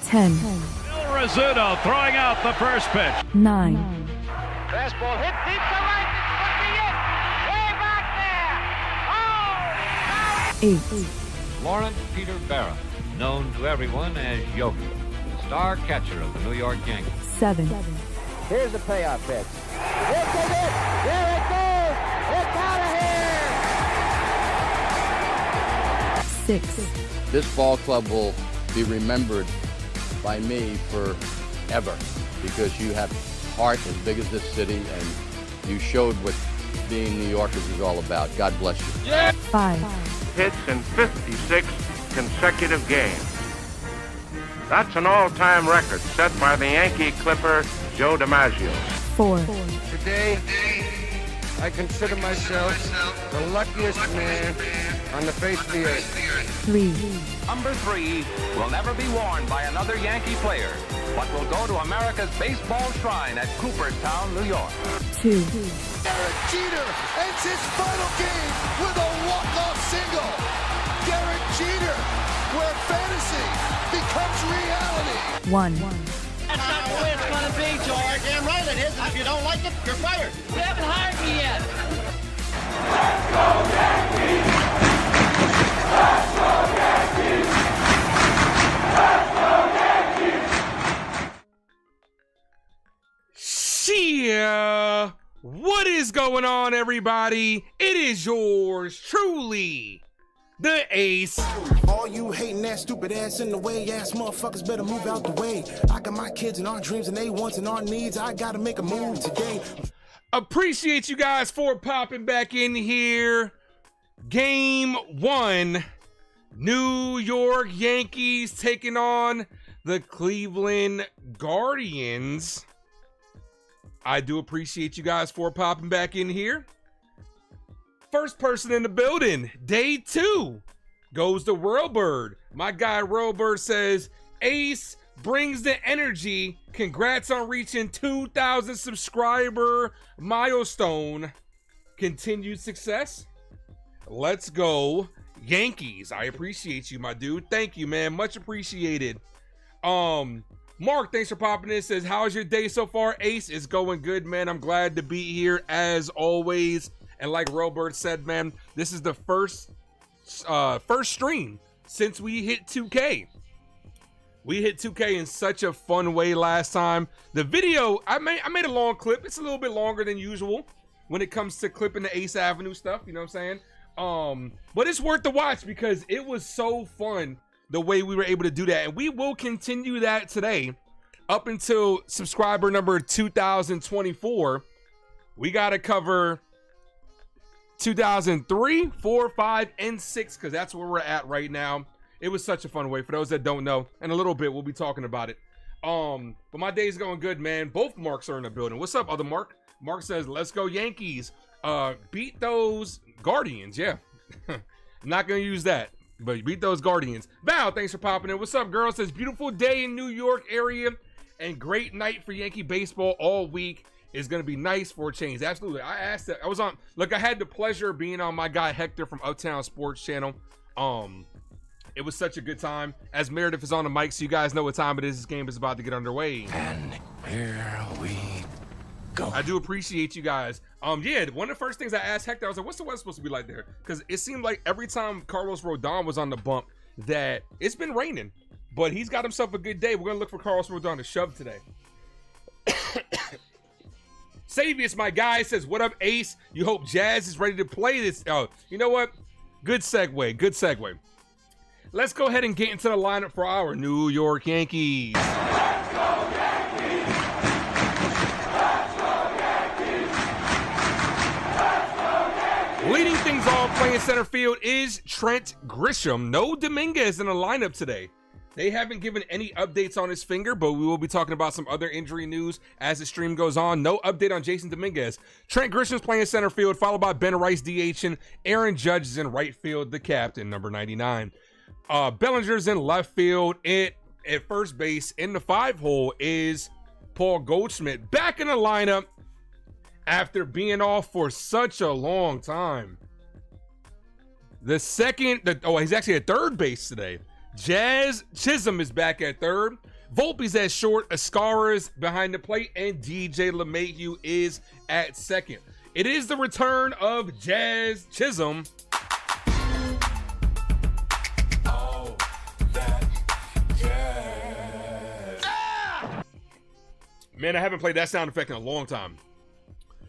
10. Bill Rizzuto throwing out the first pitch. 9. Fastball hit deep to right. This could be it. Way back there. Oh! 8. Lawrence Peter Barra, known to everyone as Yogi, star catcher of the New York Yankees. 7. Here's the payoff pitch. This is it. There it goes. It's out of here. 6. This ball club will be remembered by me forever because you have heart as big as this city and you showed what being New Yorkers is all about. God bless you. 5. Hits in 56 consecutive games. That's an all-time record set by the Yankee Clipper, Joe DiMaggio. 4. Today, I consider myself the luckiest man on the face of the earth. 3. Number 3 will never be worn by another Yankee player, but will go to America's baseball shrine at Cooperstown, New York. 2. Derek Jeter ends his final game with a walk-off single. Derek Jeter, where fantasy becomes reality. 1. That's not the way it's going to be, George. Damn right it is. And if you don't like it, you're fired. You haven't hired me yet. Let's go Yankees! Let's go Yankees! Let's go Yankees! Chyeaaa! What is going on, everybody? It is yours truly, the Ace. All you hating ass, stupid ass, in the way ass motherfuckers better move out the way. I got my kids and our dreams and they wants and our needs. I gotta make a move today. Appreciate you guys for popping back in here. Game 1, New York Yankees taking on the Cleveland Guardians. I do appreciate you guys for popping back in here. First person in the building, day 2, goes to Worldbird. My guy Worldbird says, Ace brings the energy. Congrats on reaching 2,000 subscriber milestone. Continued success. Let's go Yankees. I appreciate you, my dude. Thank you, man. Much appreciated. Mark, thanks for popping in. Says, how's your day so far? Ace is going good, man. I'm glad to be here as always. And like Robert said, man, this is the first stream since we hit 2K. We hit 2K in such a fun way last time. The video, I made a long clip. It's a little bit longer than usual when it comes to clipping the Ace Avenue stuff. You know what I'm saying? But it's worth the watch because it was so fun the way we were able to do that. And we will continue that today up until subscriber number 2024. We got to cover 2003, 4, 5, and 6 because that's where we're at right now. It was such a fun way. For those that don't know, in a little bit, we'll be talking about it. But my day's going good, man. Both Marks are in the building. What's up, other Mark? Mark says, let's go Yankees. Beat those Guardians. Yeah. Not going to use that. But beat those Guardians. Val, thanks for popping in. What's up, girl? Says, beautiful day in New York area and great night for Yankee baseball all week. Is going to be nice for a change. Absolutely. I asked that. I was on, look, I had the pleasure of being on my guy Hector from Uptown Sports Channel. It was such a good time. As Meredith is on the mic, so you guys know what time it is. This game is about to get underway. And here we go. I do appreciate you guys. Yeah, one of the first things I asked Hector, I was like, what's the weather supposed to be like there? Because it seemed like every time Carlos Rodon was on the bump that it's been raining. But he's got himself a good day. We're going to look for Carlos Rodon to shove today. Savius, my guy, says, what up, Ace? You hope Jazz is ready to play this. Oh, you know what? Good segue. Good segue. Let's go ahead and get into the lineup for our New York Yankees. Let's go Yankees! Let's go Yankees! Let's go Yankees! Leading things off playing center field is Trent Grisham. No Dominguez in the lineup today. They haven't given any updates on his finger, but we will be talking about some other injury news as the stream goes on. No update on Jason Dominguez. Trent Grisham's playing center field, followed by Ben Rice DH, and Aaron Judge is in right field, the captain, number 99. Bellinger's in left field. At first base in the 5-hole is Paul Goldschmidt, back in the lineup after being off for such a long time. He's actually at third base today. Jazz Chisholm is back at third. Volpe's at short, Ascara's behind the plate, and DJ LeMahieu is at second. It is the return of Jazz Chisholm. Oh, that jazz. Man, I haven't played that sound effect in a long time.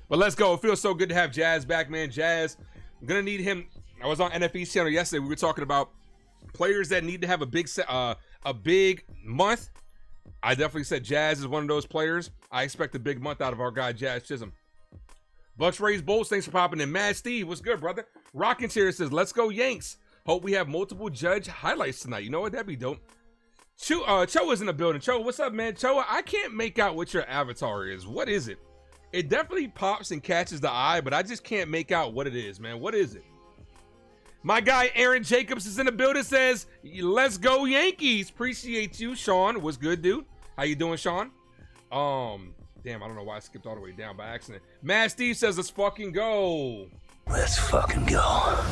But let's go. It feels so good to have Jazz back, man. Jazz, I'm going to need him. I was on NFE's channel yesterday. We were talking about players that need to have a big month. I definitely said Jazz is one of those players. I expect a big month out of our guy, Jazz Chisholm. Bucks Rays Bolts, thanks for popping in. Mad Steve, what's good, brother? Rockin' Chair says, let's go Yanks. Hope we have multiple judge highlights tonight. You know what? That'd be dope. Chyeaaa's in the building. Chyeaaa, what's up, man? Chyeaaa, I can't make out what your avatar is. What is it? It definitely pops and catches the eye, but I just can't make out what it is, man. What is it? My guy Aaron Jacobs is in the building, says, let's go Yankees. Appreciate you, Sean. What's good, dude? How you doing, Sean? Damn, I don't know why I skipped all the way down by accident. Mad Steve says, let's fucking go. Let's fucking go.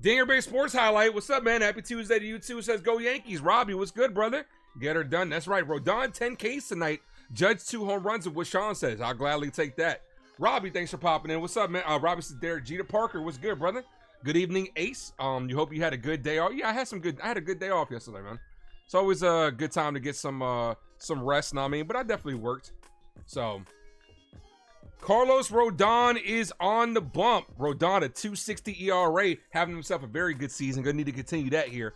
Dinger Bay Sports Highlight. What's up, man? Happy Tuesday to you too. Says, go Yankees. Robbie, what's good, brother? Get her done. That's right. Rodon, 10 Ks tonight. Judge 2 home runs of what Sean says. I'll gladly take that. Robbie, thanks for popping in. What's up, man? Robbie says, Derek Jeter Parker. What's good, brother? Good evening, Ace. You hope you had a good day off. Yeah, I had a good day off yesterday, man. It's always a good time to get some rest, know what I mean? But I definitely worked. So, Carlos Rodon is on the bump. Rodon, a 2.60 ERA, having himself a very good season. Gonna need to continue that here.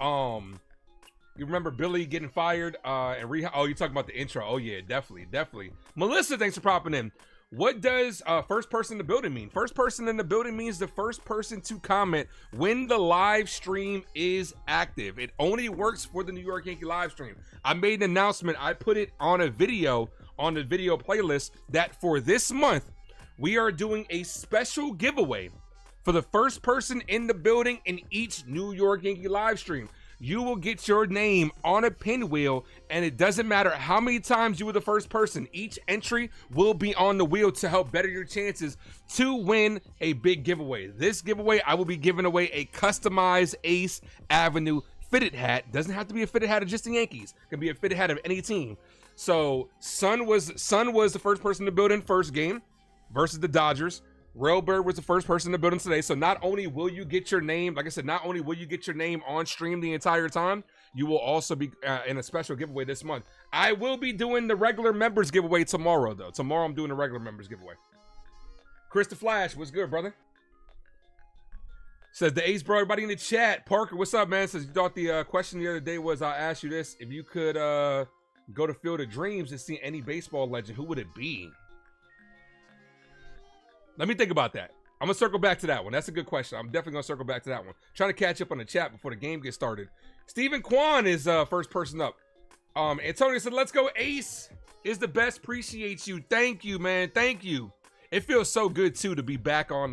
You remember Billy getting fired and rehab? Oh, you're talking about the intro. Oh yeah, definitely. Melissa, thanks for popping in. What does first person in the building mean? First person in the building means the first person to comment when the live stream is active. It only works for the New York Yankee live stream. I made an announcement. I put it on a video, on the video playlist, that for this month, we are doing a special giveaway for the first person in the building in each New York Yankee live stream. You will get your name on a pinwheel, and it doesn't matter how many times you were the first person. Each entry will be on the wheel to help better your chances to win a big giveaway. This giveaway, I will be giving away a customized Ace Avenue fitted hat. Doesn't have to be a fitted hat of just the Yankees. It can be a fitted hat of any team. So Sun was the first person to build in first game versus the Dodgers. Railbird was the first person in the building today. So not only will you get your name, like I said, not only will you get your name on stream the entire time, you will also be in a special giveaway this month. I will be doing the regular members giveaway tomorrow, though. Tomorrow I'm doing the regular members giveaway. Chris the Flash, what's good, brother? Says the Ace bro, everybody in the chat. Parker, what's up, man? Says you thought the question the other day was, I asked you this, if you could go to Field of Dreams and see any baseball legend, who would it be? Let me think about that. I'm going to circle back to that one. That's a good question. I'm definitely going to circle back to that one. Trying to catch up on the chat before the game gets started. Stephen Kwan is first person up. Antonio said, let's go. Ace is the best. Appreciate you. Thank you, man. Thank you. It feels so good, too, to be back on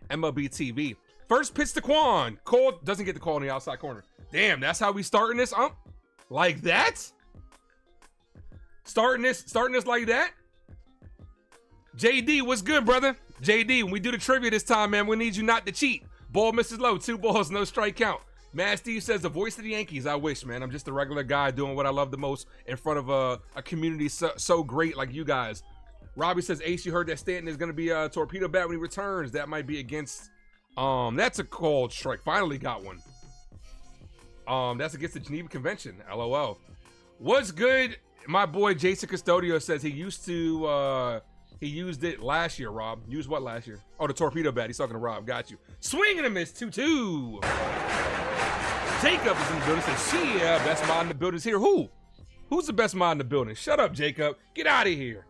MLB TV. First pitch to Kwan. Cole doesn't get the call in the outside corner. Damn, that's how we starting this, like that? Starting this like that? JD, what's good, brother? JD, when we do the trivia this time, man, we need you not to cheat. Ball misses low, 2 balls, no strike count. Mad Steve says, the voice of the Yankees. I wish, man. I'm just a regular guy doing what I love the most in front of a community so great like you guys. Robbie says, Ace, you heard that Stanton is going to be a torpedo bat when he returns. That might be against, that's a called strike. Finally got one. That's against the Geneva Convention, LOL. What's good? My boy Jason Custodio says he used it last year, Rob. Used what last year? Oh, the torpedo bat. He's talking to Rob. Got you. Swing and a miss. 2-2. Jacob is in the building. Says, yeah, best mod in the building is here. Who? Who's the best mod in the building? Shut up, Jacob. Get out of here.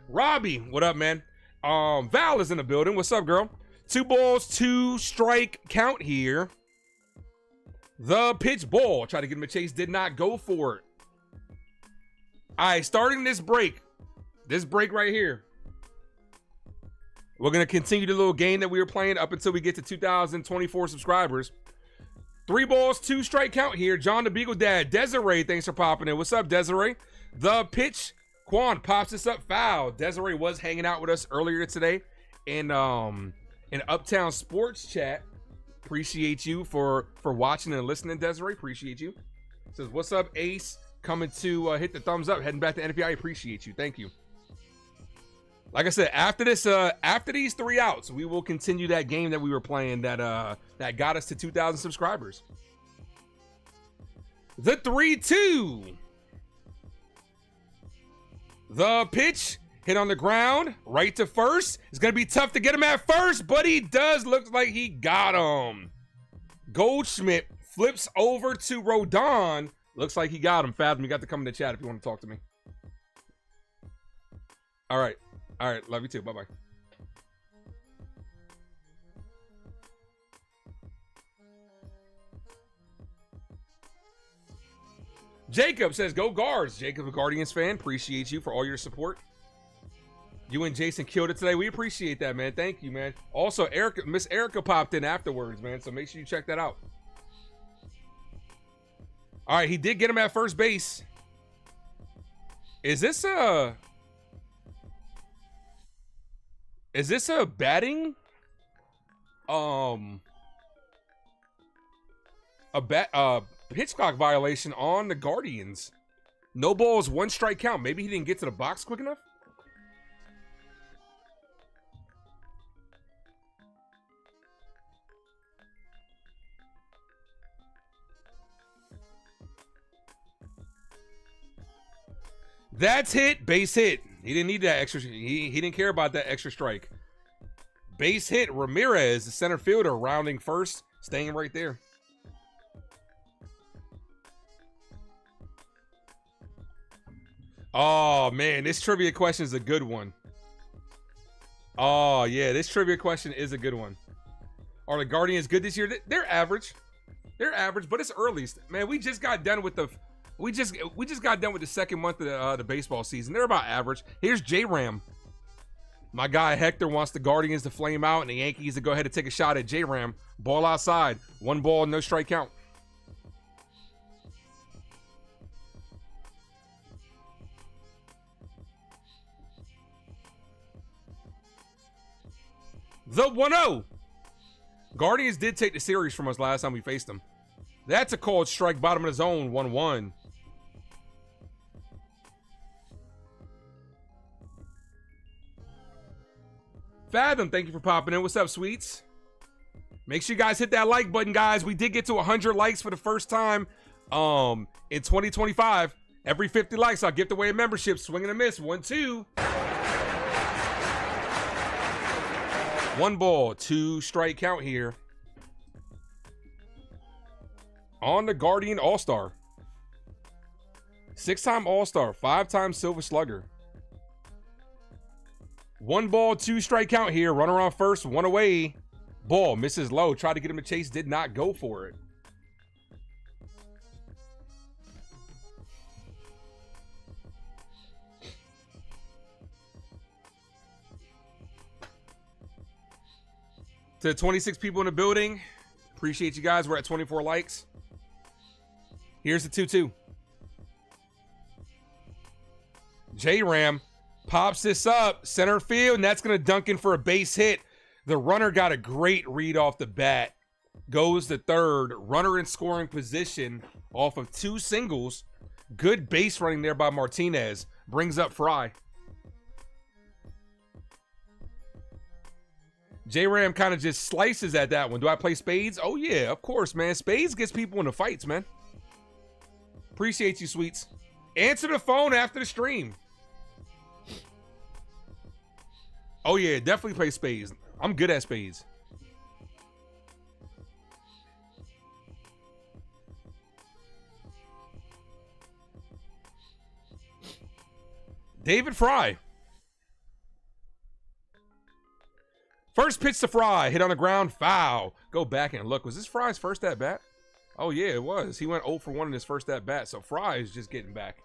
Robbie, what up, man? Val is in the building. What's up, girl? 2 balls, 2 strike count here. The pitch ball. Tried to get him a chase. Did not go for it. All right, starting this break right here. We're going to continue the little game that we were playing up until we get to 2,024 subscribers. 3 balls, 2 strike count here. John the Beagle Dad. Desiree, thanks for popping in. What's up, Desiree? The pitch. Quan pops this up foul. Desiree was hanging out with us earlier today in Uptown Sports Chat. Appreciate you for watching and listening, Desiree. Appreciate you. Says, what's up, Ace? Coming to hit the thumbs up, heading back to NFP. I appreciate you. Thank you. Like I said, after this, after these 3 outs, we will continue that game that we were playing that that got us to 2,000 subscribers. The 3-2. The pitch hit on the ground, right to first. It's gonna be tough to get him at first, but he does. Looks like he got him. Goldschmidt flips over to Rodon. Looks like he got him. Fathom, you got to come in the chat if you want to talk to me. All right. All right. Love you too. Bye-bye. Jacob says, go Guards. Jacob, a Guardians fan. Appreciate you for all your support. You and Jason killed it today. We appreciate that, man. Thank you, man. Also, Erica, Miss Erica popped in afterwards, man. So make sure you check that out. All right, he did get him at first base. Is this a batting? Pitch clock violation on the Guardians. No balls, 1 strike count. Maybe he didn't get to the box quick enough. That's hit, base hit. He didn't need that extra. He didn't care about that extra strike. Base hit. Ramirez, the center fielder, rounding first, staying right there. Oh man, this trivia question is a good one. Oh yeah, this trivia question is a good one. Are the Guardians good this year? They're average. They're average, but it's early. Man, we just got done with the. We just got done with the second month of the baseball season. They're about average. Here's J-Ram. My guy Hector wants the Guardians to flame out and the Yankees to go ahead and take a shot at J-Ram. Ball outside. 1 ball, no strike count. The 1-0. Guardians did take the series from us last time we faced them. That's a called strike, bottom of the zone, 1-1. Fathom, thank you for popping in. What's up, sweets? Make sure you guys hit that like button, guys. We did get to 100 likes for the first time in 2025. Every 50 likes, I'll gift away a membership. Swing and a miss. 1-2. 1 ball, 2 strike count here. On the Guardian All-Star. 6-time All-Star, 5-time Silver Slugger. 1 ball, 2 strike count here. Runner on first, 1 away. Ball misses low. Tried to get him a chase, did not go for it. To the 26 people in the building, appreciate you guys. We're at 24 likes. Here's the 2-2. J-Ram pops this up, center field, and that's going to dunk in for a base hit. The runner got a great read off the bat. Goes to third. Runner in scoring position off of 2 singles. Good base running there by Martinez. Brings up Fry. J-Ram kind of just slices at that one. Do I play spades? Oh, yeah, of course, man. Spades gets people into fights, man. Appreciate you, sweets. Answer the phone after the stream. Oh, yeah, definitely play spades. I'm good at spades. David Fry. First pitch to Fry. Hit on the ground. Foul. Go back and look. Was this Fry's first at bat? Oh, yeah, it was. He went 0 for 1 in his first at bat. So Fry is just getting back.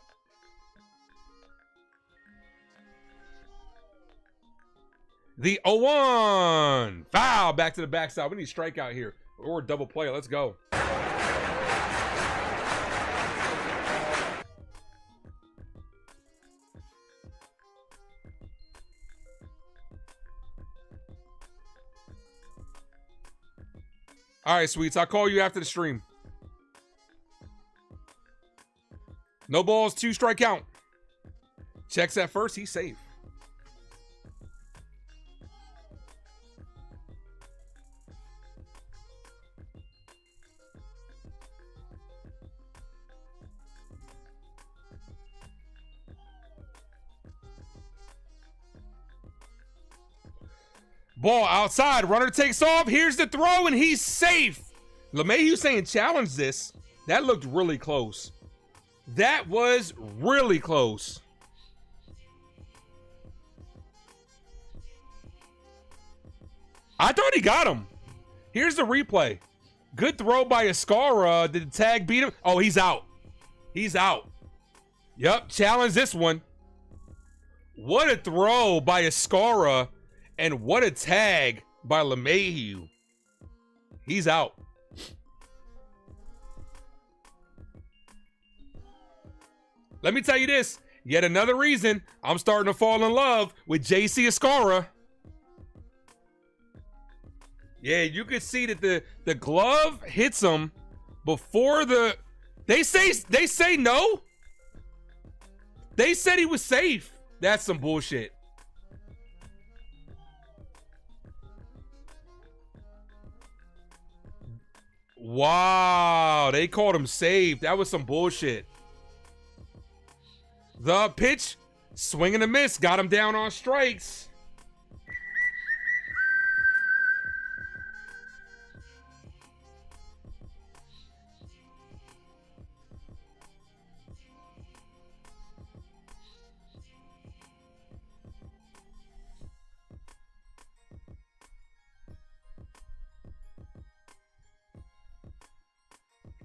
The 0-1. Foul. Back to the backside. We need strikeout here. Or a double play. Let's go. All right, sweets. I'll call you after the stream. No balls, 2 strike count. Checks at first, he's safe. Ball outside, runner takes off. Here's the throw, and he's safe. LeMahieu saying challenge this. That looked really close. That was really close. I thought he got him. Here's the replay. Good throw by Chyeaaa. Did the tag beat him? Oh, he's out. He's out. Yep, challenge this one. What a throw by Chyeaaa. And what a tag by LeMahieu. He's out. Let me tell you this. Yet another reason I'm starting to fall in love with JC Chyeaaa. Yeah, you could see that the glove hits him before the... They say no? They said he was safe. That's some bullshit. Wow, they called him safe. That was some bullshit. The pitch, swing and a miss, got him down on strikes.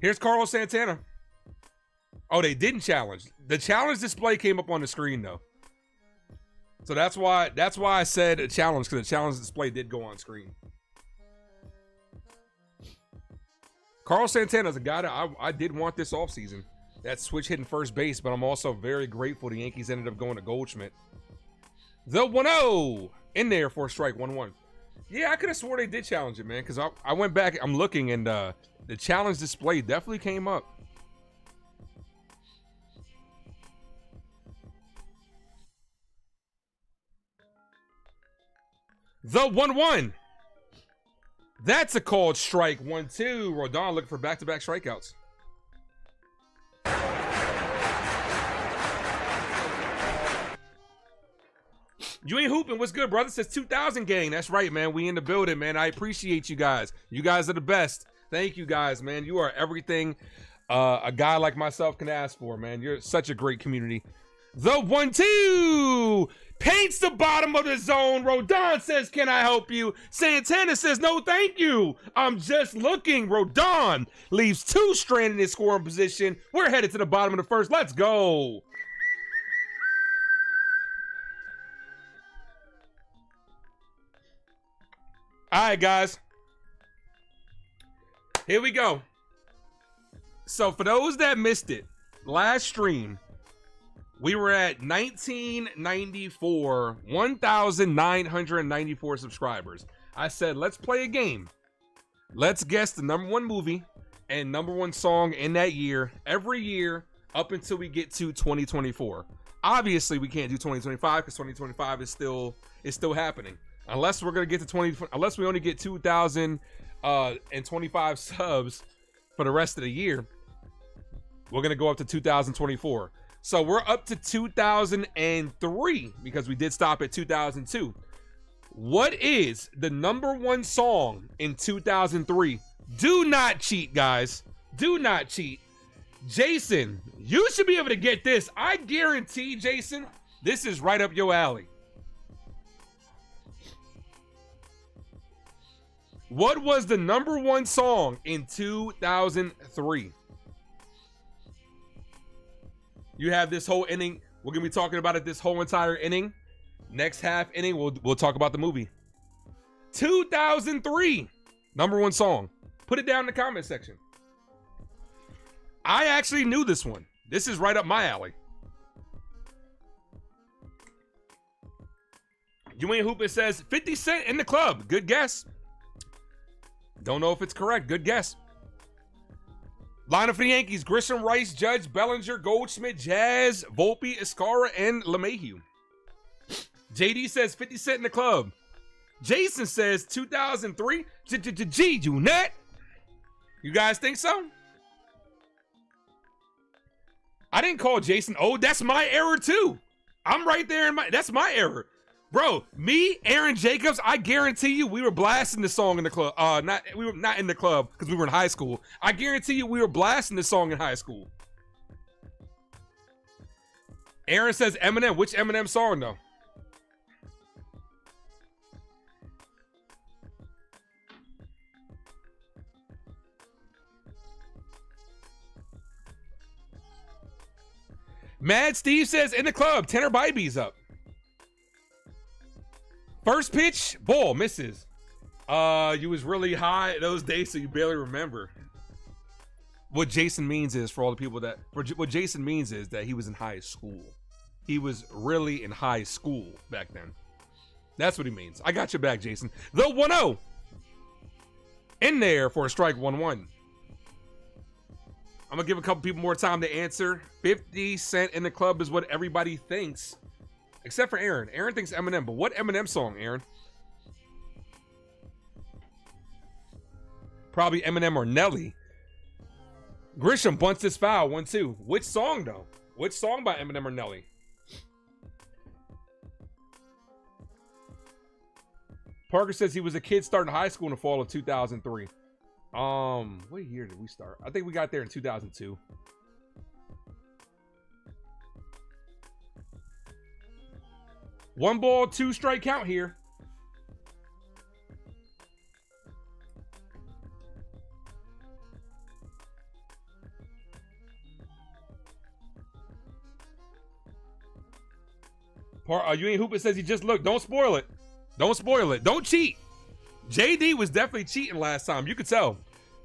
Here's Carlos Santana. Oh, they didn't challenge. The challenge display came up on the screen though. So that's why I said a challenge, because the challenge display did go on screen. Carlos Santana is a guy that I did want this offseason. That switch hitting first base, but I'm also very grateful the Yankees ended up going to Goldschmidt. The 1-0 in there for a strike, 1-1. Yeah, I could have swore they did challenge it, man, because I went back, I'm looking, and the challenge display definitely came up. The 1-1. That's a called strike. 1-2. Rodon looking for back-to-back strikeouts. You ain't hooping. What's good, brother? Says 2000 gang. That's right, man. We in the building, man. I appreciate you guys. You guys are the best. Thank you guys, man. You are everything a guy like myself can ask for, man. You're such a great community. The 1-2 paints the bottom of the zone. Rodon says, can I help you? Santana says, no, thank you. I'm just looking. Rodon leaves 2 stranded in scoring position. We're headed to the bottom of the first. Let's go. All right, guys. Here we go. So for those that missed it, last stream, we were at 1,994 subscribers. I said, let's play a game. Let's guess the #1 movie and #1 song in that year, every year, up until we get to 2024. Obviously, we can't do 2025 because 2025 is still happening. Unless we're gonna get to unless we only get 2,025 subs for the rest of the year, we're gonna go up to 2024. So we're up to 2003 because we did stop at 2002. What is the #1 song in 2003? Do not cheat, guys. Do not cheat. Jason, you should be able to get this. I guarantee, Jason, this is right up your alley. What was the #1 song in 2003? You have this whole inning. We're gonna be talking about it this whole entire inning. Next half inning, we'll talk about the movie. 2003 #1 song. Put it down in the comment section. I actually knew this one. This is right up my alley. You Ain't Hoopin' says 50 Cent in the Club. Good guess. Don't know if it's correct. Good guess. Lineup for the Yankees: Grisham, Rice, Judge, Bellinger, Goldschmidt, Jazz, Volpe, Escara, and LeMahieu. JD says 50 Cent in the club. Jason says 2003. G, you nut. You guys think so? I didn't call Jason old. That's my error too. I'm right there in that's my error. Bro, me, Aaron Jacobs, I guarantee you we were blasting the song in the club. We were not in the club because we were in high school. I guarantee you we were blasting the song in high school. Aaron says Eminem. Which Eminem song though? Mad Steve says in the club, Tanner Bybee's up. First pitch, ball, misses. You was really high those days, so you barely remember. What Jason means is, for all the people that, what Jason means is that he was in high school. He was really in high school back then. That's what he means. I got your back, Jason. The 1-0. In there for a strike 1-1. I'm gonna give a couple people more time to answer. 50 Cent in the club is what everybody thinks. Except for Aaron. Aaron thinks Eminem, but what Eminem song, Aaron? Probably Eminem or Nelly. Grisham bunts this foul, 1-2. Which song, though? Which song by Eminem or Nelly? Parker says he was a kid starting high school in the fall of 2003. What year did we start? I think we got there in 2002. One ball, two strike count here. You ain't hooping says he just looked. Don't spoil it. Don't spoil it. Don't cheat. JD was definitely cheating last time. You could tell.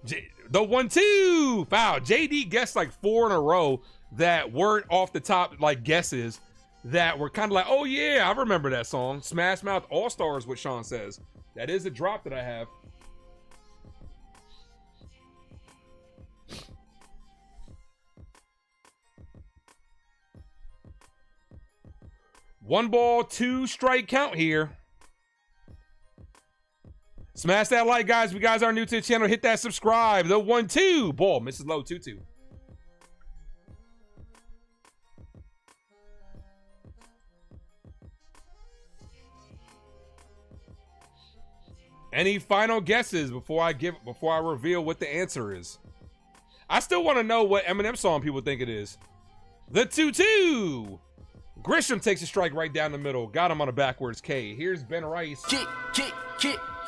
The 1-2 foul. JD guessed like 4 in a row that weren't off the top, like guesses that were kind of like, oh yeah, I remember that song. Smash Mouth All Stars, what Sean says. That is a drop that I have. One ball, two strike count here. Smash that like, guys. If you guys are new to the channel, hit that subscribe. The 1-2 ball misses low, 2-2. Any final guesses before I reveal what the answer is? I still want to know what Eminem song people think it is. The 2-2. Grisham takes a strike right down the middle. Got him on a backwards K. Here's Ben Rice. Kick.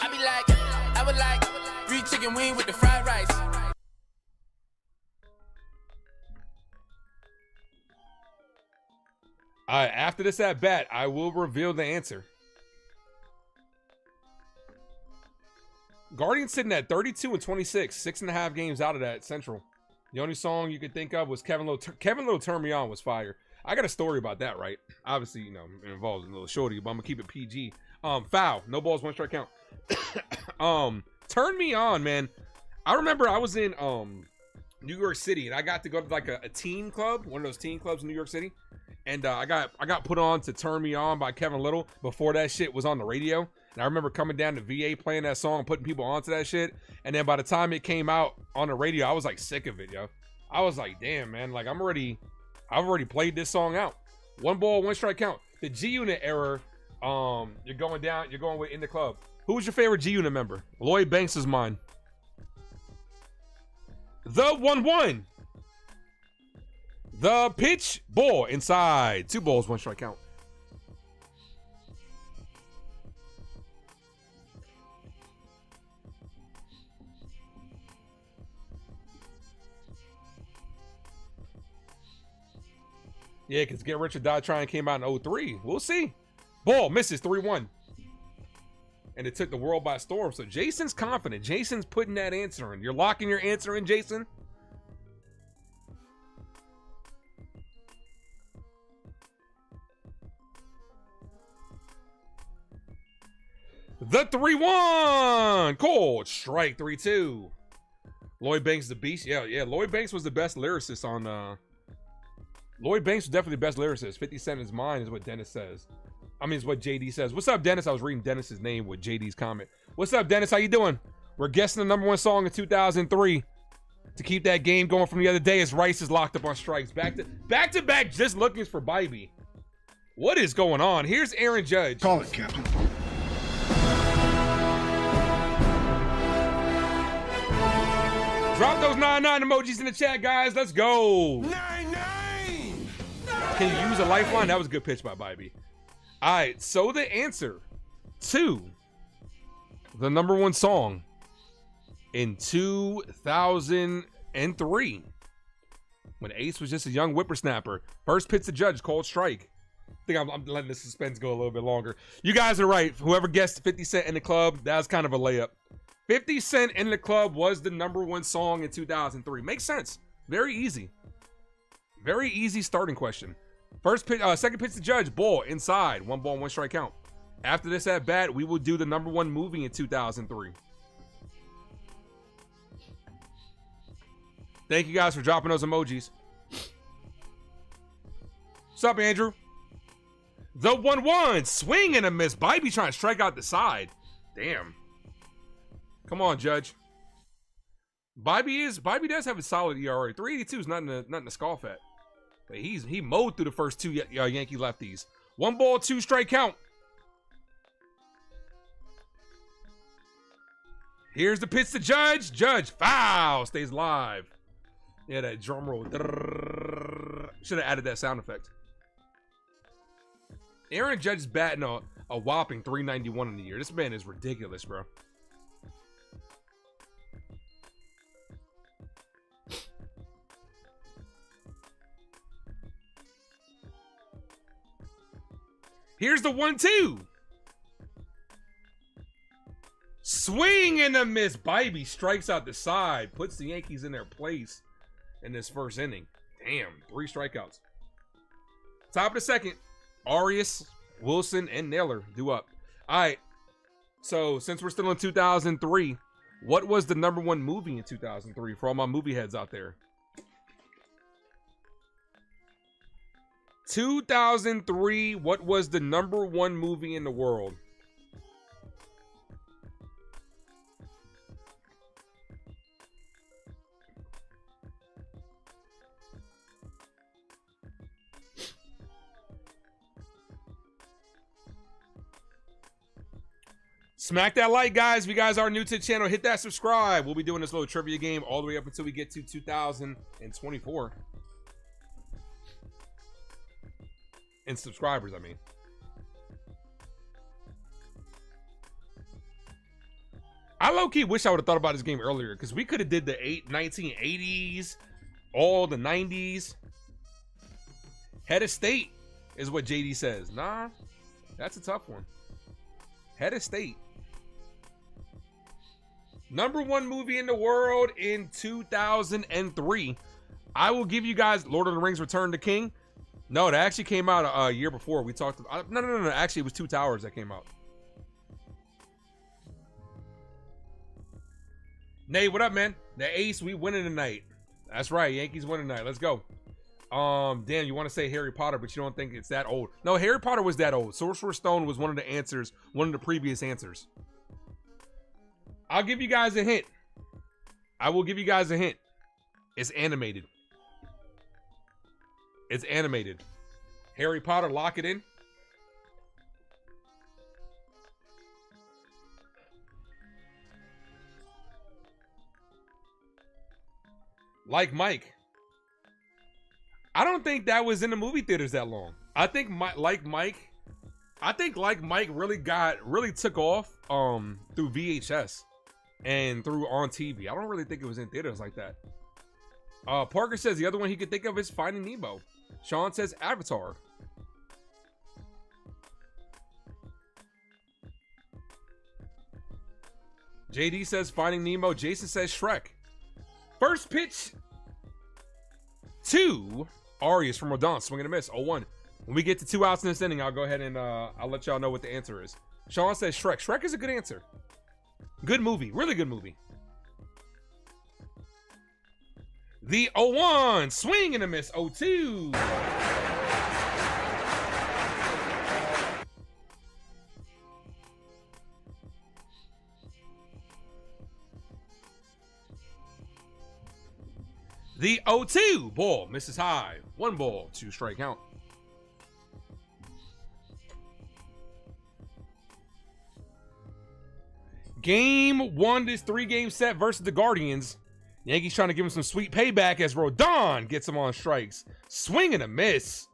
I be like, I would like 3 chicken wing with the fried rice. After this at bat, I will reveal the answer. Guardians sitting at 32-26, 6.5 games out of that Central. The only song you could think of was Kevin Little Turn Me On was fire. I got a story about that, right? Obviously, you know, it involves a little shorty, but I'm gonna keep it PG. Foul, no balls, 1 strike count. Turn Me On, man. I remember I was in New York City and I got to go to like a teen club, one of those teen clubs in New York City. And I got put on to Turn Me On by Kevin Little before that shit was on the radio. And I remember coming down to VA playing that song, putting people onto that shit. And then by the time it came out on the radio, I was like sick of it, yo. I was like, damn, man, like I've already played this song out. 1 ball, 1 strike count. The G Unit era, you're going with In the Club. Who was your favorite G Unit member? Lloyd Banks is mine. The 1-1. The pitch, ball inside. 2 balls, 1 strike count. Yeah, because Get Rich or Die Trying came out in 03. We'll see. Ball misses 3-1. And it took the world by storm. So Jason's confident. Jason's putting that answer in. You're locking your answer in, Jason? The 3-1. Cold strike 3-2. Lloyd Banks the beast. Yeah. Lloyd Banks was the best lyricist on. Lloyd Banks was definitely the best lyricist. 50 Cent is mine, is what Dennis says. I mean, it's what JD says. What's up, Dennis? I was reading Dennis's name with JD's comment. What's up, Dennis? How you doing? We're guessing the #1 song in 2003 to keep that game going from the other day as Rice is locked up on strikes. Back to back just lookings for Bybee. What is going on? Here's Aaron Judge. Call it, Captain. Drop those 99 emojis in the chat, guys. Let's go. 99. Can you use a lifeline? That was a good pitch by Bybee. All right, so the answer to the #1 song in 2003, when Ace was just a young whippersnapper. First pitch to Judge, called strike. I think I'm letting the suspense go a little bit longer. You guys are right. Whoever guessed 50 Cent in the Club, that was kind of a layup. 50 Cent in the Club was the #1 song in 2003. Makes sense. Very easy. Very easy starting question. First pitch, second pitch to Judge, ball inside, 1 ball, 1 strike count. After this at bat, we will do the #1 movie in 2003. Thank you guys for dropping those emojis. What's up, Andrew? The 1-1, swing and a miss. Bybee trying to strike out the side. Damn. Come on, Judge. Bybee does have a solid ERA. 382 is nothing to scoff at. But he mowed through the first 2 Yankee lefties. 1 ball, 2 strike count. Here's the pitch to Judge. Judge, foul, stays live. Yeah, that drum roll. Should have added that sound effect. Aaron Judge is batting a whopping 391 in the year. This man is ridiculous, bro. Here's the 1-2. Swing and a miss. Bybee strikes out the side. Puts the Yankees in their place in this first inning. Damn, 3 strikeouts. Top of the second. Arias, Wilson, and Naylor due up. All right. So since we're still in 2003, what was the #1 movie in 2003 for all my movie heads out there? 2003, what was the #1 movie in the world? Smack that like, guys. If you guys are new to the channel, hit that subscribe. We'll be doing this little trivia game all the way up until we get to 2024. And subscribers, I mean. I low-key wish I would have thought about this game earlier, because we could have did the 1980s, all the 90s. Head of state is what JD says. Nah, that's a tough one. Head of state. #1 movie in the world in 2003. I will give you guys Lord of the Rings Return to King. No, that actually came out a year before. We talked about, no. Actually, it was 2 Towers that came out. Nate, what up, man? The Ace, we winning tonight. That's right, Yankees winning tonight. Let's go. Dan, you want to say Harry Potter, but you don't think it's that old. No, Harry Potter was that old. Sorcerer's Stone was one of the answers, one of the previous answers. I'll give you guys a hint. I will give you guys a hint. It's animated. It's animated. Harry Potter, lock it in. Like Mike. I don't think that was in the movie theaters that long. I think Like Mike really took off through VHS and through on TV. I don't really think it was in theaters like that. Parker says the other one he could think of is Finding Nemo. Sean says Avatar. JD says Finding Nemo. Jason says Shrek. First pitch to Arias from Rodon. Swing and a miss. 0-1. When we get to 2 outs in this inning, I'll go ahead and I'll let y'all know what the answer is. Sean says Shrek. Shrek is a good answer. Good movie. Really good movie. The 0-1, swing and a miss. 0-2. The 0-2, ball misses high. 1 ball, 2 strike count. Game 1, this 3-game set versus the Guardians. Yankees trying to give him some sweet payback as Rodon gets him on strikes. Swing and a miss.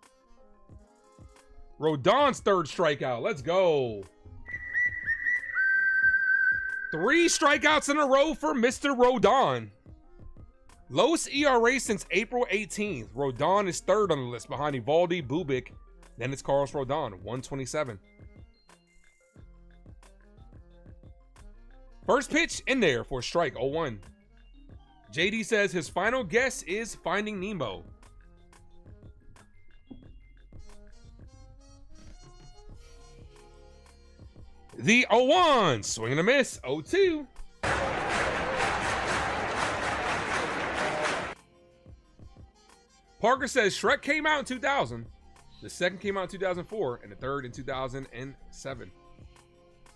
Rodon's 3rd strikeout. Let's go. 3 strikeouts in a row for Mr. Rodon. Lowest ERA since April 18th. Rodon is 3rd on the list behind Evaldi, Bubic. Then it's Carlos Rodon, 127. First pitch in there for strike, 0-1. JD says his final guess is Finding Nemo. The 0-1, swing and a miss, 0-2. Parker says Shrek came out in 2000. The 2nd came out in 2004, and the 3rd in 2007.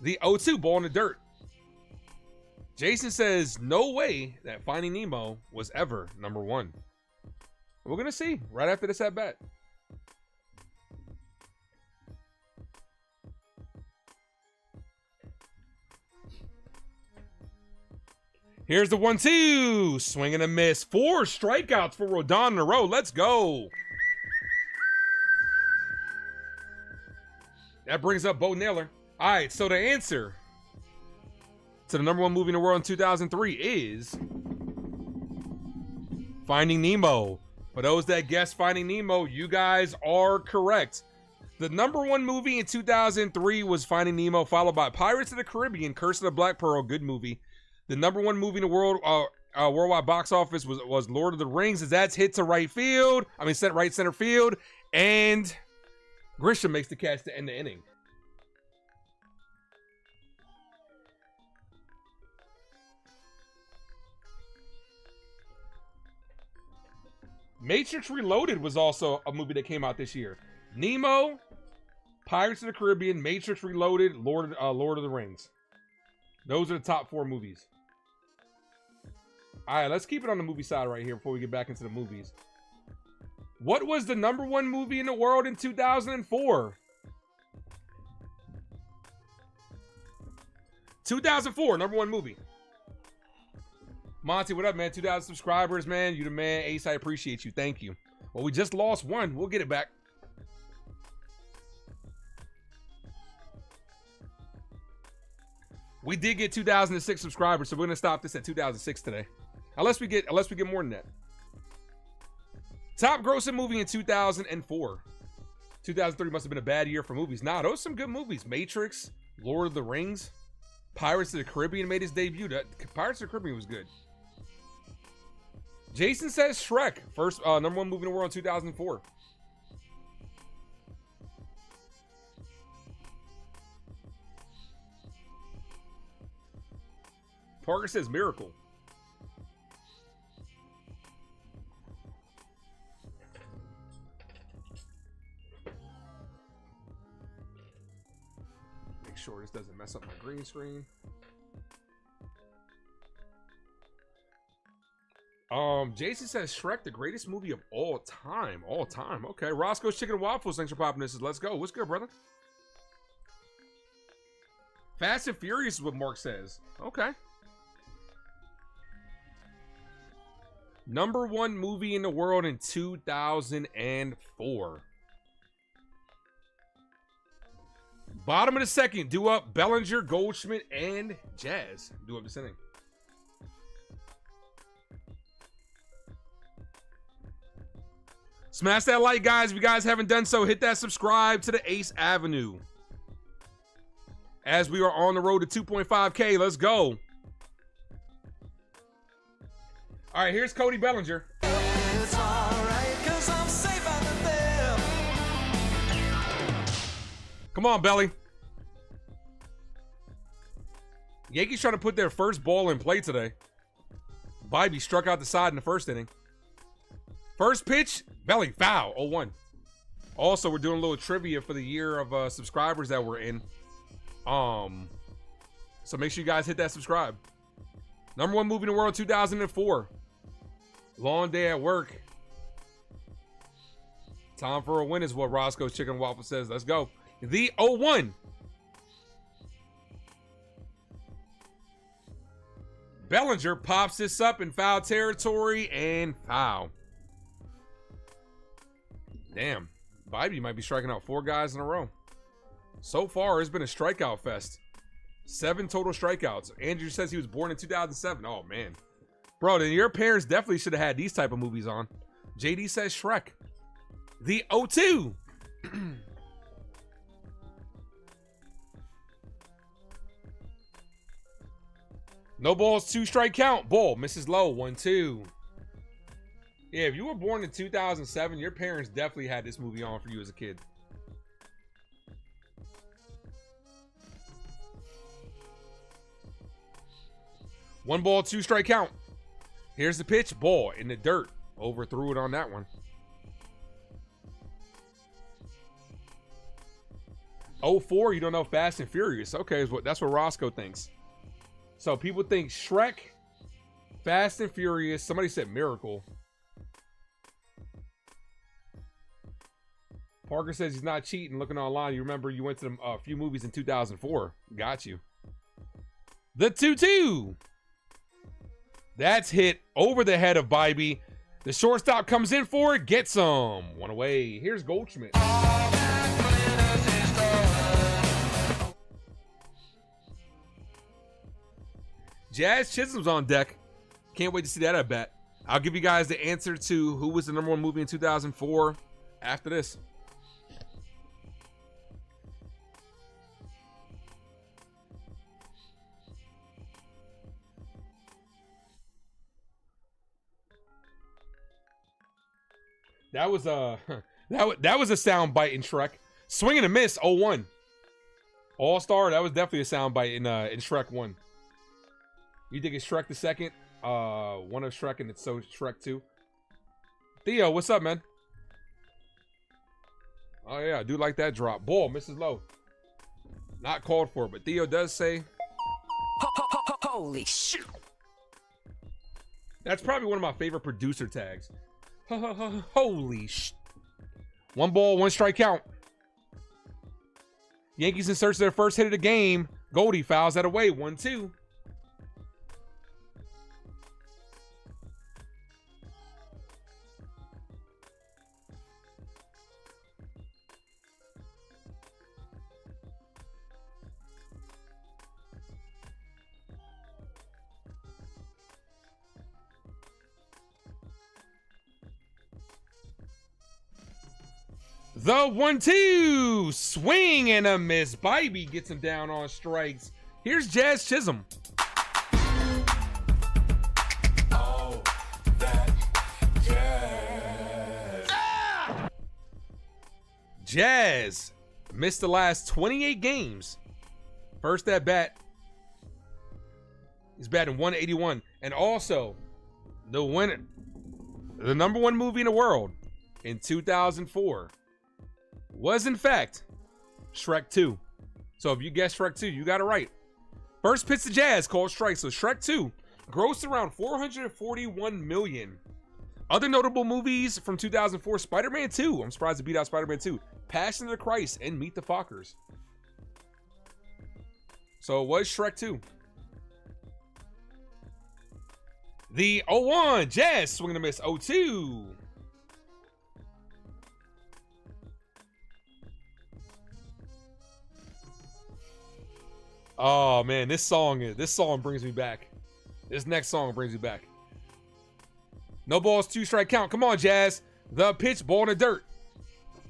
The 0-2, ball in the dirt. Jason says no way that Finding Nemo was ever number 1. We're going to see right after this at bat. Here's the 1-2. Swing and a miss. 4 strikeouts for Rodon in a row. Let's go. That brings up Bo Naylor. All right, so the answer to the number 1 movie in the world in 2003 is Finding Nemo. For those that guessed Finding Nemo, you guys are correct. The number 1 movie in 2003 was Finding Nemo, followed by Pirates of the Caribbean, Curse of the Black Pearl, good movie. The number 1 movie in the world, worldwide box office was Lord of the Rings, as that's hit to right field. I mean, right center field. And Grisham makes the catch to end the inning. Matrix Reloaded was also a movie that came out this year. Nemo, Pirates of the Caribbean, Matrix Reloaded, Lord of the Rings. Those are the top 4 movies. All right, let's keep it on the movie side right here before we get back into the movies. What was the number 1 movie in the world in 2004? 2004, number 1 movie. Monty, what up, man? 2,000 subscribers, man. You the man. Ace, I appreciate you. Thank you. Well, we just lost 1. We'll get it back. We did get 2,006 subscribers, so we're gonna stop this at 2,006 today. Unless we get more than that. Top grossing movie in 2004. 2003 must have been a bad year for movies. Nah, those are some good movies. Matrix, Lord of the Rings, Pirates of the Caribbean made his debut. Pirates of the Caribbean was good. Jason says Shrek, first number 1 movie in the world in 2004. Parker says Miracle. Make sure this doesn't mess up my green screen. Jason says Shrek, the greatest movie of all time. All time. Okay. Roscoe's Chicken and Waffles. Thanks for popping this. Let's go. What's good, brother? Fast and Furious is what Mark says. Okay. Number 1 movie in the world in 2004. Bottom of the 2nd, due up Bellinger, Goldschmidt, and Jazz. Due up this inning. Smash that like, guys. If you guys haven't done so, hit that subscribe to the Ace Avenue. As we are on the road to 2.5K, let's go. All right, here's Cody Bellinger. It's all right, 'cause I'm safe out there. Come on, Belly. Yankees trying to put their first ball in play today. Bybee struck out the side in the 1st inning. First pitch, belly foul, 0-1. Also, we're doing a little trivia for the year of subscribers that we're in. So make sure you guys hit that subscribe. Number 1 movie in the world, 2004. Long day at work. Time for a win is what Roscoe's Chicken Waffle says. Let's go. The 0-1. Bellinger pops this up in foul territory and foul. Damn. Bybee might be striking out 4 guys in a row. So far, it's been a strikeout fest. 7 total strikeouts. Andrew says he was born in 2007. Oh, man. Bro, then your parents definitely should have had these type of movies on. JD says Shrek. The 0-2. No balls, 2 strike count. Ball misses low, 1-2. Yeah, if you were born in 2007, your parents definitely had this movie on for you as a kid. One ball, 2 strike count. Here's the pitch. Ball in the dirt. Overthrew it on that one. 0-4, you don't know Fast and Furious. Okay, that's what Roscoe thinks. So people think Shrek, Fast and Furious. Somebody said Miracle. Parker says he's not cheating. Looking online, you remember you went to a few movies in 2004. Got you. The 2-2. That's hit over the head of Bybee. The shortstop comes in for it. Gets some. One away. Here's Goldschmidt. Jazz Chisholm's on deck. Can't wait to see that at bat. I'll give you guys the answer to who was the number 1 movie in 2004 after this. That was that was a sound bite in Shrek. Swing and a miss, 0-1. All-Star, that was definitely a sound bite in Shrek 1. You think it's Shrek the second? One of Shrek and it's so Shrek 2. Theo, what's up, man? Oh yeah, I do like that drop. Ball misses low. Not called for, but Theo does say. Holy shit. That's probably one of my favorite producer tags. Holy sh! 1 ball, 1 strike count. Yankees in search of their first hit of the game. Goldie fouls that away. 1-2. The 1-2 swing and a miss. Bybee gets him down on strikes. Here's Jazz Chisholm. Oh, that Jazz. Ah! Jazz missed the last 28 games. First at bat. He's batting 181. And also, the winner, the number 1 movie in the world in 2004. Was in fact Shrek 2. So if you guessed Shrek 2, you got it right. First pitch to Jazz called strike. So Shrek 2 grossed around $441 million. Other notable movies from 2004: Spider-Man 2. I'm surprised it beat out Spider-Man 2. Passion of the Christ and Meet the Fockers. So it was Shrek 2. The 0-1 Jazz swing and a miss. 0-2. Oh man, this song brings me back. This next song brings me back. No balls, 2 strike count. Come on, Jazz. The pitch, ball in the dirt.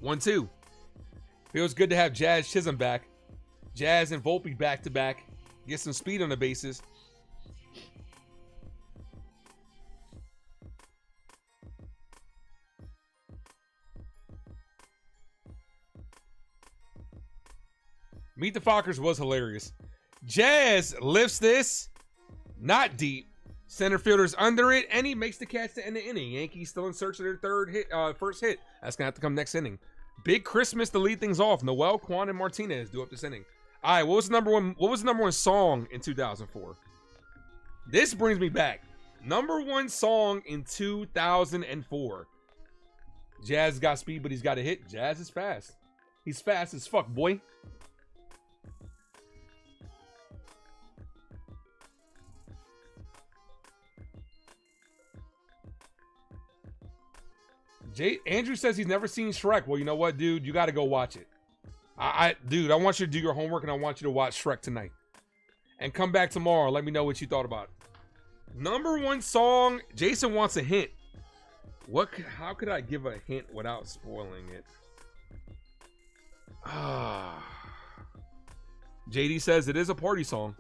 1-2. Feels good to have Jazz Chisholm back. Jazz and Volpe back to back. Get some speed on the bases. Meet the Fockers was hilarious. Jazz lifts this, not deep. Center fielder's under it, and he makes the catch to end the inning. Yankees still in search of their first hit. That's gonna have to come next inning. Big Christmas to lead things off. Noel, Quan, and Martinez do up this inning. All right, what was the number one song in 2004? This brings me back. Number one song in 2004. Jazz got speed, but he's got a hit. Jazz is fast. He's fast as fuck, boy. Andrew says he's never seen Shrek. Well, you know what, dude? You got to go watch it. Dude, I want you to do your homework, and I want you to watch Shrek tonight. And come back tomorrow. Let me know what you thought about it. Number one song. Jason wants a hint. How could I give a hint without spoiling it? JD says it is a party song.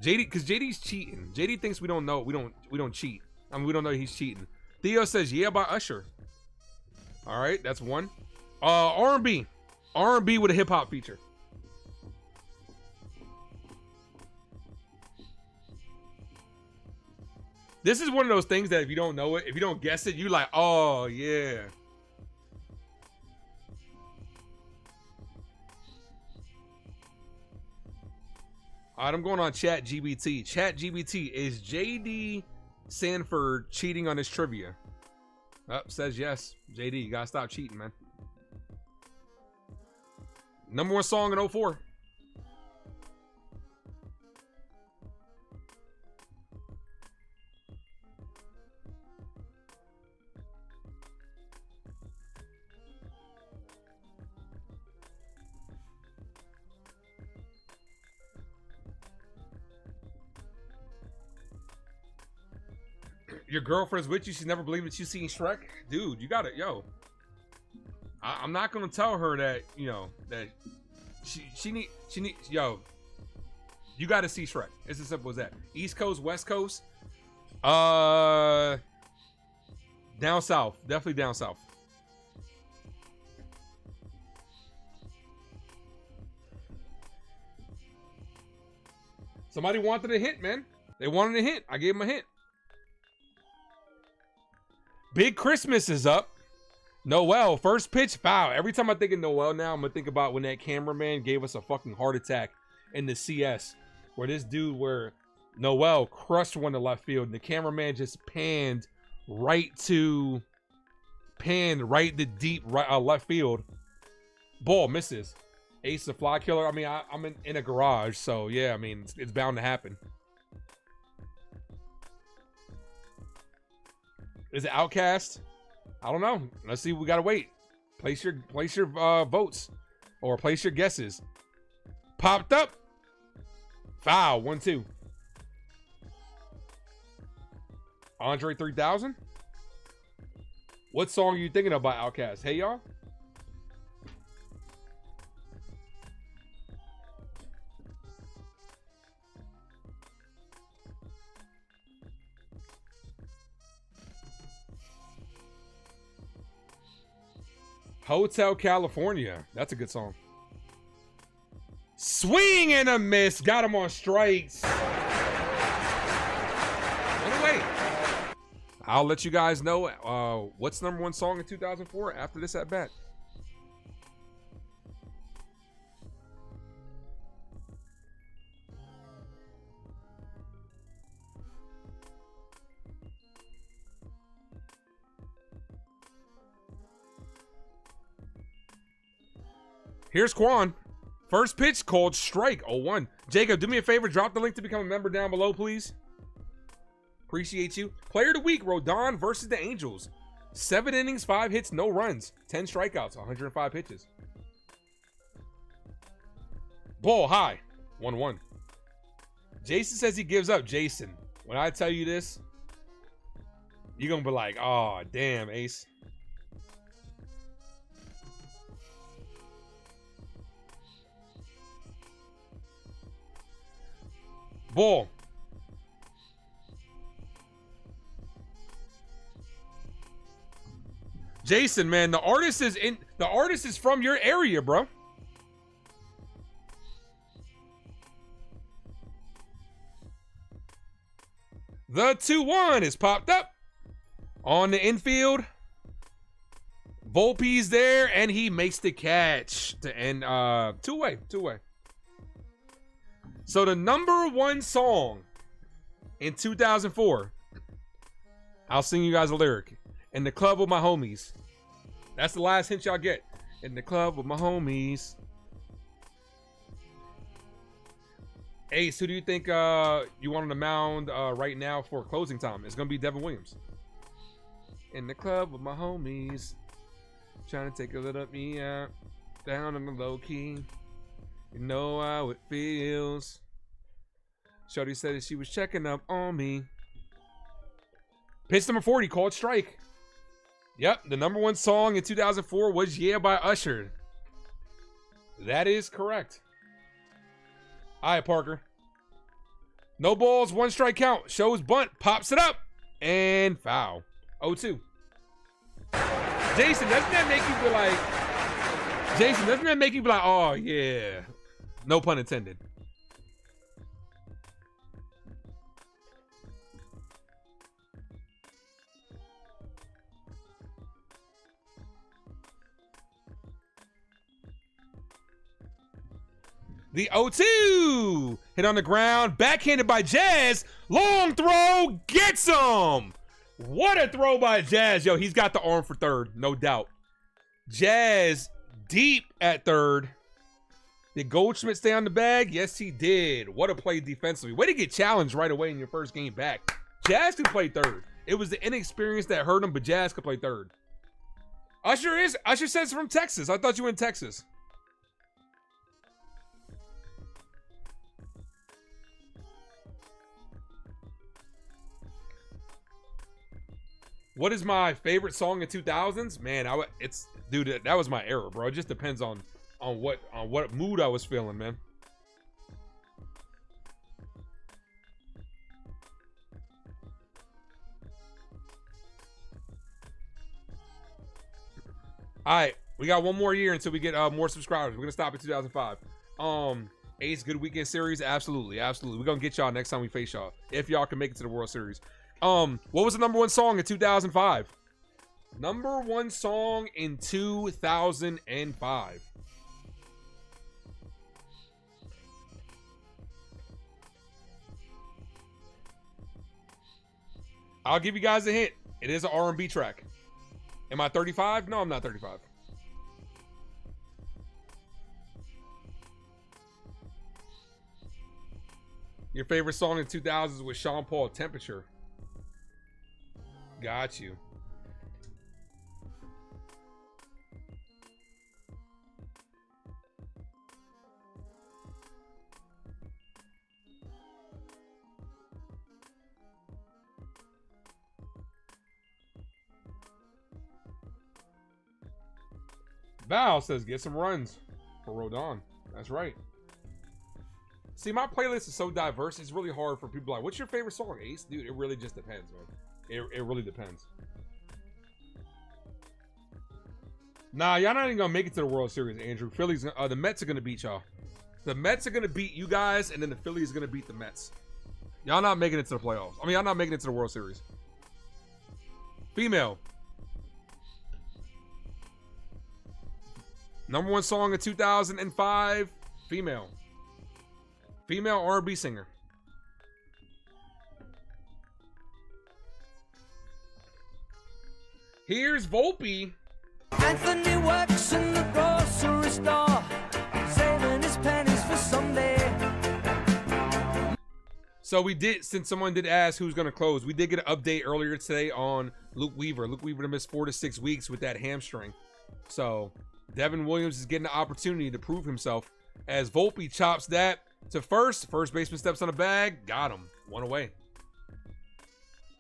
JD, because JD's cheating. JD thinks we don't know. We don't cheat. I mean, we don't know he's cheating. Theo says, yeah, by Usher. All right, that's one. R&B. R&B with a hip-hop feature. This is one of those things that if you don't know it, if you don't guess it, you like, oh, yeah. All right, I'm going on ChatGPT. ChatGPT, is JD Sanford cheating on his trivia? Says yes. JD, you gotta stop cheating, man. Number one song in 04. Your girlfriend's with you. She's never believed that she's seen Shrek. Dude, you got it. Yo, I'm not going to tell her that, you know, that she need, yo, you got to see Shrek. It's as simple as that. East Coast, West Coast. Down south. Definitely down south. Somebody wanted a hint, man. They wanted a hint. I gave them a hint. Big Christmas is up. Noel, first pitch, foul. Every time I think of Noel now, I'm going to think about when that cameraman gave us a fucking heart attack in the CS. Where Noel crushed one to left field. And the cameraman just panned right to deep left field. Ball misses. Ace the fly killer. I mean, I'm in a garage. So, yeah, I mean, it's bound to happen. Is it Outcast? I don't know. Let's see. We gotta wait. Place your votes or place your guesses. Popped up. Foul. 1-2. Andre 3000. What song are you thinking of by Outkast? Hey y'all. Hotel California. That's a good song. Swing and a miss. Got him on strikes. Anyway, I'll let you guys know what's number one song in 2004 after this at bat. Here's Quan. First pitch called strike. 0-1. Jacob, do me a favor. Drop the link to become a member down below, please. Appreciate you. Player of the week, Rodon versus the Angels. 7 innings, 5 hits, no runs. 10 strikeouts, 105 pitches. Ball high. 1-1. Jason says he gives up. Jason, when I tell you this, you're going to be like, oh, damn, Ace. Ball. Jason, man, the artist is from your area, bro. The 2-1 is popped up on the infield. Volpe's there, and he makes the catch to end two-way. So the number 1 song in 2004, I'll sing you guys a lyric. In the club with my homies. That's the last hint y'all get. In the club with my homies. Ace, who do you think you want on the mound right now for closing time? It's going to be Devin Williams. In the club with my homies. Trying to take a little me out. Down on the low key. You know how it feels. Shorty said that she was checking up on me. Pitch number 40, called strike. Yep, the number 1 song in 2004 was Yeah by Usher. That is correct. All right, Parker. No balls, 1 strike count. Shows bunt, pops it up, and foul. 0-2. Jason, doesn't that make you be like, oh, yeah. No pun intended. The 0-2 hit on the ground, backhanded by Jazz. Long throw, gets him. What a throw by Jazz. Yo, he's got the arm for third, no doubt. Jazz deep at third. Did Goldschmidt stay on the bag? Yes, he did. What a play defensively. Way to get challenged right away in your first game back. Jazz could play third. It was the inexperience that hurt him, but Jazz could play third. Usher says from Texas. I thought you were in Texas. What is my favorite song in 2000s? Man, dude, that was my era, bro. It just depends on what mood I was feeling, man. All right, we got one more year until we get more subscribers. We're gonna stop at 2005. Ace, good weekend series, absolutely. We're gonna get y'all next time we face y'all if y'all can make it to the World Series. What was the number 1 song in 2005? Number 1 song in 2005. I'll give you guys a hint. It is an R&B track. Am I 35? No, I'm not 35. Your favorite song in 2000s was Sean Paul, Temperature. Got you. Val says get some runs for Rodon. That's right. See, my playlist is so diverse, it's really hard for people like, what's your favorite song, Ace? Dude, it really just depends, man. It really depends. Nah, y'all not even gonna make it to the World Series, Andrew. The Mets are gonna beat y'all. The Mets are gonna beat you guys, and then the Phillies are gonna beat the Mets. Y'all not making it to the playoffs. I mean, y'all not making it to the World Series. Female. Number 1 song in 2005, female. Female R&B singer. Here's Volpe. Anthony works in the grocery store, saving his pennies for someday. So we did, since someone did ask who's going to close, we did get an update earlier today on Luke Weaver. Luke Weaver missed 4 to 6 weeks with that hamstring. So Devin Williams is getting the opportunity to prove himself as Volpe chops that to first. First baseman steps on the bag. Got him. 1 away.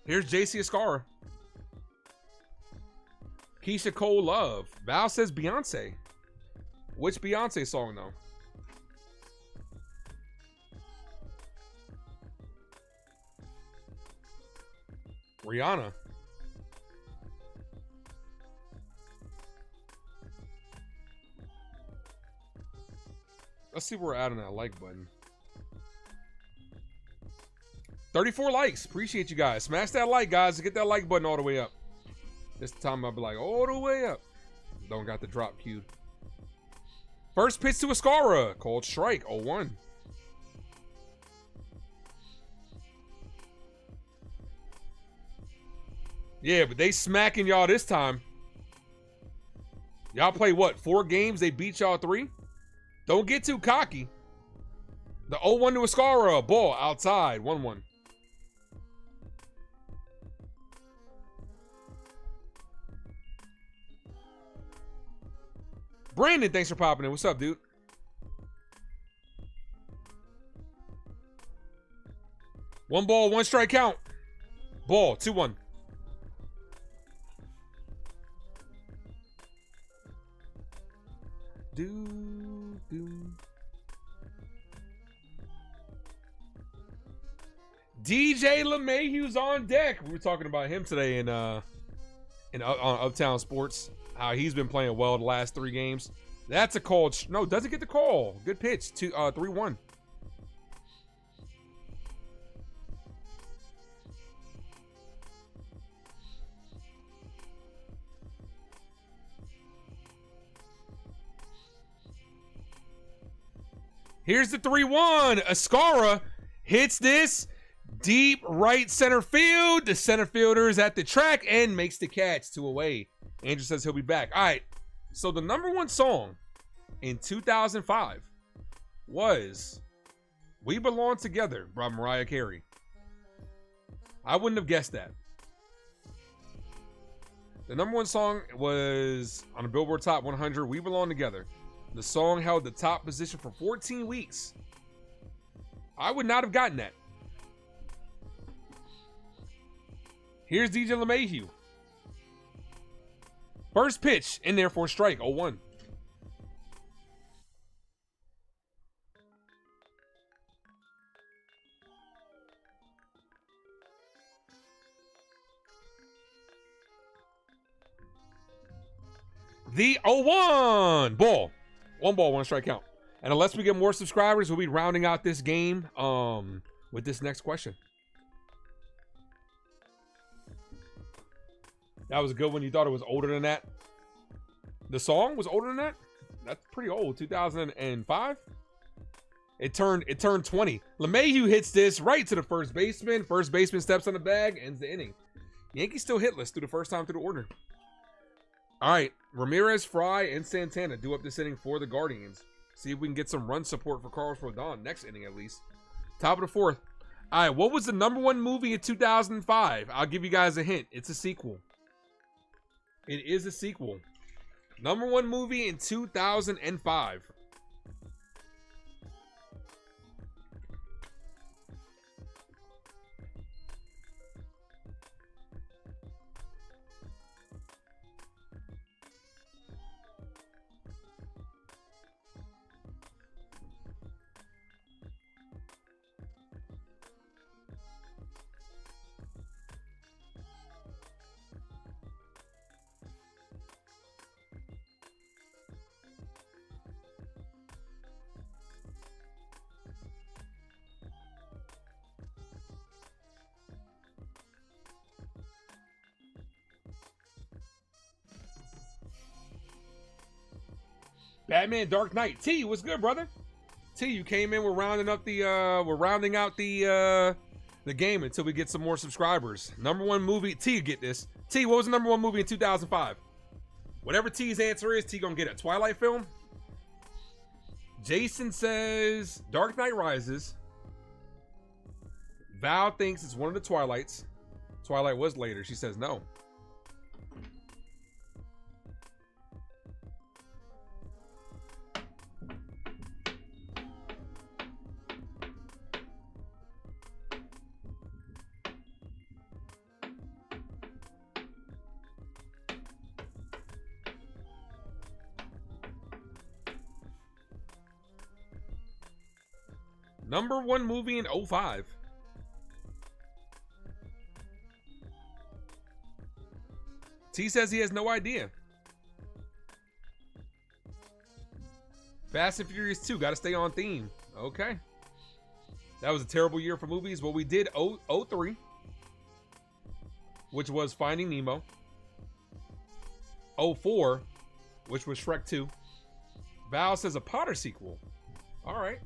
Here's JC Escara. Keisha Cole Love. Val says Beyonce. Which Beyonce song, though? Rihanna. Let's see where we're at on that like button. 34 likes. Appreciate you guys. Smash that like, guys. Get that like button all the way up. This time I'll be like, all the way up. Don't got the drop queued. First pitch to Chyeaaa. Called strike. 0-1. Yeah, but they smacking y'all this time. Y'all play what? 4 games? They beat y'all 3? Don't get too cocky. The 0-1 to Chyeaaa. Ball outside. 1-1. Brandon, thanks for popping in. What's up, dude? One ball, one strike count. Ball, 2-1. DJ LeMahieu's on deck. We were talking about him today on Uptown Sports. How he's been playing well the last 3 games. That's a call. No, doesn't get the call. Good pitch. 3-1. Here's the 3-1. Chyeaaa hits this deep right center field. The center fielder is at the track and makes the catch. 2 away. Andrew says he'll be back. All right. So the #1 song in 2005 was "We Belong Together" by Mariah Carey. I wouldn't have guessed that. The #1 song was on the Billboard Top 100, "We Belong Together." The song held the top position for 14 weeks. I would not have gotten that. Here's DJ LeMahieu. First pitch in there for a strike. 0-1. The 0-1. Ball. 1 ball, 1 strike count. And unless we get more subscribers, we'll be rounding out this game with this next question. That was a good one. You thought it was older than that? The song was older than that? That's pretty old. 2005? It turned 20. LeMahieu hits this right to the first baseman. First baseman steps on the bag, ends the inning. Yankees still hitless through the first time through the order. All right, Ramirez, Fry, and Santana do up this inning for the Guardians. See if we can get some run support for Carlos Rodon next inning at least. Top of the 4th. All right, what was the #1 movie in 2005? I'll give you guys a hint. It's a sequel. It is a sequel. #1 movie in 2005. Batman Dark Knight. T, what's good, brother? T, you came in. We're rounding out the game until we get some more subscribers. #1 movie. T, get this. T, what was the #1 movie in 2005? Whatever T's answer is, T gonna get a Twilight film. Jason says Dark Knight Rises. Val thinks it's one of the Twilights. Twilight was later. She says no. #1 movie in 2005. T says he has no idea. Fast and Furious 2. Got to stay on theme. Okay. That was a terrible year for movies. Well, we did 03, which was Finding Nemo. 04, which was Shrek 2. Val says a Potter sequel. All right.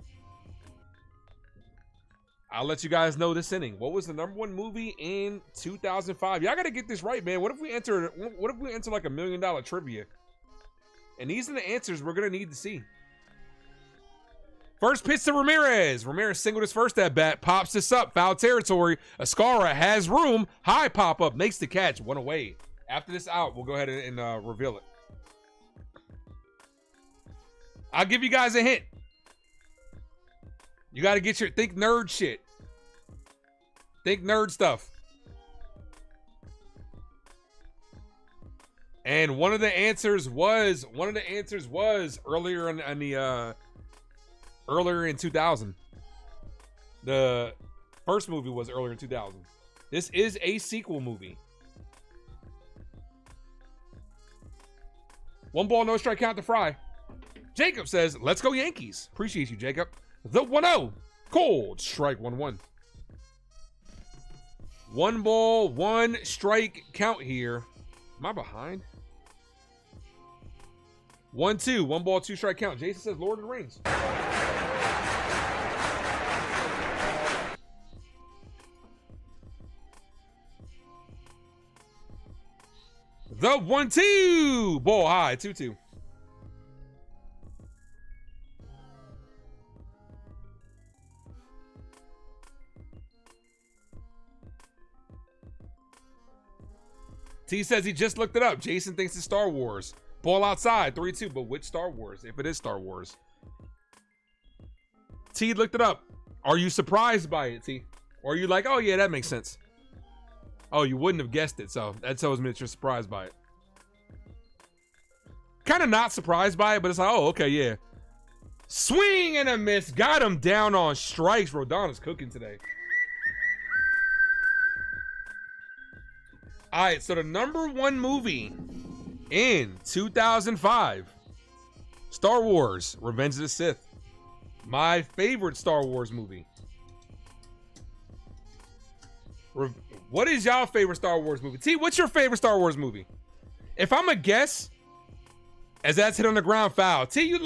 I'll let you guys know this inning. What was the #1 movie in 2005? Y'all got to get this right, man. What if we enter like $1 million trivia? And these are the answers we're going to need to see. First pitch to Ramirez. Ramirez singled his first at bat. Pops this up. Foul territory. Ascara has room. High pop up. Makes the catch. 1 away. After this out, we'll go ahead and reveal it. I'll give you guys a hint. You got to get your think nerd shit. Think nerd stuff. And one of the answers was earlier in 2000. The first movie was earlier in 2000. This is a sequel movie. 1 ball, no strike count to Fry. Jacob says, let's go Yankees. Appreciate you, Jacob. The 1-0. Cold strike 1-1. 1 ball, 1 strike count here. Am I behind? 1-2. 1 ball, 2 strike count. Jason says Lord of the Rings. The 1-2. Ball high. 2-2. T says he just looked it up. Jason thinks it's Star Wars. Ball outside, 3-2. But which Star Wars? If it is Star Wars. T looked it up. Are you surprised by it, T? Or are you like, oh yeah, that makes sense? Oh, you wouldn't have guessed it, so that tells me that you're surprised by it. Kind of not surprised by it, but it's like, oh, okay, yeah. Swing and a miss. Got him down on strikes. Rodon is cooking today. All right, so the #1 movie in 2005, Star Wars, Revenge of the Sith. My favorite Star Wars movie. What is y'all favorite Star Wars movie? T, what's your favorite Star Wars movie? If I'm a guess, as that's hit on the ground foul. T,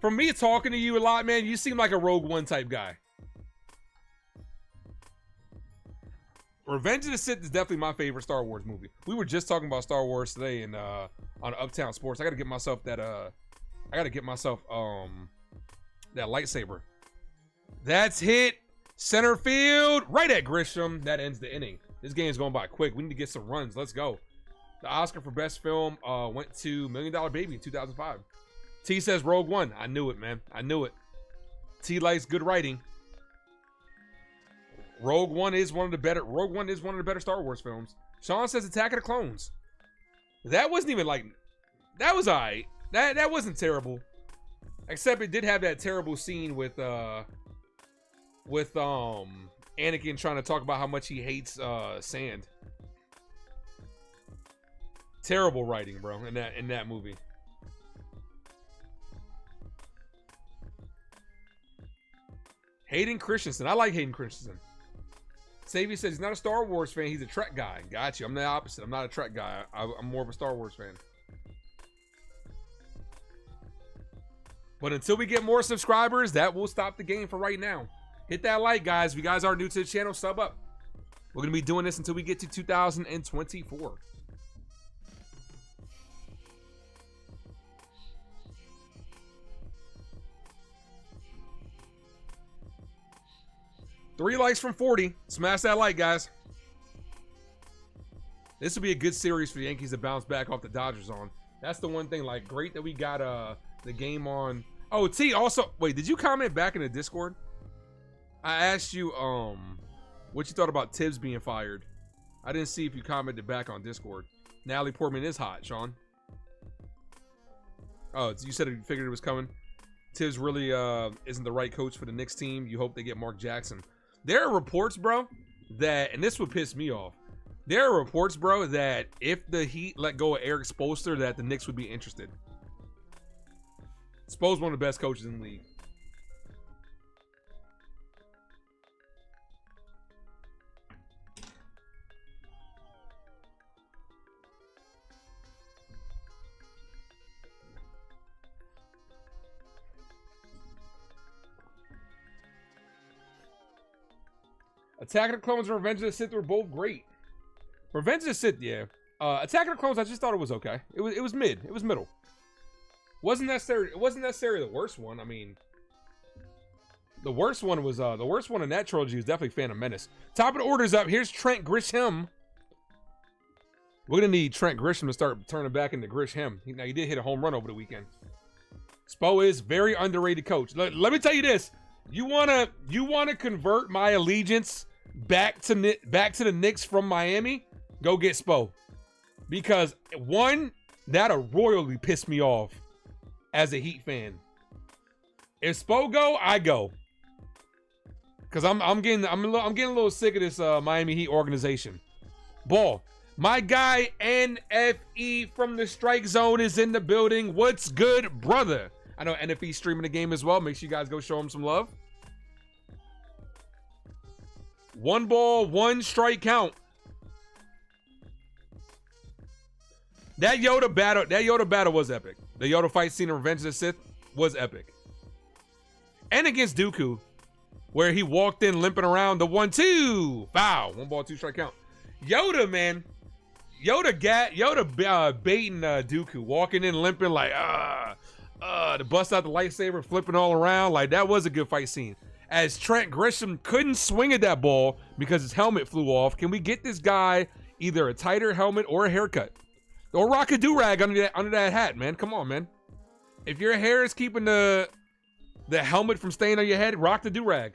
from me talking to you a lot, man, you seem like a Rogue One type guy. Revenge of the Sith is definitely my favorite Star Wars movie. We were just talking about Star Wars today on Uptown Sports. I gotta get myself that lightsaber. That's hit center field, right at Grisham. That ends the inning. This game's going by quick. We need to get some runs. Let's go. The Oscar for Best Film went to $1 Million Baby in 2005. T says Rogue One. I knew it, man. I knew it. T likes good writing. Rogue One is one of the better Star Wars films. Sean says Attack of the Clones. That wasn't even like, that was alright. That wasn't terrible. Except it did have that terrible scene with Anakin trying to talk about how much he hates sand. Terrible writing, bro, in that movie. Hayden Christensen. I like Hayden Christensen. Savvy says he's not a Star Wars fan. He's a Trek guy. Got you. I'm the opposite. I'm not a Trek guy. I'm more of a Star Wars fan. But until we get more subscribers, that will stop the game for right now. Hit that like, guys. If you guys are new to the channel, sub up. We're going to be doing this until we get to 2024. Three likes from 40. Smash that like, guys. This will be a good series for the Yankees to bounce back off the Dodgers on. That's the one thing. Like, great that we got the game on. Oh, T, also, wait, did you comment back in the Discord? I asked you what you thought about Tibbs being fired. I didn't see if you commented back on Discord. Natalie Portman is hot, Sean. Oh, you said you figured it was coming. Tibbs really isn't the right coach for the Knicks team. You hope they get Mark Jackson. There are reports, bro, that, and this would piss me off. There are reports, bro, that if the Heat let go of Eric Spoelstra, that the Knicks would be interested. Spo's one of the best coaches in the league. Attack of the Clones and Revenge of the Sith were both great. Revenge of the Sith, yeah. Attack of the Clones, I just thought it was okay. It was mid. It was middle. It wasn't necessarily the worst one. I mean, the worst one in that trilogy was definitely Phantom Menace. Top of the order's up. Here's Trent Grisham. We're gonna need Trent Grisham to start turning back into Grisham. Now he did hit a home run over the weekend. Spo is very underrated coach. Let me tell you this: you wanna convert my allegiance back to the Knicks from Miami? Go get Spo, because one, that'll royally piss me off as a Heat fan. If Spo go, I go, because I'm getting a little sick of this Miami Heat organization. Ball. My guy NFE from the Strike Zone is in the building. What's good, brother? I know NFE's streaming the game as well. Make sure you guys go show him some love. 1 ball, 1 strike count. That Yoda battle was epic. The Yoda fight scene in Revenge of the Sith was epic. And against Dooku, where he walked in limping around the 1-2. Foul. 1 ball, 2 strike count. Yoda, man. Yoda baiting Dooku, walking in limping like to bust out the lightsaber, flipping all around. Like, that was a good fight scene. As Trent Grisham couldn't swing at that ball because his helmet flew off. Can we get this guy either a tighter helmet or a haircut? Or rock a do-rag under that hat, man. Come on, man. If your hair is keeping the helmet from staying on your head, rock the do-rag.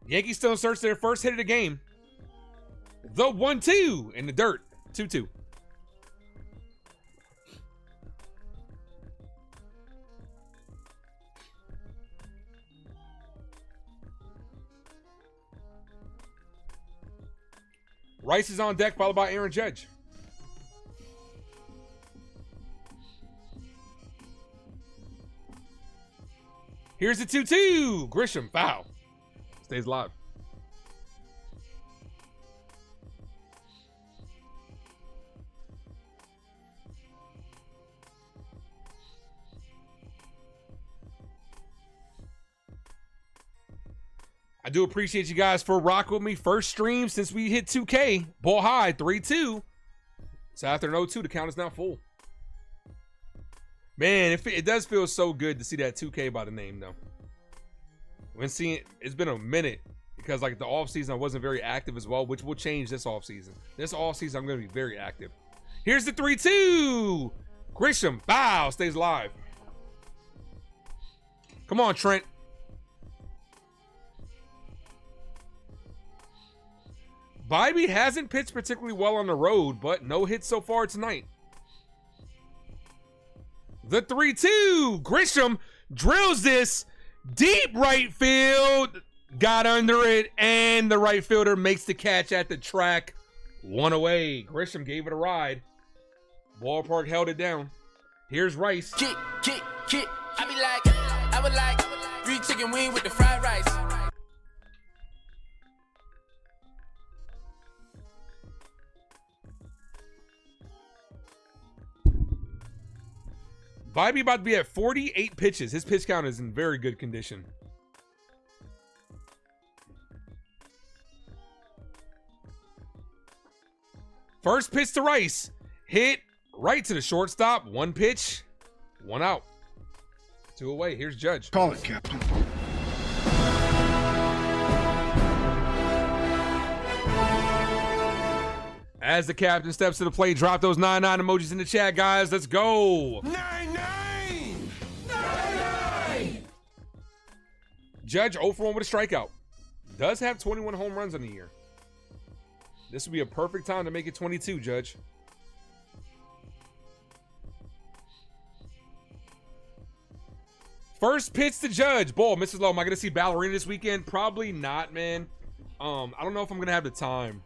Yankees still search their first hit of the game. The 1-2 in the dirt. 2-2. Rice is on deck, followed by Aaron Judge. Here's the 2-2. Grisham, foul. Stays live. I do appreciate you guys for rocking with me. First stream since we hit 2K. Ball high, 3-2. So after an 0-2, the count is now full. Man, it does feel so good to see that 2K by the name, though. When seeing it's been a minute because like the off season I wasn't very active as well, which will change this off season. This off season I'm going to be very active. Here's the 3-2. Grisham, foul, stays alive. Come on, Trent. Bybee hasn't pitched particularly well on the road, but no hits so far tonight. The 3-2. Grisham drills this. Deep right field, got under it, and the right fielder makes the catch at the track. 1 away. Grisham gave it a ride. Ballpark held it down. Here's Rice. Kick. I would like 3 chicken wing with the fried rice. Bybee about to be at 48 pitches. His pitch count is in very good condition. First pitch to Rice. Hit right to the shortstop. 1 pitch, 1 out. 2 away. Here's Judge. Call it, Captain. As the captain steps to the plate, drop those 9-9 emojis in the chat, guys. Let's go. 9-9! Judge 0 for 1 with a strikeout. Does have 21 home runs in the year. This would be a perfect time to make it 22, Judge. First pitch to Judge. Ball misses low. Am I going to see Ballerina this weekend? Probably not, man. I don't know if I'm going to have the time.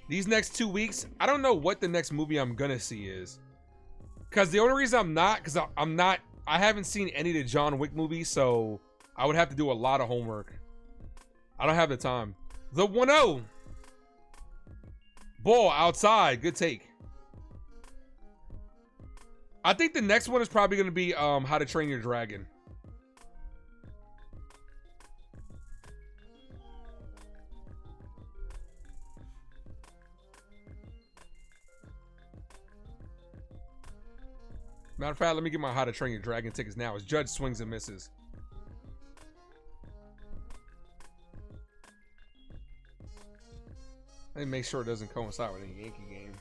These next 2 weeks, I don't know what the next movie I'm gonna see is. Cause the only reason I'm not, I haven't seen any of the John Wick movies, so I would have to do a lot of homework. I don't have the time. The 1-0. Ball outside, good take. I think the next one is probably going to be How to Train Your Dragon. Matter of fact, let me get my How to Train Your Dragon tickets now as Judge swings and misses. Let me make sure it doesn't coincide with any Yankee game.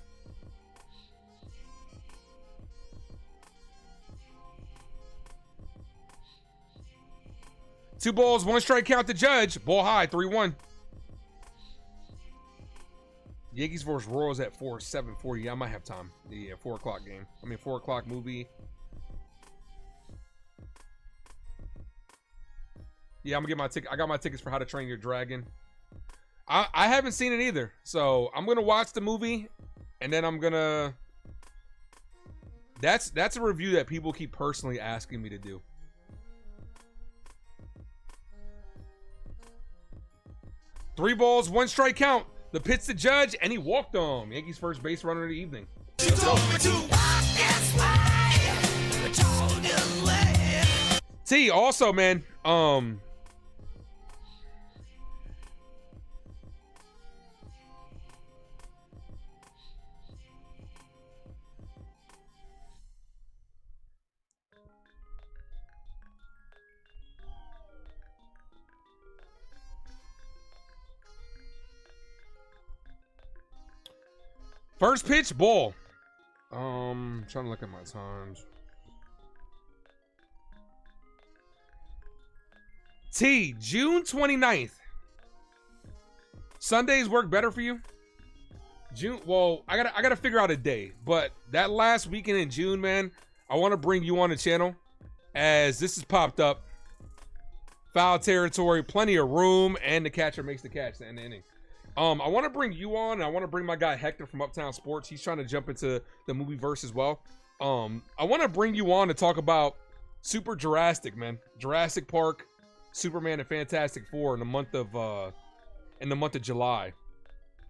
Two balls, one strike count to Judge. Ball high, 3-1. Yankees versus Royals at 7:40. Yeah, I might have time. The 4 o'clock game. 4 o'clock movie. Yeah, I'm gonna get my ticket. I got my tickets for How to Train Your Dragon. I haven't seen it either, so I'm gonna watch the movie, and then I'm gonna. That's a review that people keep personally asking me to do. Three balls, one strike count. The pitch to Judge, and he walked him. Yankees first base runner of the evening. T, also, man, first pitch, ball. Trying to look at my times. T, June 29th. Sundays work better for you? June, well, I gotta figure out a day. But that last weekend in June, man, I want to bring you on the channel as this has popped up. Foul territory, plenty of room, and the catcher makes the catch to end the inning. I want to bring you on, and I want to bring my guy Hector from Uptown Sports. He's trying to jump into the movie verse as well. I want to bring you on to talk about Super Jurassic, man. Jurassic Park, Superman, and Fantastic Four in the month of July.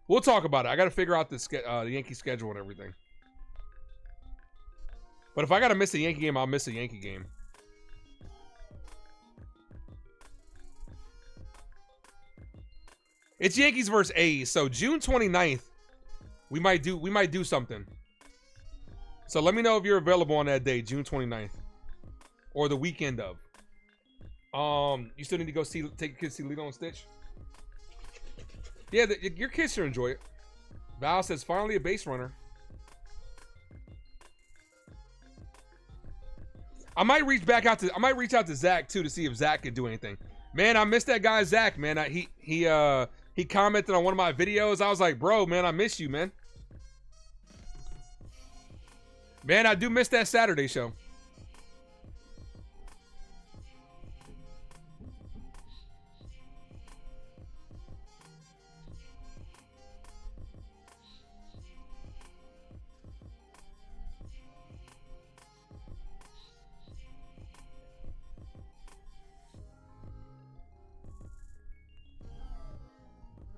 We'll talk about it. I got to figure out the Yankee schedule and everything. But if I got to miss a Yankee game, I'll miss a Yankee game. It's Yankees versus A's. So June 29th, we might do something. So let me know if you're available on that day, June 29th. Or the weekend of. You still need to go take your kids to see Lilo and Stitch? Yeah, your kids should enjoy it. Val says, finally a base runner. I might reach out to Zach too to see if Zach can do anything. Man, I miss that guy Zach, man. He commented on one of my videos. I was like, bro, man, I miss you, man. Man, I do miss that Saturday show.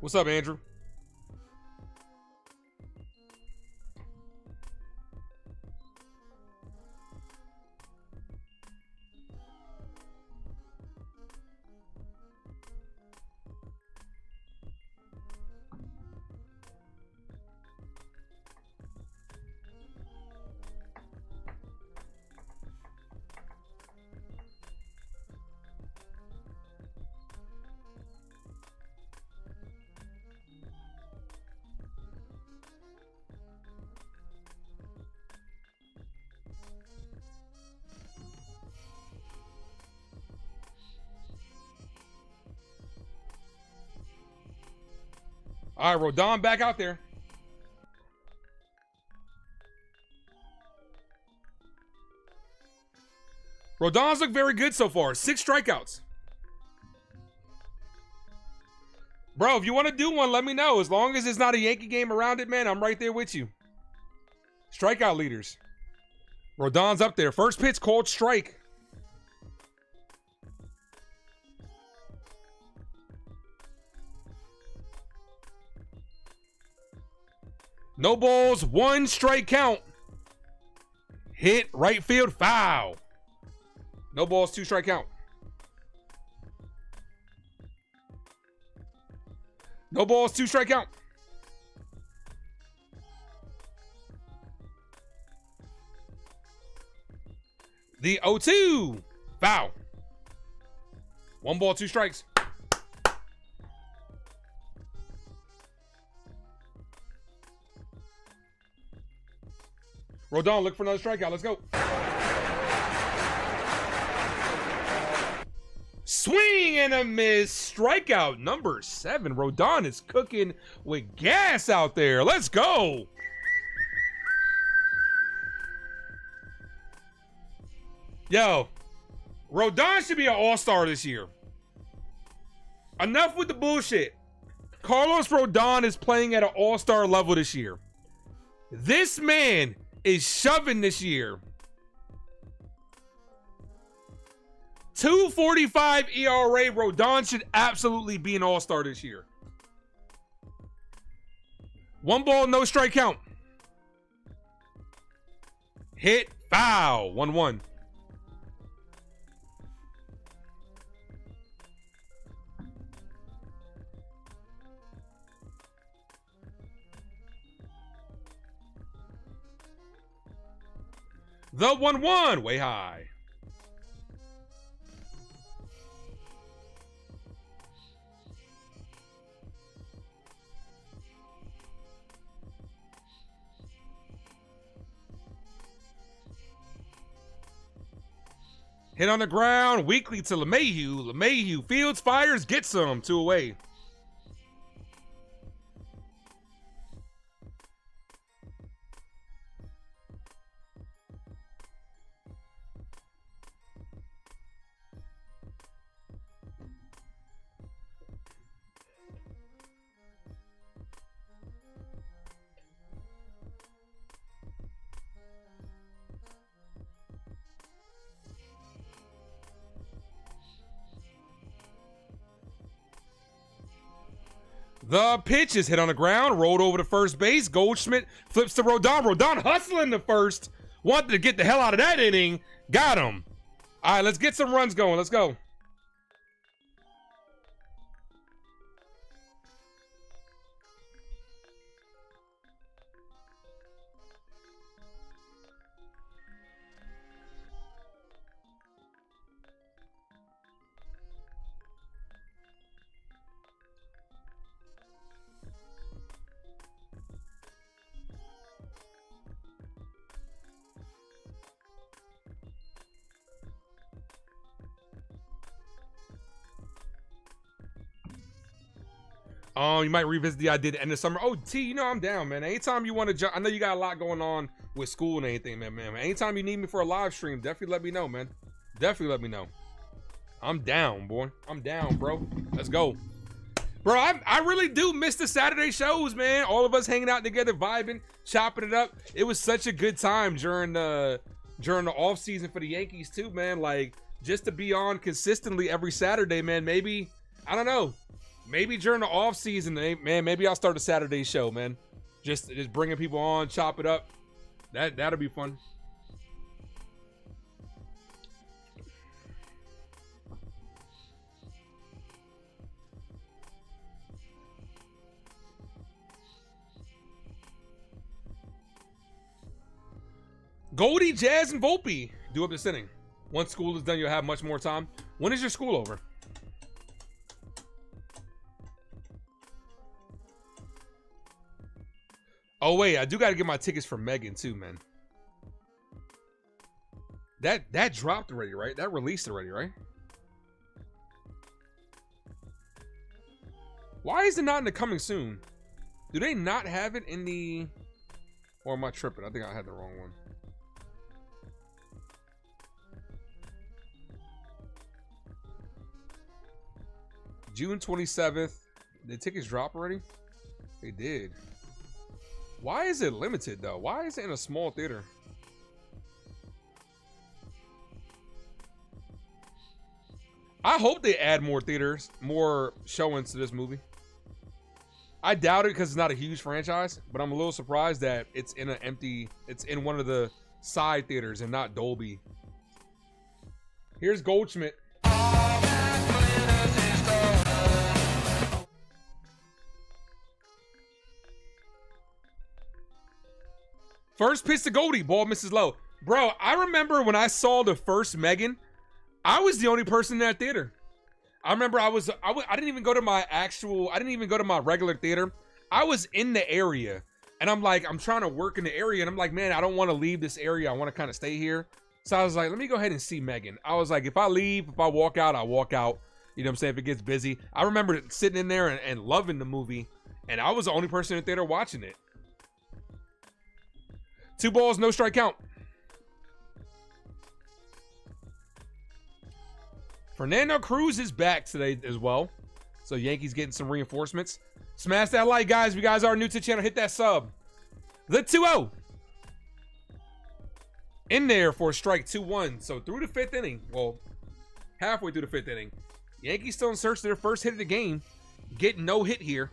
What's up, Andrew? All right, Rodon back out there. Rodon's look very good so far. 6 strikeouts. Bro, if you want to do one, let me know. As long as it's not a Yankee game around it, man, I'm right there with you. Strikeout leaders. Rodon's up there. First pitch, called strike. No balls, 1 strike count. Hit right field, foul. No balls, 2 strike count. No balls, 2 strike count. The 0-2, foul. 1 ball, 2 strikes. Rodon, look for another strikeout. Let's go. Swing and a miss. Strikeout number 7. Rodon is cooking with gas out there. Let's go. Yo, Rodon should be an all-star this year. Enough with the bullshit. Carlos Rodon is playing at an all-star level this year. This man is shoving this year. 2.45 ERA. Rodon should absolutely be an all-star this year. 1 ball, no strike count. Hit, foul. 1-1. The 1-1, way high. Hit on the ground, weakly to LeMahieu. LeMahieu fields, fires, gets some, 2 away. The pitch is hit on the ground, rolled over to first base. Goldschmidt flips to Rodon. Rodon hustling the first. Wanted to get the hell out of that inning. Got him. All right, let's get some runs going. Let's go. You might revisit the idea at the end of summer. Oh, T, you know I'm down, man. Anytime you want to jump, I know you got a lot going on with school and anything, man. Anytime you need me for a live stream, definitely let me know, man. Definitely let me know. I'm down, boy. I'm down, bro. Let's go. Bro, I really do miss the Saturday shows, man. All of us hanging out together, vibing, chopping it up. It was such a good time during the off season for the Yankees too, man. Like, just to be on consistently every Saturday, man. Maybe, I don't know. Maybe during the off season, man, maybe I'll start a Saturday show, man. Just bringing people on, chop it up. That'll be fun. Goldie, Jazz, and Volpe do up this inning. Once school is done, you'll have much more time. When is your school over? Oh wait, I do got to get my tickets for Megan too, man. That dropped already, right? That released already, right? Why is it not in the coming soon? Do they not have it in the... Or am I tripping? I think I had the wrong one. June 27th. The tickets drop already? They did. Why is it limited though? Why is it in a small theater? I hope they add more theaters, more showings to this movie. I doubt it because it's not a huge franchise, but I'm a little surprised that it's in an empty, it's in one of the side theaters and not Dolby. Here's Goldschmidt. First pitch to Goldie, ball misses low. Bro, I remember when I saw the first Megan, I was the only person in that theater. I remember I didn't even go to my regular theater. I was in the area, and I'm like, I'm trying to work in the area, and I'm like, man, I don't want to leave this area. I want to kind of stay here. So I was like, let me go ahead and see Megan. I was like, if I leave, if I walk out, I walk out. You know what I'm saying? If it gets busy. I remember sitting in there and loving the movie, and I was the only person in the theater watching it. 2 balls, no strike count. Fernando Cruz is back today as well. So Yankees getting some reinforcements. Smash that like, guys. If you guys are new to the channel, hit that sub. The 2-0. In there for a strike, 2-1. So through the 5th inning, well, halfway through the 5th inning, Yankees still in search of their first hit of the game. Getting no hit here.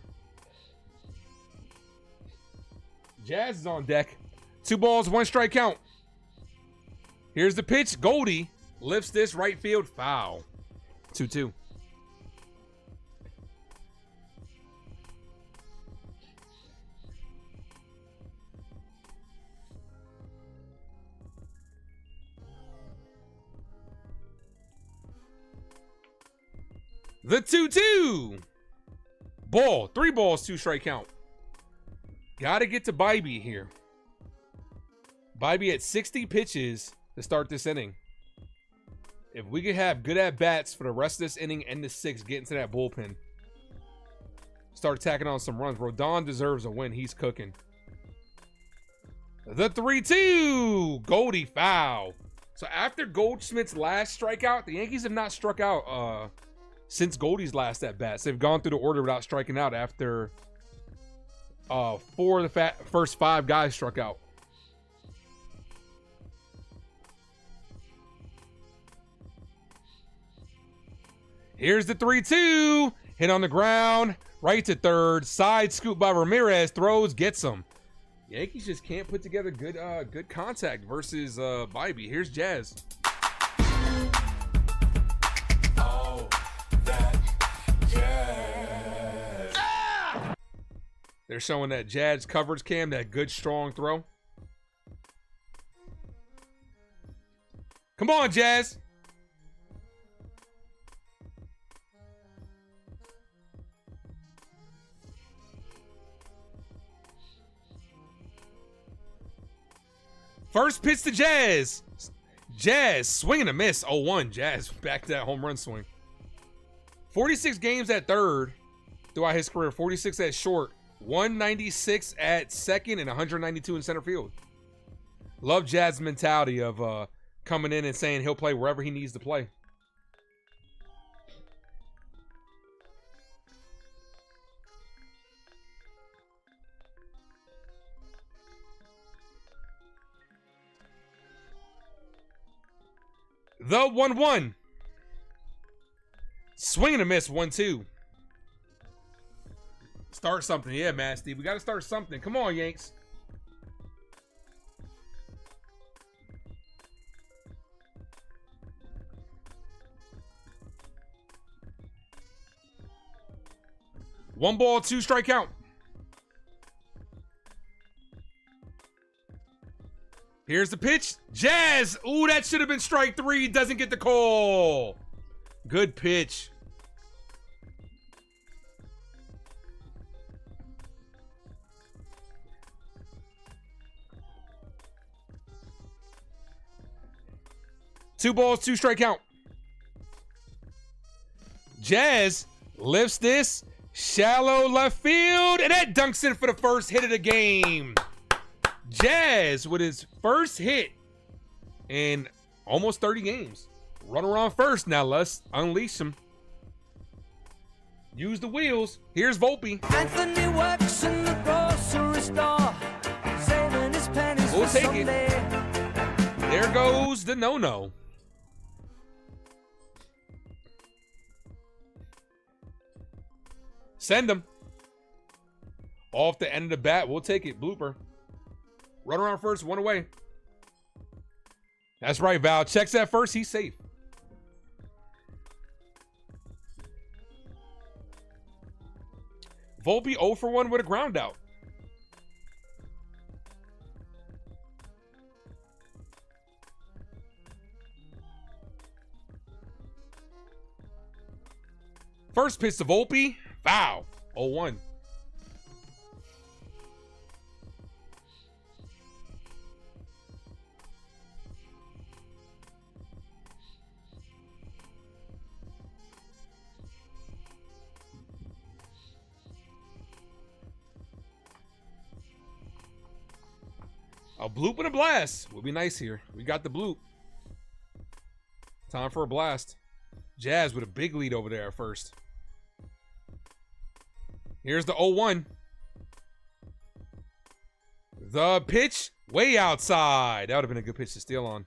Jazz is on deck. 2 balls, 1 strike count. Here's the pitch. Goldie lifts this right field foul. 2-2. The 2-2. Ball. 3 balls, 2 strike count. Gotta get to Bybee here. Bybee at 60 pitches to start this inning. If we could have good at-bats for the rest of this inning and the 6th, get into that bullpen. Start tacking on some runs. Rodon deserves a win. He's cooking. The 3-2. Goldie foul. So after Goldschmidt's last strikeout, the Yankees have not struck out since Goldie's last at-bats. They've gone through the order without striking out after 4 of the first 5 guys struck out. Here's the 3-2. Hit on the ground. Right to third. Side scoop by Ramirez. Throws. Gets him. Yankees just can't put together good contact versus Bybee. Here's Jazz. Oh, that Jazz. Ah! They're showing that Jazz coverage cam. That good, strong throw. Come on, Jazz. First pitch to Jazz. Jazz swing and a miss. 0-1. Jazz back to that home run swing. 46 games at third throughout his career. 46 at short. 196 at second and 192 in center field. Love Jazz's mentality of coming in and saying he'll play wherever he needs to play. The 1-1. Swing and a miss. 1-2. Start something. Yeah, Masty. We got to start something. Come on, Yanks. One ball, 2 strike count. Here's the pitch. Jazz. Ooh, that should have been strike 3. Doesn't get the call. Good pitch. Two balls, 2 strike count. Jazz lifts this. Shallow left field. And that dunks in for the first hit of the game. Jazz with his first hit in almost 30 games. Runner on first. Now let's unleash him. Use the wheels. Here's Volpe. Anthony works in the grocery store, saving his pennies We'll for take someday. it. There goes the no-no. Send him. Off the end of the bat. We'll take it. Blooper. Runner on first, 1 away. That's right, Val. Checks at first. He's safe. Volpe 0 for 1 with a ground out. First pitch to Volpe. Foul. 0-1. A bloop and a blast would be nice here. We got the bloop. Time for a blast. Jazz with a big lead over there at first. Here's the 0-1. The pitch way outside. That would have been a good pitch to steal on.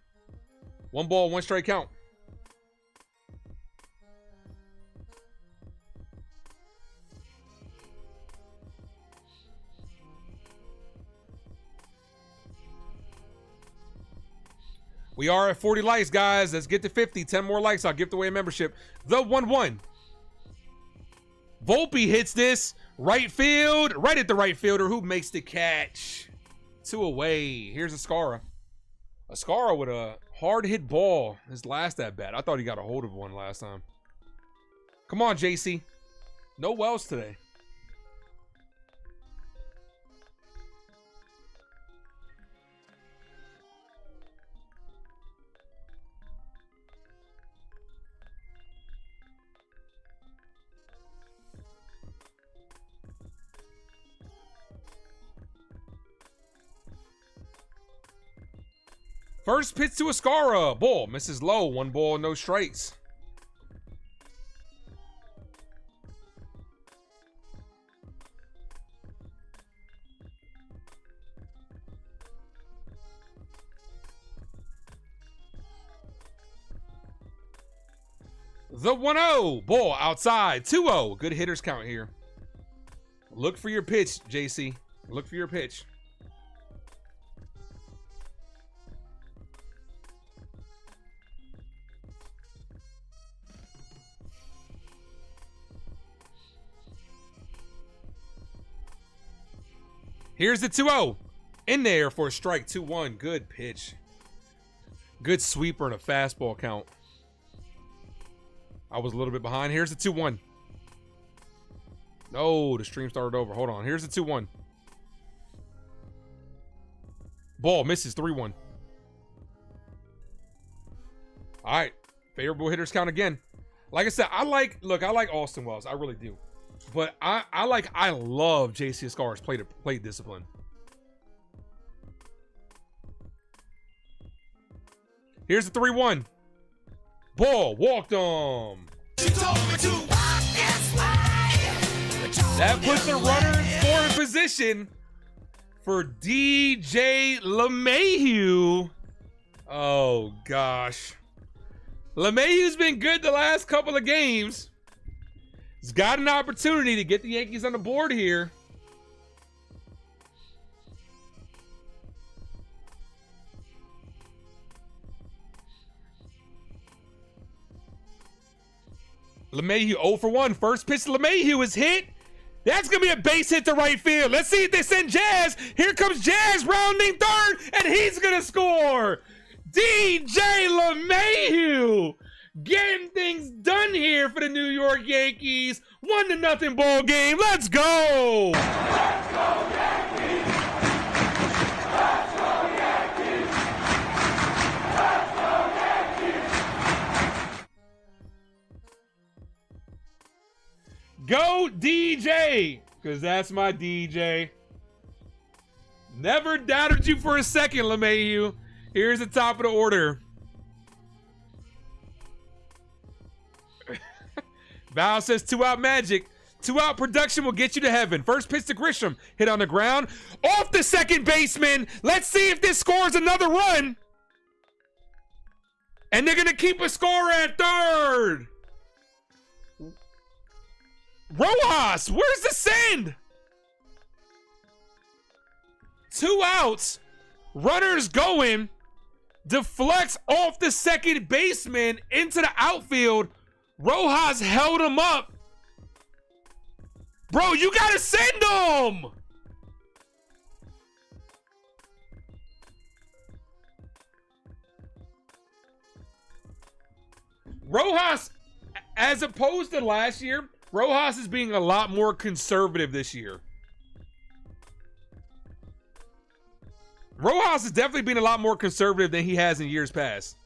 1 ball, 1 strike count. We are at 40 likes, guys. Let's get to 50. 10 more likes. I'll gift away a membership. The 1-1. Volpe hits this. Right field. Right at the right fielder who makes the catch. 2 away. Here's Chyeaaa. Chyeaaa with a hard hit ball. His last at bat. I thought he got a hold of one last time. Come on, JC. No Wells today. First pitch to Chyeaaa. Ball misses low. 1 ball, no strikes. The 1-0. Ball outside. 2-0. Good hitters count here. Look for your pitch, JC. Look for your pitch. Here's the 2-0. In there for a strike. 2-1. Good pitch. Good sweeper and a fastball count. I was a little bit behind. Here's the 2-1. No, the stream started over. Hold on. Here's the 2-1. Ball misses. 3-1. All right. Favorable hitters count again. Like I said, I like Austin Wells. I really do. But I love JC Chyeaa's plate discipline. Here's the 3-1. Ball walked on. That puts the runner in scoring position for DJ LeMahieu. Oh gosh. LeMahieu's been good the last couple of games. He's got an opportunity to get the Yankees on the board here. LeMahieu 0 for 1. First pitch to LeMahieu is hit. That's going to be a base hit to right field. Let's see if they send Jazz. Here comes Jazz rounding third, and he's going to score. DJ LeMahieu getting things done here for the New York Yankees. 1-0 ball game. Let's go. Let's go Yankees. Let's go Yankees. Let's go Yankees. Go DJ, because that's my DJ. Never doubted you for a second, LeMahieu. Here's the top of the order. Val says 2-out magic. 2-out production will get you to heaven. First pitch to Grisham. Hit on the ground. Off the second baseman. Let's see if this scores another run. And they're going to keep a score at third. Rojas, where's the send? 2 outs. Runners going. deflects off the second baseman into the outfield. Rojas held him up. Bro, you gotta send him! Rojas, as opposed to last year, Rojas is being a lot more conservative this year. Rojas has definitely been a lot more conservative than he has in years past.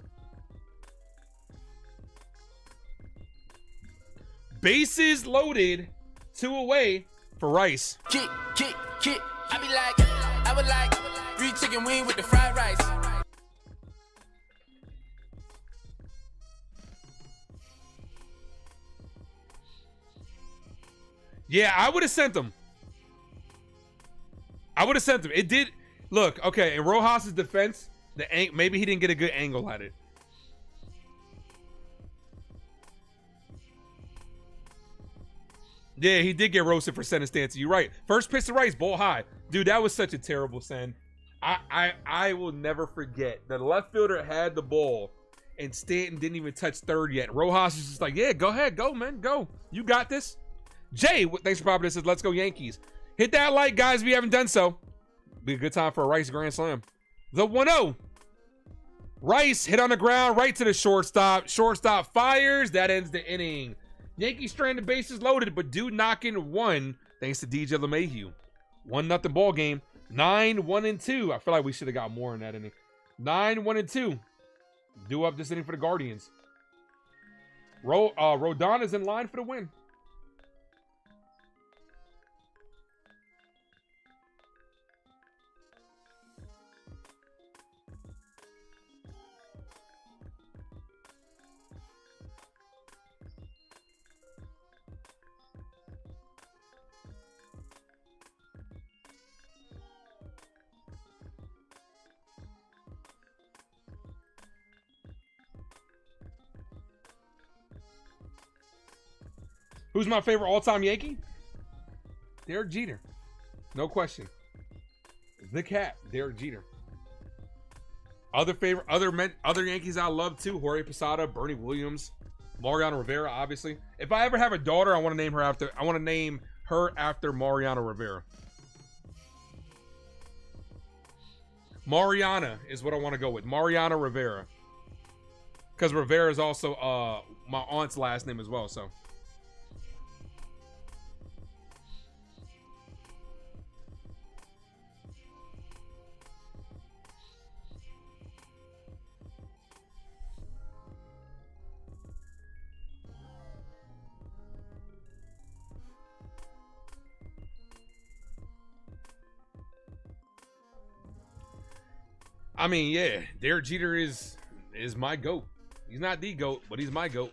Bases loaded, 2 away for Rice. Kick. I would like 3 chicken wing with the fried rice. Yeah, I would have sent him. It did look okay. In Rojas' defense, maybe he didn't get a good angle at it. Yeah, he did get roasted for sending stance. You're right. First pitch to Rice, ball high. Dude, that was such a terrible send. I will never forget. The left fielder had the ball, and Stanton didn't even touch third yet. Rojas is just like, yeah, go ahead. Go, man. Go. You got this. Jay, thanks for popping this. Says, let's go Yankees. Hit that like, guys, if you haven't done so. Be a good time for a Rice grand slam. The 1-0. Rice hit on the ground right to the shortstop. Shortstop fires. That ends the inning. Yankees stranded, bases loaded, but do knock in 1 thanks to DJ LeMahieu. 1-0 ball game. 9-1-2. I feel like we should have got more in that inning. 9-1-2. Due up this inning for the Guardians. Rodon is in line for the win. Who's my favorite all-time Yankee? Derek Jeter. No question. The cat, Derek Jeter. Other Yankees I love too. Jorge Posada, Bernie Williams, Mariano Rivera, obviously. If I ever have a daughter, I want to name her after Mariano Rivera. Mariana is what I want to go with. Mariano Rivera. Because Rivera is also my aunt's last name as well, so. I mean, yeah, Derek Jeter is my GOAT. He's not the GOAT, but he's my GOAT.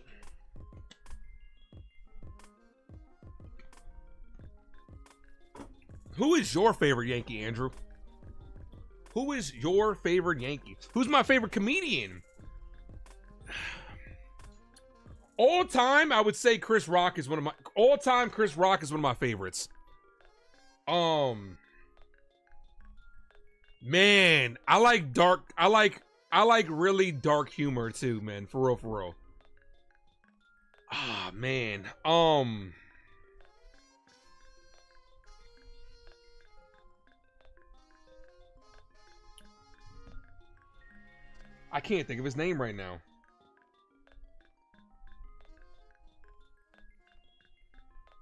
Who is your favorite Yankee, Andrew? Who is your favorite Yankee? Who's my favorite comedian? All time, I would say Chris Rock is one of my favorites. Man, I like really dark humor too, man. For real. Ah, man. I can't think of his name right now.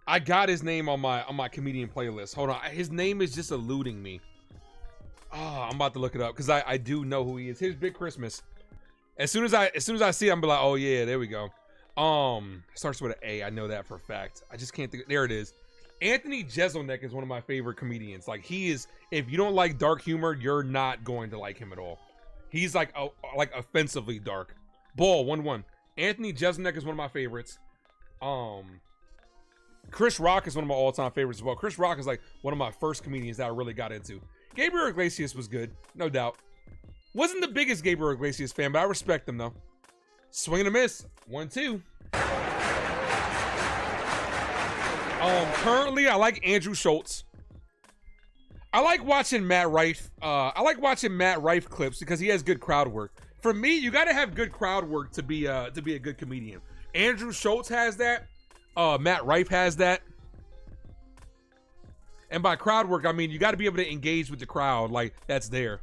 I got his name on my comedian playlist. Hold on. His name is just eluding me. Oh, I'm about to look it up because I do know who he is. Here's Big Christmas. As soon as I see it, I'm be like, oh yeah, there we go. Starts with an A. I know that for a fact. I just can't think. There it is. Anthony Jeselnik is one of my favorite comedians. Like he is. If you don't like dark humor, you're not going to like him at all. He's like offensively dark. Ball 1-1. Anthony Jeselnik is one of my favorites. Chris Rock is one of my all-time favorites as well. Chris Rock is like one of my first comedians that I really got into. Gabriel Iglesias was good, no doubt. Wasn't the biggest Gabriel Iglesias fan, but I respect him though. Swing and a miss. 1-2. Currently, I like Andrew Schultz. I like watching Matt Rife. I like watching Matt Rife clips because he has good crowd work. For me, you got to have good crowd work to be a good comedian. Andrew Schultz has that. Matt Rife has that. And by crowd work, I mean you got to be able to engage with the crowd like that's there.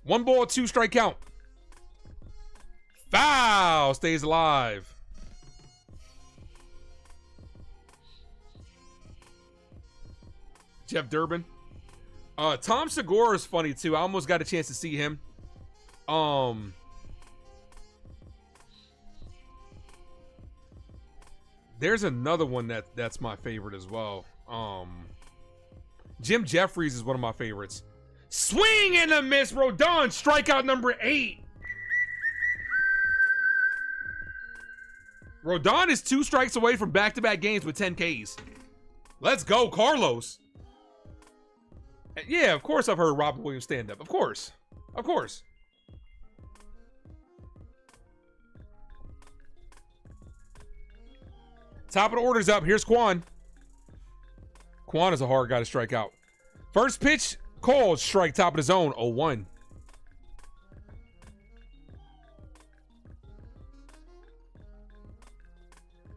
1 ball, 2 strike count. Foul, stays alive. Jeff Durbin. Tom Segura is funny too. I almost got a chance to see him. There's another one that's my favorite as well. Jim Jeffries is one of my favorites. Swing and a miss. Rodon, strikeout number 8. Rodon is 2 strikes away from back-to-back games with 10 Ks. Let's go, Carlos. Yeah, of course I've heard Robert Williams stand up. Of course. Of course. Top of the order's up. Here's Quan. Quan is a hard guy to strike out. First pitch, called strike, top of the zone, 0-1.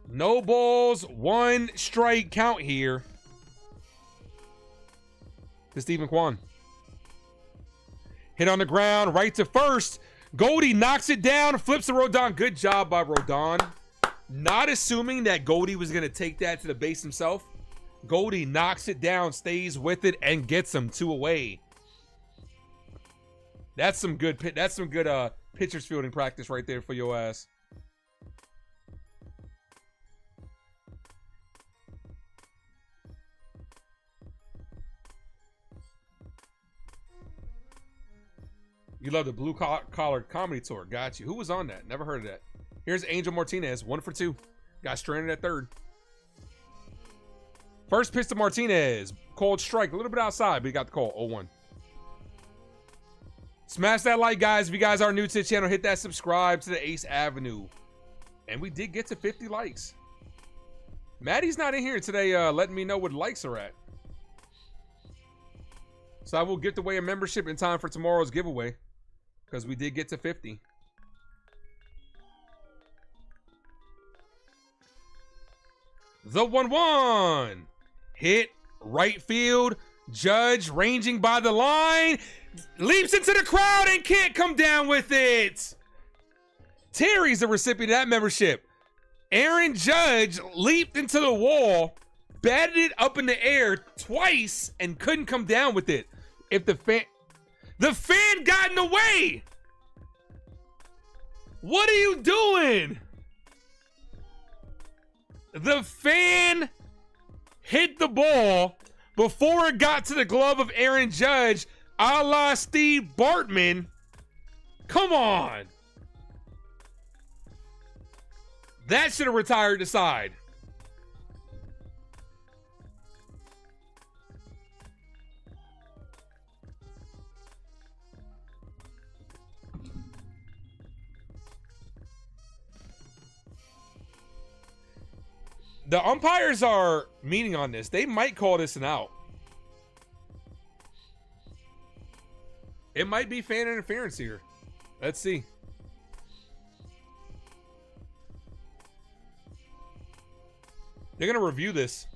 No balls, 1 strike count here. To Stephen Kwan. Hit on the ground, right to first. Goldie knocks it down, flips to Rodon. Good job by Rodon. Not assuming that Goldie was going to take that to the base himself. Goldie knocks it down, stays with it, and gets him 2 away. That's some good pitcher's fielding practice right there for your ass. You love the blue collar comedy tour. Got you. Who was on that? Never heard of that. Here's Angel Martinez, 1 for 2. Got stranded at third. First pitch to Martinez. Cold strike. A little bit outside, but he got the call. 0-1. Smash that like, guys. If you guys are new to the channel, hit that subscribe to the Ace Avenue. And we did get to 50 likes. Maddie's not in here today letting me know what likes are at. So I will give away a membership in time for tomorrow's giveaway. Because we did get to 50. The 1-1. Hit right field. Judge ranging by the line. Leaps into the crowd and can't come down with it. Terry's the recipient of that membership. Aaron Judge leaped into the wall, batted it up in the air twice, and couldn't come down with it. If the fan got in the way. What are you doing? The fan hit the ball before it got to the glove of Aaron Judge, a la Steve Bartman. Come on. That should have retired the side. The umpires are meeting on this. They might call this an out. It might be fan interference here. Let's see. They're going to review this.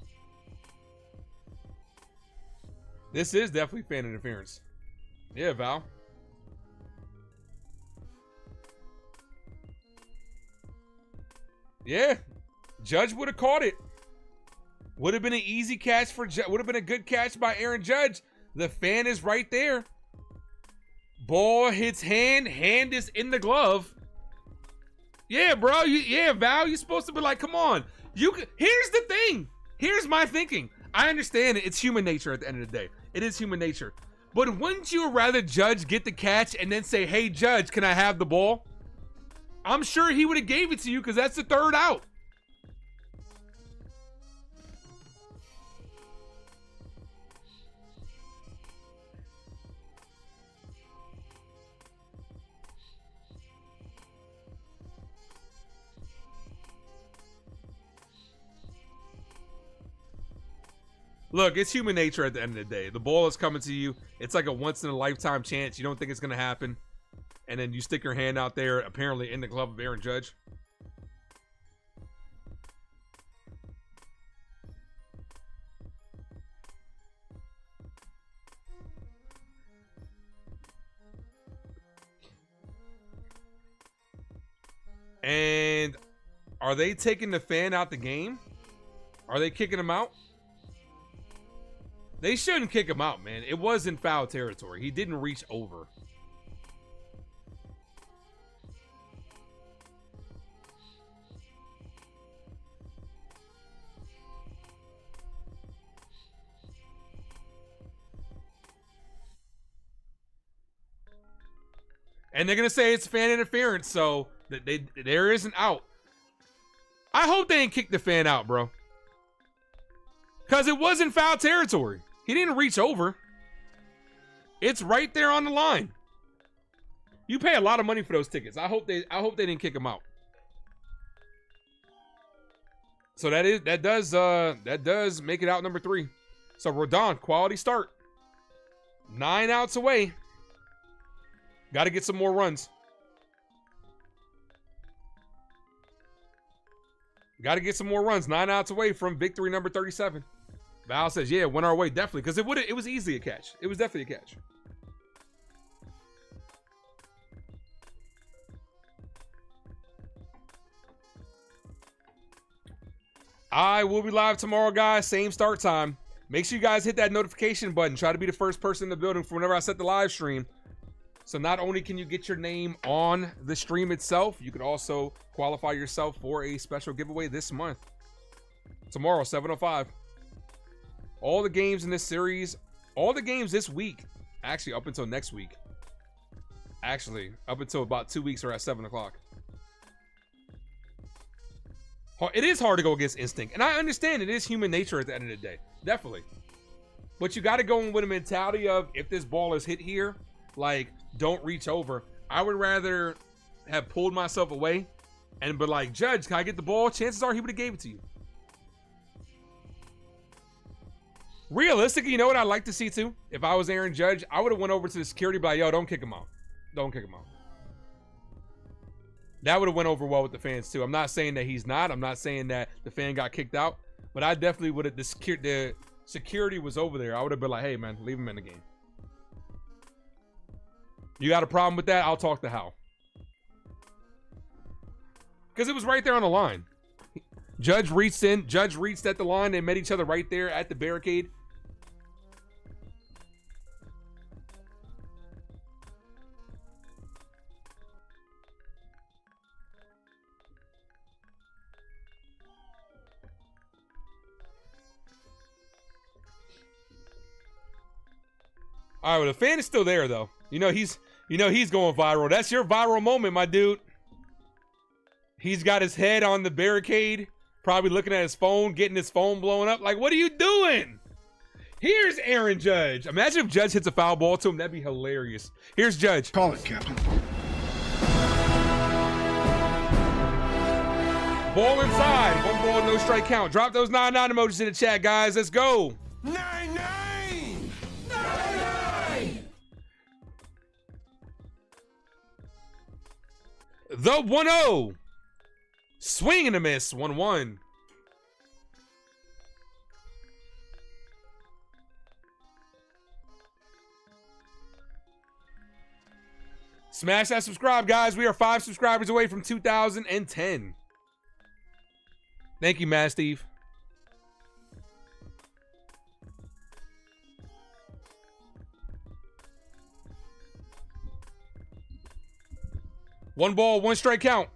This is definitely fan interference. Yeah, Val. Yeah. Judge would have caught it. Would have been an easy catch for Judge. Would have been a good catch by Aaron Judge. The fan is right there. Ball hits hand. Hand is in the glove. Yeah, bro. Yeah, Val, you're supposed to be like, come on. Here's the thing. Here's my thinking. I understand it. It's human nature at the end of the day. It is human nature. But wouldn't you rather Judge get the catch and then say, hey, Judge, can I have the ball? I'm sure he would have gave it to you because that's the third out. Look, it's human nature at the end of the day. The ball is coming to you. It's like a once-in-a-lifetime chance. You don't think it's going to happen. and then you stick your hand out there, apparently in the glove of Aaron Judge. And are they taking the fan out the game? Are they kicking him out? They shouldn't kick him out, man. It was in foul territory. He didn't reach over. And they're going to say it's fan interference, so there is an out. I hope they didn't kick the fan out, bro. Because it was in foul territory. He didn't reach over. It's right there on the line. You pay a lot of money for those tickets. I hope they didn't kick him out. So that does make it out number 3. So Rodon, quality start. 9 outs away. Got to get some more runs. Got to get some more runs. 9 outs away from victory number 37. Val says, yeah, went our way, definitely. Because it was easily a catch. It was definitely a catch. I will be live tomorrow, guys. Same start time. Make sure you guys hit that notification button. Try to be the first person in the building for whenever I set the live stream. So not only can you get your name on the stream itself, you could also qualify yourself for a special giveaway this month. Tomorrow, 7:05. All the games in this series, all the games this week, actually up until next week. Actually, up until about 2 weeks are at 7 o'clock. It is hard to go against instinct. And I understand it is human nature at the end of the day. Definitely. But you got to go in with a mentality of, if this ball is hit here, like, don't reach over. I would rather have pulled myself away and be like, Judge, can I get the ball? Chances are he would have gave it to you. Realistically, you know what I'd like to see too? If I was Aaron Judge, I would have went over to the security, by yo, don't kick him out. Don't kick him out. That would have went over well with the fans too. I'm not saying that he's not. I'm not saying that the fan got kicked out. But I definitely would have, the security was over there. I would have been like, hey man, leave him in the game. You got a problem with that? I'll talk to Hal. Because it was right there on the line. Judge reached in. Judge reached at the line. They met each other right there at the barricade. All right, well, the fan is still there, though. You know he's going viral. That's your viral moment, my dude. He's got his head on the barricade, probably looking at his phone, getting his phone blown up. Like, what are you doing? Here's Aaron Judge. Imagine if Judge hits a foul ball to him. That'd be hilarious. Here's Judge. Call it, Captain. Ball inside. 1 ball, no strike count. Drop those 9-9 emojis in the chat, guys. Let's go. 9-9. The 1-0. Swing and a miss. 1-1. Smash that subscribe, guys. We are 5 subscribers away from 2010. Thank you, Matt Steve. One ball, 1 strike count.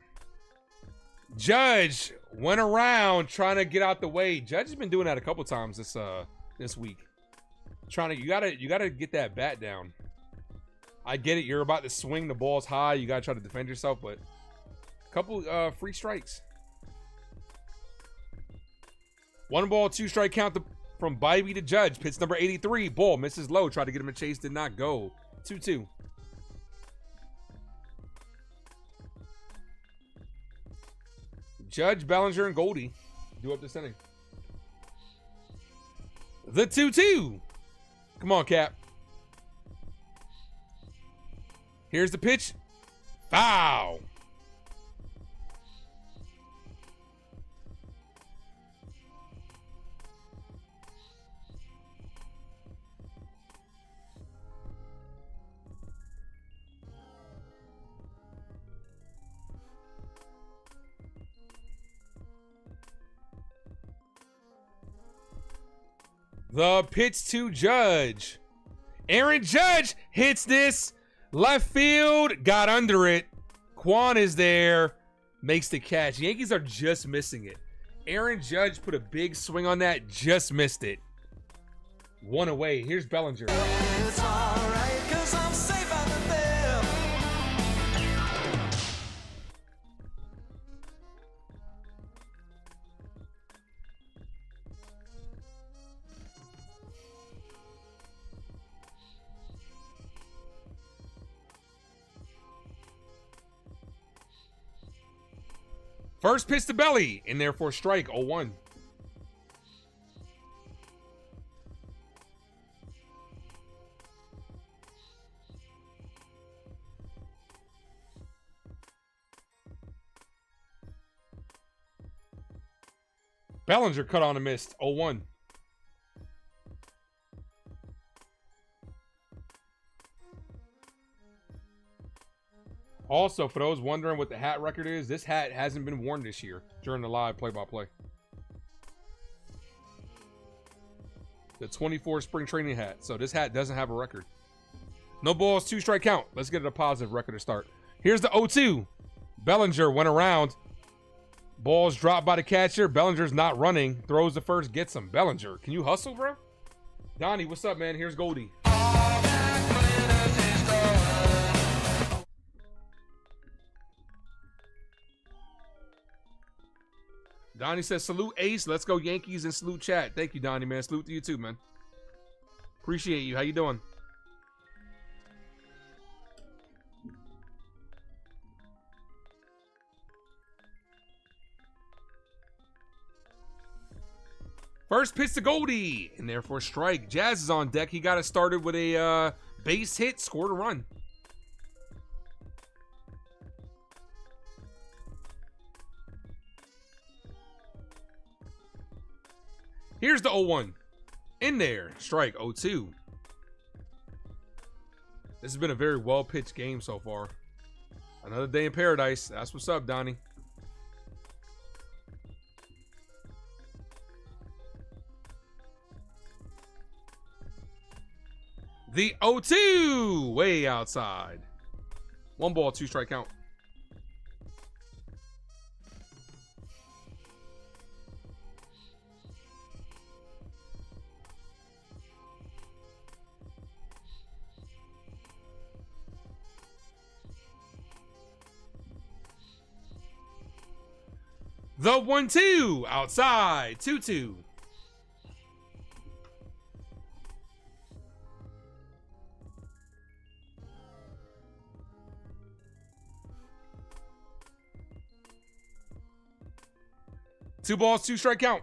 Judge went around trying to get out the way. Judge has been doing that a couple times this week. You gotta get that bat down. I get it. You're about to swing. The ball's high. You gotta try to defend yourself, but a couple free strikes. 1 ball, 2 strike count from Bybee to Judge. Pitch number 83. Ball misses low. Tried to get him a chase. Did not go. 2-2. Judge, Bellinger, and Goldie do up this inning. The 2-2. Come on, Cap. Here's the pitch. Foul. The pitch to Judge. Aaron Judge hits this. Left field, got under it. Quan is there, makes the catch. Yankees are just missing it. Aaron Judge put a big swing on that, just missed it. One away. Here's Bellinger. It's alright, 'cause I'm safe out there. First pitch to Belly, in there for a strike, 0-1. Bellinger cut on a missed, 0-1. Also, for those wondering what the hat record is, this hat hasn't been worn this year during the live play-by-play. The 24 spring training hat. So this hat doesn't have a record. No balls, 2-strike count. Let's get it a positive record to start. Here's the 0-2. Bellinger went around. Balls dropped by the catcher. Bellinger's not running. Throws the first, gets him. Bellinger, can you hustle, bro? Donnie, what's up, man? Here's Goldie. Donnie says, salute Ace. Let's go Yankees and salute chat. Thank you, Donnie, man. Salute to you too, man. Appreciate you. How you doing? First pitch to Goldie. And therefore strike. Jazz is on deck. He got it started with a base hit. Scored a run. Here's the 0-1. In there. Strike. 0-2. This has been a very well-pitched game so far. Another day in paradise. That's what's up, Donnie. The 0-2. Way outside. 1 ball, 2-strike count. The 1-2 outside. 2-2. Two balls, 2-strike count.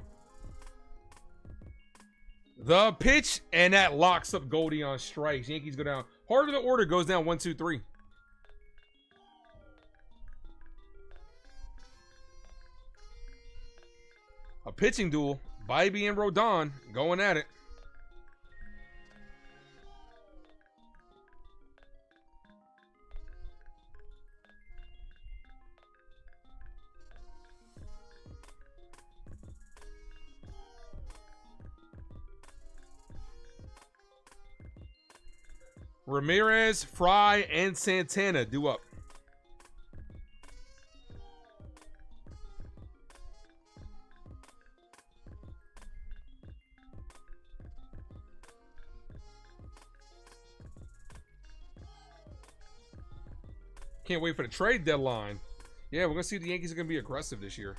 The pitch, and that locks up Goldie on strikes. Yankees go down. Heart of the order goes down 1-2-3. A pitching duel. Bybee and Rodon going at it. Ramirez, Fry, and Santana due up. Can't wait for the trade deadline. Yeah, we're going to see if the Yankees are going to be aggressive this year.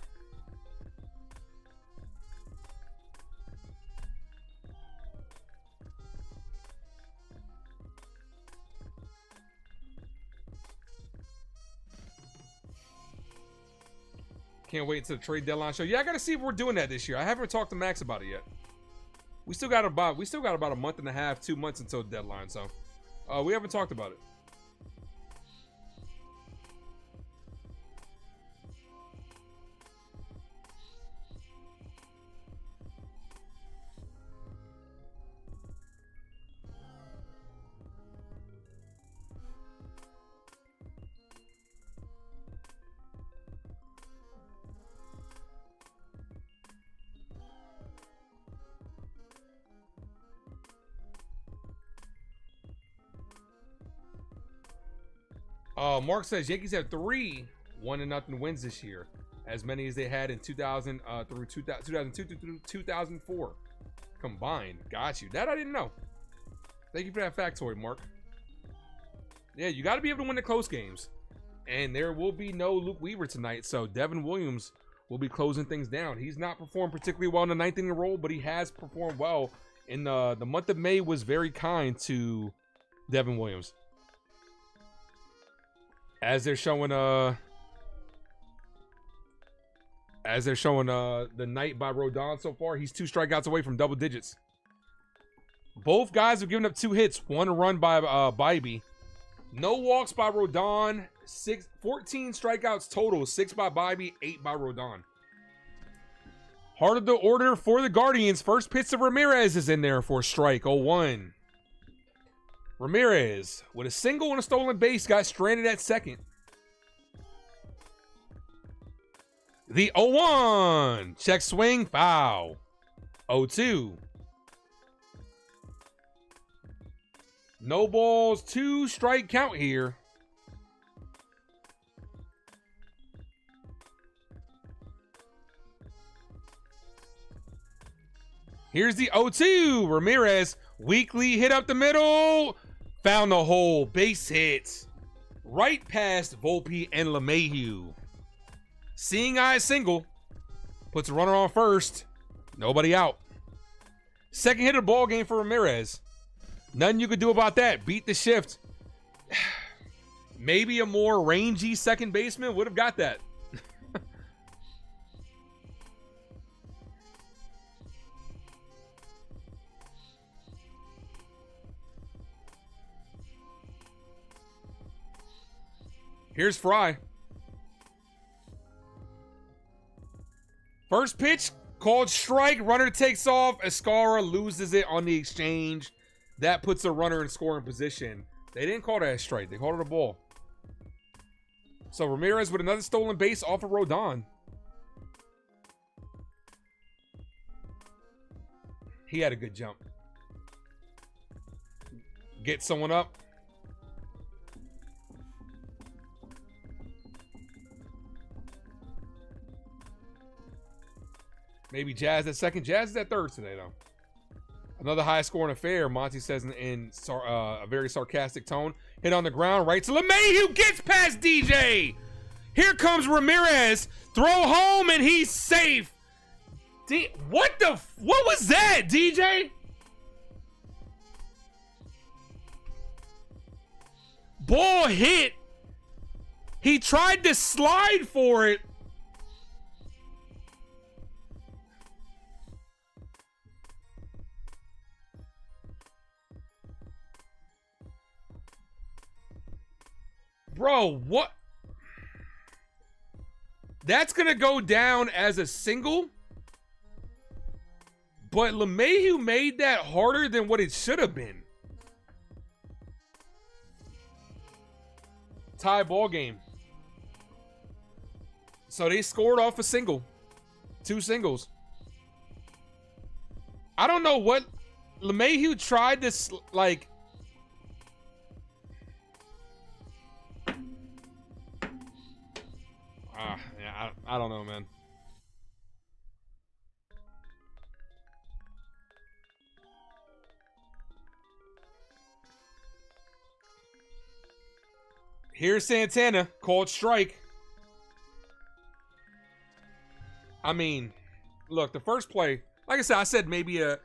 Can't wait until the trade deadline show. Yeah, I got to see if we're doing that this year. I haven't talked to Max about it yet. We still got about a month and a half, 2 months until the deadline. So we haven't talked about it. Mark says Yankees have 3 1-0 wins this year, as many as they had in 2002 through 2004 combined. Got you. That I didn't know. Thank you for that factoid, Mark. Yeah, you got to be able to win the close games, and there will be no Luke Weaver tonight, so Devin Williams will be closing things down. He's not performed particularly well in the 9th inning role, but he has performed well. In the month of May was very kind to Devin Williams. As they're showing the night by Rodon so far, he's 2 strikeouts away from double digits. Both guys have given up 2 hits, 1 run by Bybee. No walks by Rodon, 14 strikeouts total, 6 by Bybee, 8 by Rodon. Heart of the order for the Guardians. First pitch to Ramirez is in there for a strike, 0-1. Ramirez, with a single and a stolen base, got stranded at second. The 0-1. Check swing, foul. 0-2. No balls, 2 strike count here. Here's the 0-2. Ramirez, weakly hit up the middle. Found the hole. Base hit. Right past Volpe and LeMahieu. Seeing eye single. Puts a runner on first. Nobody out. Second hit of the ball game for Ramirez. Nothing you could do about that. Beat the shift. Maybe a more rangy second baseman would have got that. Here's Fry. First pitch, called strike. Runner takes off. Escara loses it on the exchange. That puts a runner in scoring position. They didn't call that a strike. They called it a ball. So Ramirez with another stolen base off of Rodon. He had a good jump. Get someone up. Maybe Jazz at second. Jazz is at third today, though. Another high-scoring affair, Monty says in a very sarcastic tone. Hit on the ground, right to LeMahieu. Gets past DJ. Here comes Ramirez. Throw home, and he's safe. What was that, DJ? Ball hit. He tried to slide for it. Bro, what? That's going to go down as a single. But LeMahieu made that harder than what it should have been. Tie ball game. So they scored off a single. 2 singles. I don't know what LeMahieu tried this, like... Yeah, I don't know, man. Here's Santana, called strike. I mean, look, the first play, like I said maybe a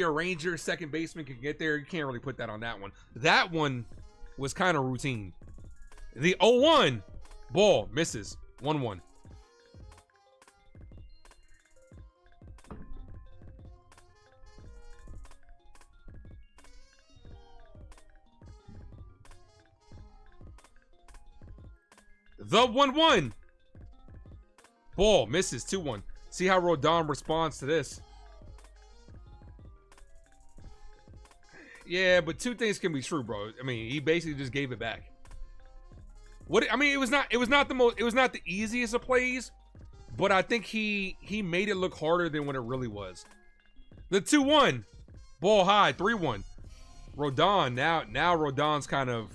Ranger second baseman could get there. You can't really put that on that one. That one was kind of routine. The 0-1 ball misses. 1-1. The 1-1. Ball misses. 2-1. See how Rodon responds to this. Yeah, but 2 things can be true, bro. I mean, he basically just gave it back. It was not the easiest of plays, but I think he made it look harder than what it really was. The 2-1, ball high, 3-1. Rodon, now Rodon's kind of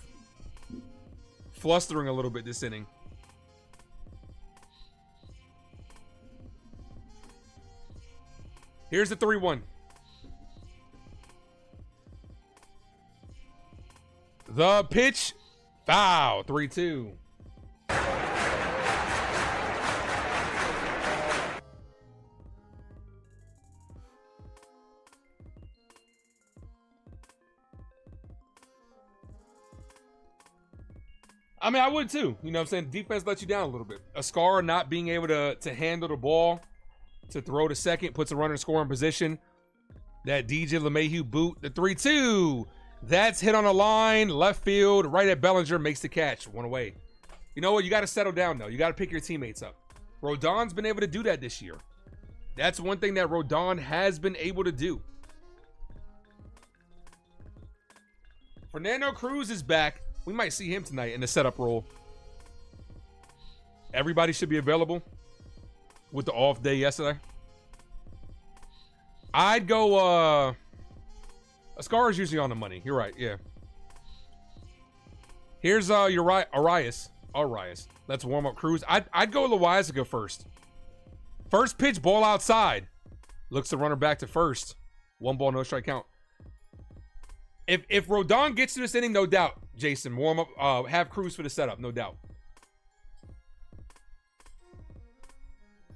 flustering a little bit this inning. Here's the 3-1. The pitch, foul, 3-2. I mean, I would too. You know what I'm saying? Defense lets you down a little bit. A Scar not being able to handle the ball, to throw to second, puts a runner in scoring position. That DJ LeMahieu boot, the 3-2. That's hit on a line, left field, right at Bellinger, makes the catch, one away. You know what? You got to settle down, though. You got to pick your teammates up. Rodon's been able to do that this year. That's one thing that Rodon has been able to do. Fernando Cruz is back. We might see him tonight in the setup role. Everybody should be available with the off day yesterday. I'd go, Ascar is usually on the money. You're right, yeah. Here's Arias. Let's warm up Cruz. I'd go Loaizaga first. First pitch, ball outside. Looks the runner back to first. 1 ball, no strike count. If Rodon gets to this inning, no doubt, Jason, warm up, have Cruz for the setup, no doubt.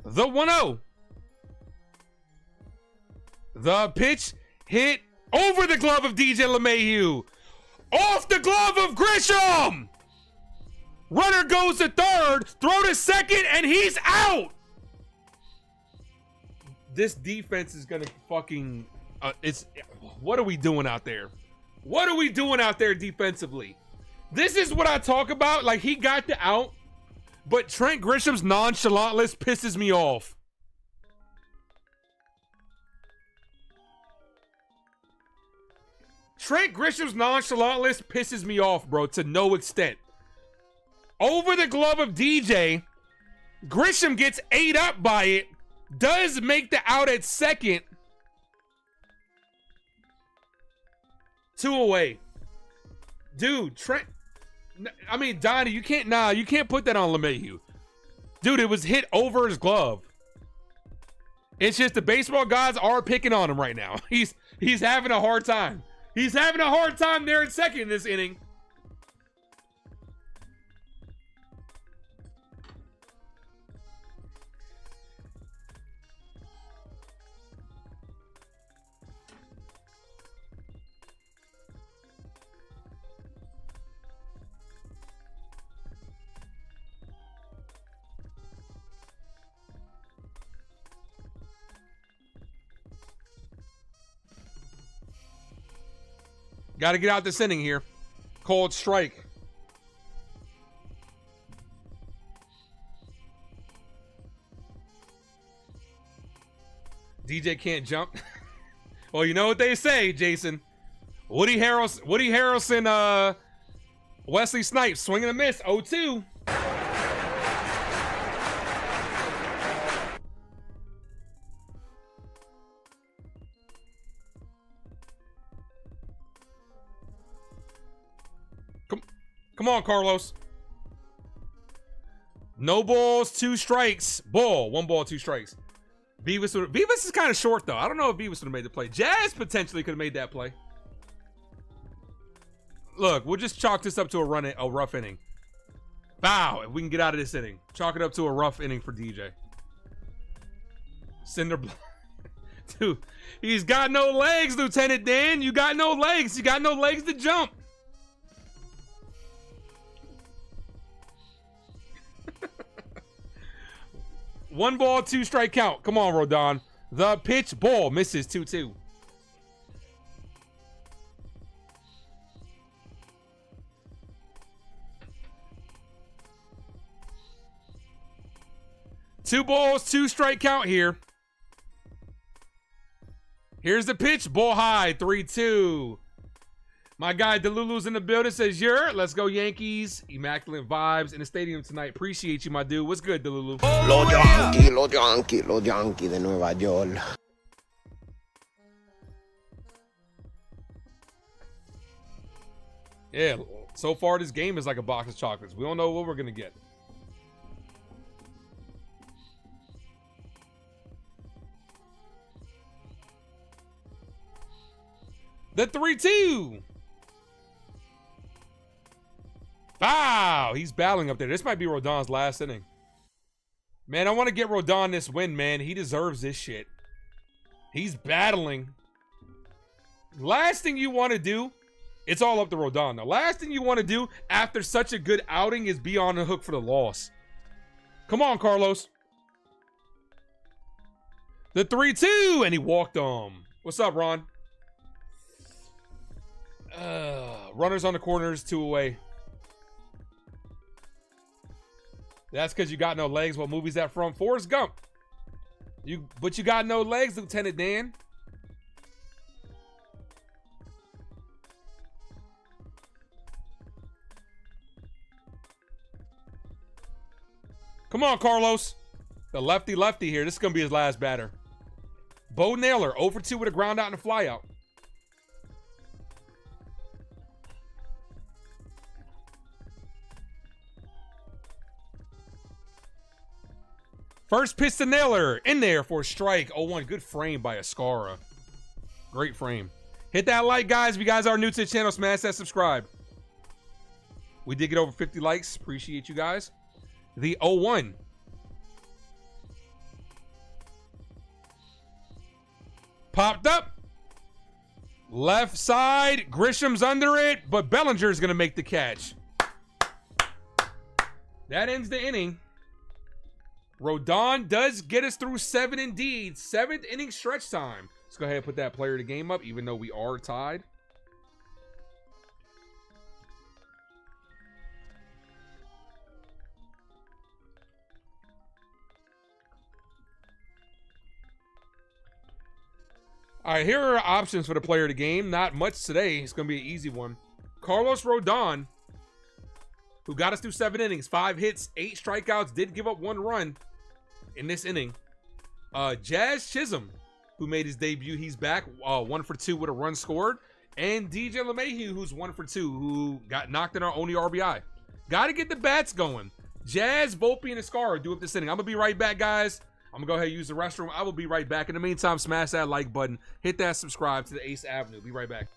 The 1-0. The pitch hit over the glove of DJ LeMahieu. Off the glove of Grisham. Runner goes to third, throw to second, and he's out. This defense is going to fucking, what are we doing out there? What are we doing out there defensively? This is what I talk about. Like, he got the out, but Trent Grisham's nonchalantness pisses me off. Trent Grisham's nonchalantness pisses me off, bro, to no extent. Over the glove of DJ, Grisham gets ate up by it, does make the out at second. 2 away. Dude, Trent, I mean, Donnie, you can't put that on LeMahieu. Dude, it was hit over his glove. It's just the baseball gods are picking on him right now. He's having a hard time. He's having a hard time there in second in this inning. Got to get out this inning here. Cold strike. DJ can't jump. Well, you know what they say, Jason. Woody Harrelson, Wesley Snipes, swing and a miss, 0-2. Come on, Carlos. No balls, 2 strikes. Ball, 1 ball, 2 strikes. Beavis is kind of short, though. I don't know if Beavis would have made the play. Jazz potentially could have made that play. Look, we'll just chalk this up to a rough inning. Foul, if we can get out of this inning. Chalk it up to a rough inning for DJ. Cinder Dude, he's got no legs, Lieutenant Dan. You got no legs. You got no legs to jump. One ball, 2 strike count. Come on, Rodon. The pitch, ball, misses, 2-2. Two balls, 2 strike count here. Here's the pitch, ball high, 3-2. My guy Delulu's in the building, says, let's go Yankees. Immaculate vibes in the stadium tonight. Appreciate you, my dude. What's good, Delulu? Los Yankees de Nueva York. Yeah, So far, this game is like a box of chocolates. We don't know what we're going to get. The 3-2. Wow, he's battling up there. This might be Rodon's last inning. Man, I want to get Rodon this win, man. He deserves this shit. He's battling. Last thing you want to do, it's all up to Rodon. The last thing you want to do after such a good outing is be on the hook for the loss. Come on, Carlos. The 3-2, and he walked him. What's up, Ron? Runners on the corners, 2 away. That's because you got no legs. What movie's that from? Forrest Gump. But you got no legs, Lieutenant Dan. Come on, Carlos. The lefty here. This is going to be his last batter. Bo Naylor, 0 for 2 with a ground out and a fly out. First pitch to Naylor. In there for a strike. 0-1. Good frame by Ascara. Great frame. Hit that like, guys. If you guys are new to the channel, smash that subscribe. We did get over 50 likes. Appreciate you guys. The 0-1. Popped up. Left side. Grisham's under it, but Bellinger's going to make the catch. That ends the inning. Rodon does get us through 7 indeed. 7th inning stretch time. Let's go ahead and put that player of the game up, even though we are tied. All right, here are options for the player of the game. Not much today. It's going to be an easy one. Carlos Rodon, who got us through 7 innings, 5 hits, 8 strikeouts, did give up 1 run in this inning. Jazz Chisholm, who made his debut, he's back, 1 for 2 with a run scored. And DJ LeMahieu, who's 1 for 2, who got knocked in our only RBI. Got to get the bats going. Jazz, Volpe, and Ascara do up this inning. I'm going to be right back, guys. I'm going to go ahead and use the restroom. I will be right back. In the meantime, smash that like button. Hit that subscribe to the Ace Avenue. Be right back.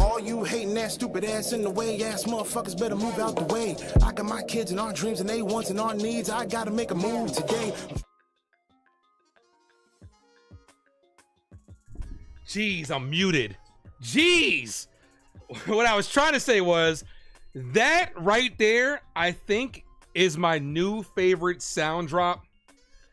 All you hating ass, stupid ass, in the way ass motherfuckers better move out the way. I got my kids and our dreams and they wants and our needs. I gotta make a move today. Jeez, I'm muted. Jeez. What I was trying to say was that right there, I think, is my new favorite sound drop.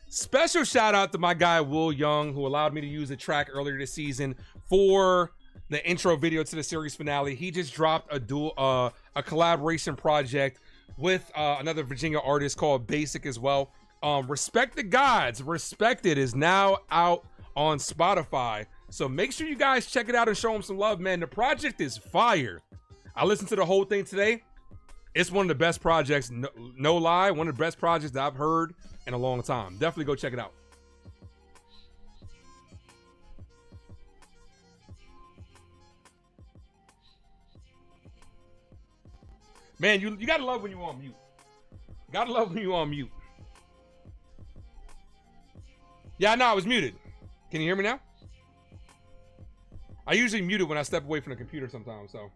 Special shout out to my guy, Will Young, who allowed me to use a track earlier this season for the intro video to the series finale. He just dropped a collaboration project with another Virginia artist called Basic as well. Respect the Gods. Respected is now out on Spotify. So make sure you guys check it out and show them some love, man. The project is fire. I listened to the whole thing today. It's one of the best projects, no lie, one of the best projects that I've heard in a long time. Definitely go check it out. Man, you gotta love when you're on mute. Gotta love when you're on mute. Yeah, no, I was muted. Can you hear me now? I usually mute it when I step away from the computer sometimes, so.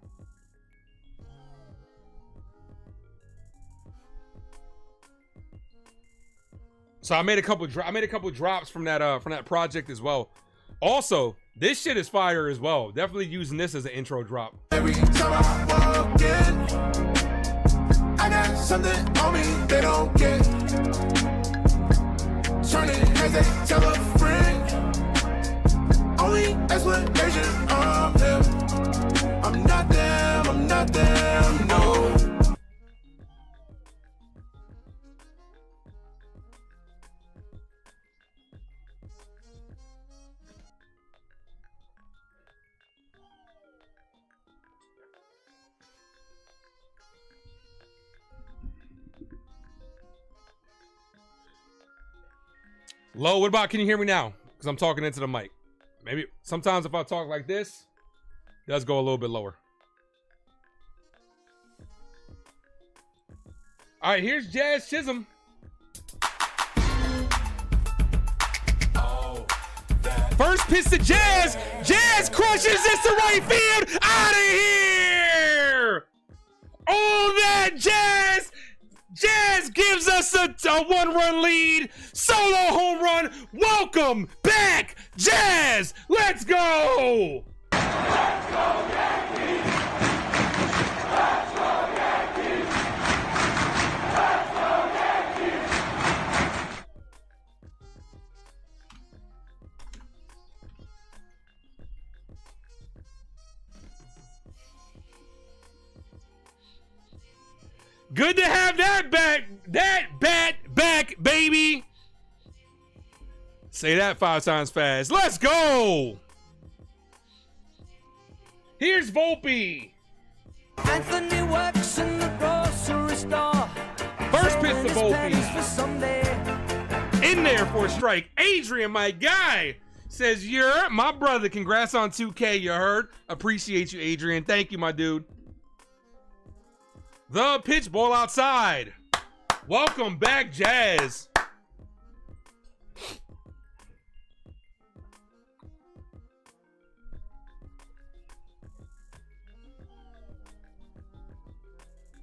So I made a couple drops from that project as well. Also, this shit is fire as well. Definitely using this as an intro drop. Every time I walk in, I got something on me they don't get. Turning as they tell a friend. Only explanation of them. I'm not them, no. Low, what about, can you hear me now? Because I'm talking into the mic. Maybe sometimes if I talk like this, it does go a little bit lower. All right, here's Jazz Chisholm. First pitch to Jazz. Jazz crushes this to right field. Out of here. Oh, that Jazz. Jazz gives us a one-run lead. Solo home run. Welcome back, Jazz. Let's go. Let's go, Yankees. Let's go, Yankees. Let's go, Yankees. Good to have that bat back, baby. Say that 5 times fast. Let's go. Here's Volpe. Anthony works in the grocery store. First pitch to Volpe. In there for a strike. Adrian, my guy, says, you're my brother. Congrats on 2K, you heard? Appreciate you, Adrian. Thank you, my dude. The pitch, ball outside. Welcome back, Jazz.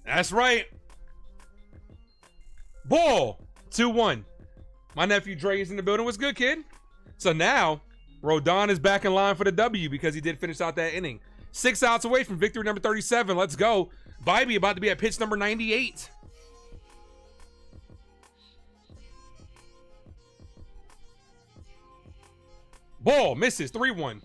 That's right. Ball, 2-1. My nephew Dre is in the building. What's good, kid? So now, Rodon is back in line for the W because he did finish out that inning. 6 outs away from victory number 37. Let's go. Bybee about to be at pitch number 98. Ball misses, 3-1.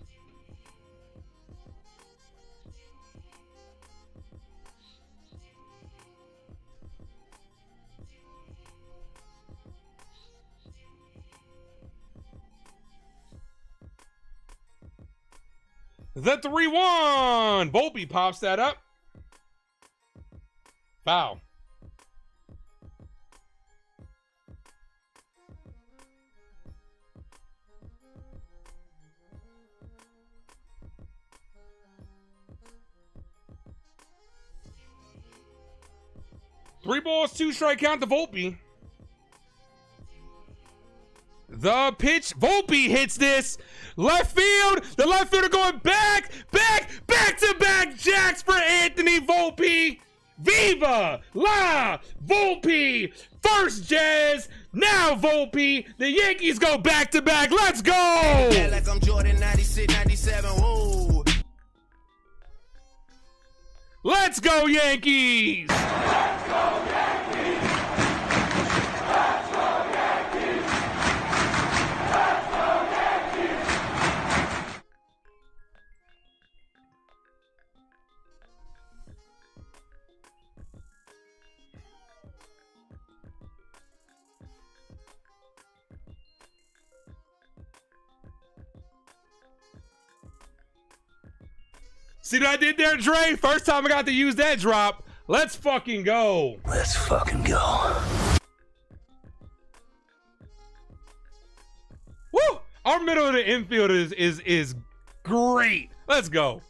The 3-1. Volpe pops that up. Foul. Three balls, 2 strike count to Volpe. The pitch. Volpe hits this. Left field. The left fielder going back to back jacks for Anthony Volpe. Viva la Volpe. First Jazz, now Volpe. The Yankees go back to back. Let's go. Yeah, like I'm Jordan 96, 97. Whoa. Let's go, Yankees. Let's go, Yankees. Let's go, Yankees. Let's go, Yankees. See what I did there, Dre? First time I got to use that drop. Let's fucking go. Let's fucking go. Woo! Our middle of the infield is great. Let's go.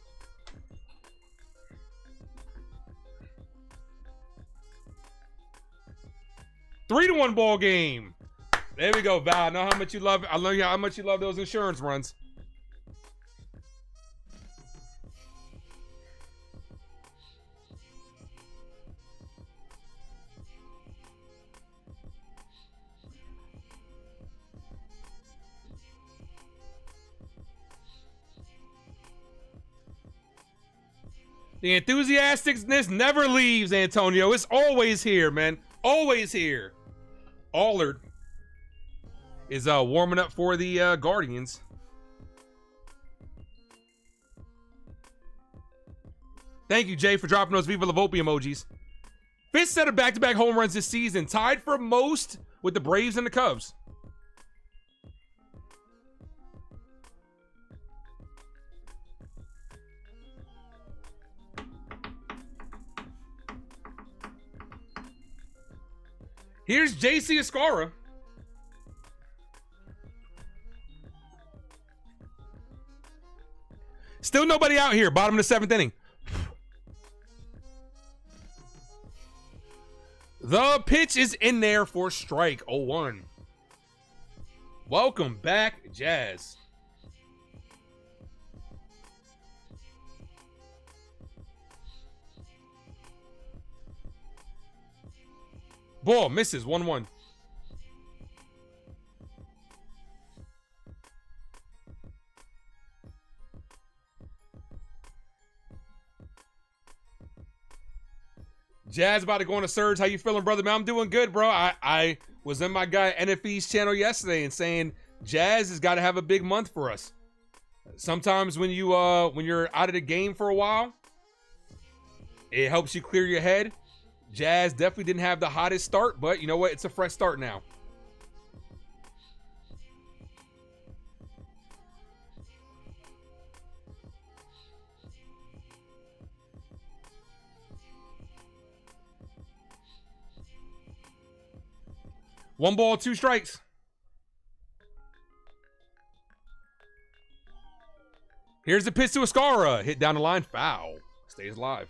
Three to 1 ball game. There we go, Val. I know how much you love. I know how much you love those insurance runs. The enthusiasticness never leaves, Antonio. It's always here, man. Always here. Allard is warming up for the Guardians. Thank you, Jay, for dropping those Viva La Volpe emojis. 5th set of back-to-back home runs this season. Tied for most with the Braves and the Cubs. Here's JC Escara. Still nobody out here. Bottom of the 7th inning. The pitch is in there for strike 0-1. Welcome back, Jazz. Ball misses 1-1. Jazz about to go on a surge. How you feeling, brother? Man, I'm doing good, bro. I was in my guy NFE's channel yesterday and saying Jazz has got to have a big month for us. Sometimes when you're out of the game for a while, it helps you clear your head. Jazz definitely didn't have the hottest start, but you know what? It's a fresh start now. One ball, 2 strikes. Here's the pitch to Escara. Hit down the line, foul. Stays alive.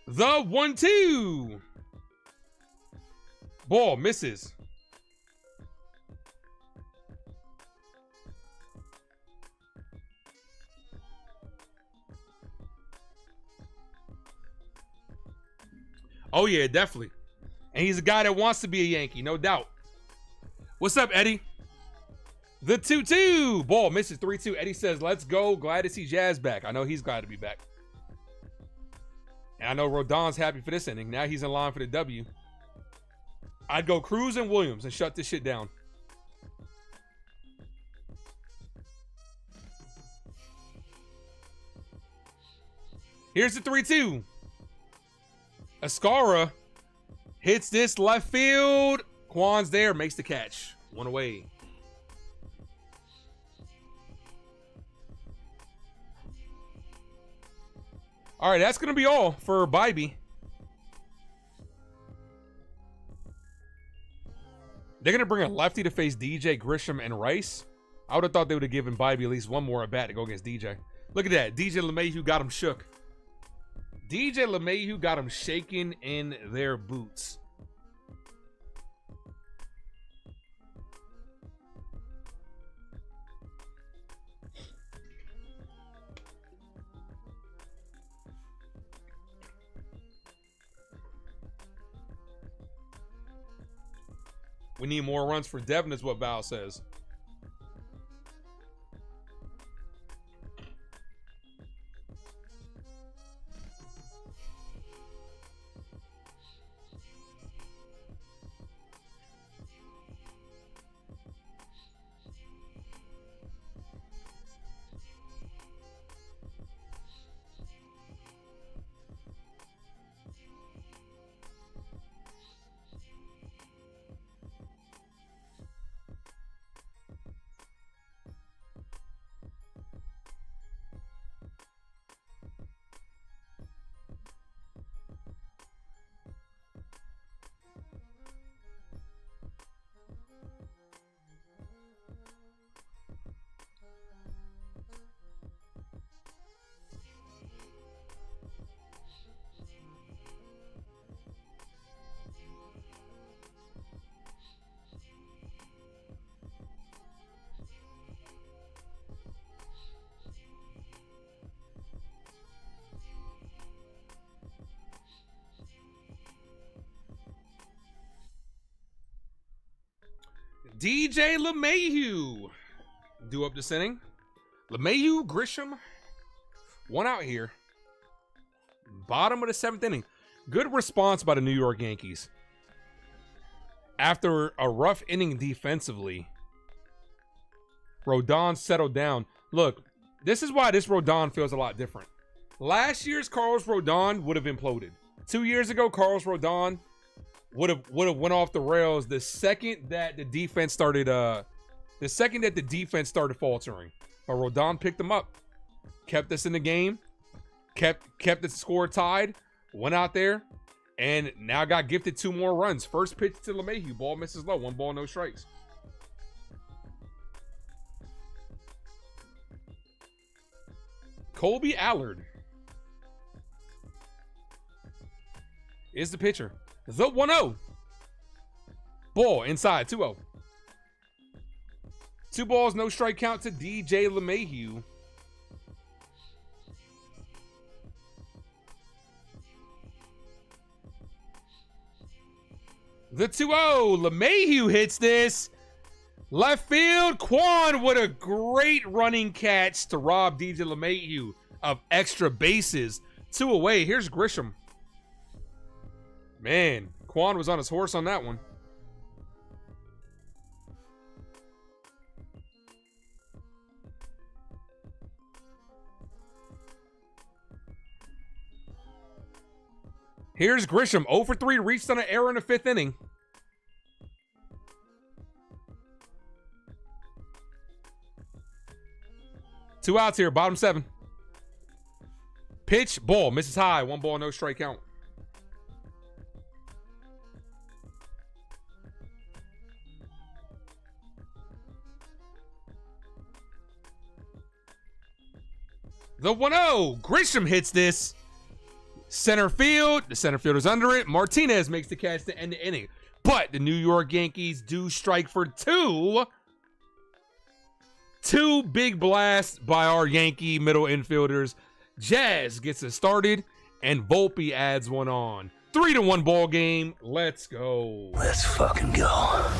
The 1-2. Ball misses. Oh yeah, definitely. And he's a guy that wants to be a Yankee, no doubt. What's up, Eddie? The 2-2. Ball misses 3-2. Eddie says, let's go. Glad to see Jazz back. I know he's glad to be back. And I know Rodon's happy for this inning. Now he's in line for the W. I'd go Cruz and Williams and shut this shit down. Here's the 3-2. Escara hits this left field. Kwan's there, makes the catch. 1 away. All right, that's going to be all for Bybee. They're going to bring a lefty to face DJ, Grisham, and Rice. I would have thought they would have given Bybee at least one more at bat to go against DJ. Look at that. DJ LeMahieu got him shook. DJ LeMahieu got him shaking in their boots. We need more runs for Devin is what Val says. DJ LeMahieu due up this inning. LeMahieu, Grisham, one out here. Bottom of the 7th inning. Good response by the New York Yankees. After a rough inning defensively, Rodon settled down. Look, this is why this Rodon feels a lot different. Last year's Carlos Rodon would have imploded. 2 years ago, Carlos Rodon would have went off the rails the second that the defense started faltering. But Rodon picked them up, kept us in the game, kept the score tied, went out there, and now got gifted 2 more runs. First pitch to LeMahieu, ball misses low, 1 ball, no strikes. Colby Allard is the pitcher. The 1-0. Ball inside, 2-0. 2 balls, no strike count to DJ LeMahieu. The 2-0. LeMahieu hits this. Left field. Quan with a great running catch to rob DJ LeMahieu of extra bases. 2 away. Here's Grisham. Man, Quan was on his horse on that one. Here's Grisham. 0 for 3. Reached on an error in the 5th inning. Two outs here. Bottom 7. Pitch. Ball. Misses high. 1 ball. No strike count. The 1-0. Grisham hits this. Center field. The center fielder's under it. Martinez makes the catch to end the inning. But the New York Yankees do strike for 2. 2 big blasts by our Yankee middle infielders. Jazz gets it started, and Volpe adds one on. 3-1 ball game. Let's go. Let's fucking go.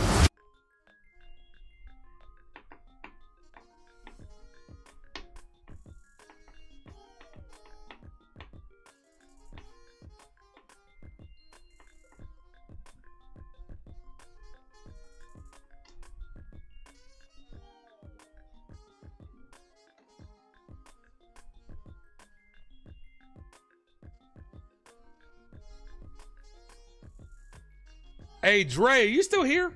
Hey, Dre, you still here?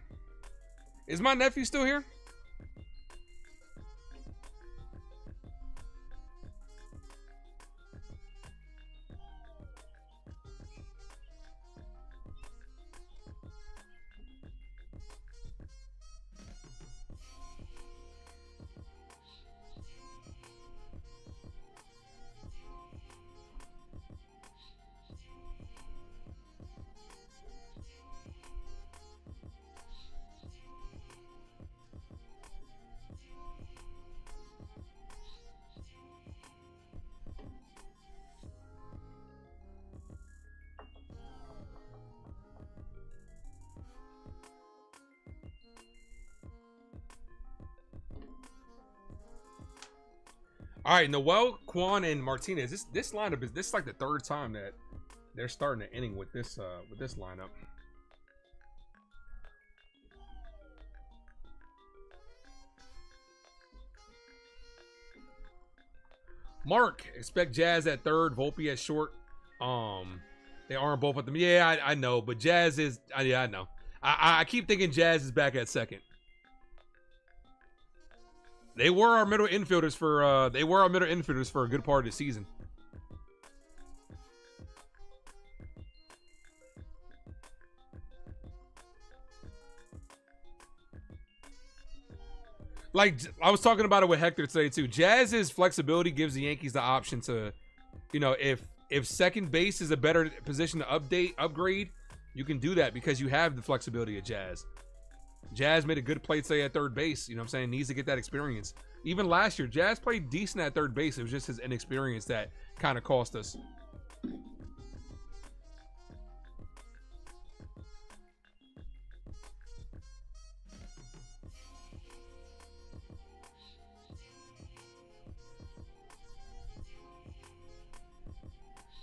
Is my nephew still here? All right, Noel, Quan, and Martinez. This lineup is like the 3rd time that they're starting the inning with this lineup. Mark, expect Jazz at 3rd, Volpe at short. They aren't both at them. Yeah, I know, but Jazz is. Yeah, I know. I keep thinking Jazz is back at 2nd. They were our middle infielders for a good part of the season. Like I was talking about it with Hector today too. Jazz's flexibility gives the Yankees the option to, you know, if second base is a better position to upgrade, you can do that because you have the flexibility of Jazz. Jazz made a good play today at 3rd base. You know what I'm saying? Needs to get that experience. Even last year, Jazz played decent at 3rd base. It was just his inexperience that kind of cost us.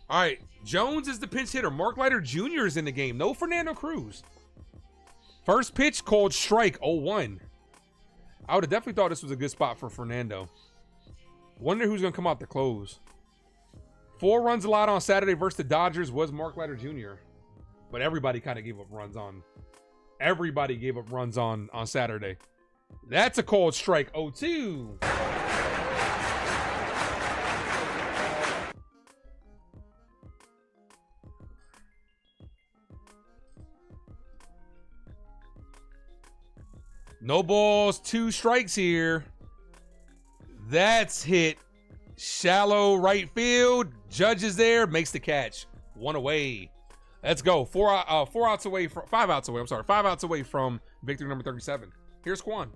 All right, Jones is the pinch hitter. Mark Leiter Jr. is in the game. No Fernando Cruz. First pitch called strike, 0-1. I would have definitely thought this was a good spot for Fernando. Wonder who's going to come out to close. 4 runs allowed on Saturday versus the Dodgers was Mark Leiter Jr. But everybody kind of gave up runs on. Everybody gave up runs on Saturday. That's a called strike, 0-2. No balls, 2 strikes here. That's hit. Shallow right field. Judge is there, makes the catch. 1 away. Let's go. 5 outs away. I'm sorry. 5 outs away from victory number 37. Here's Quan.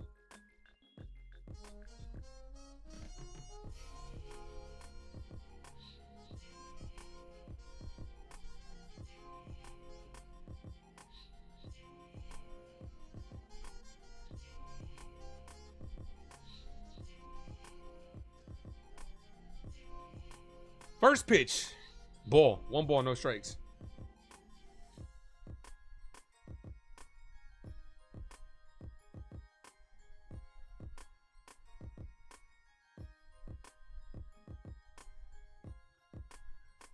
First pitch. Ball. 1 ball, no strikes.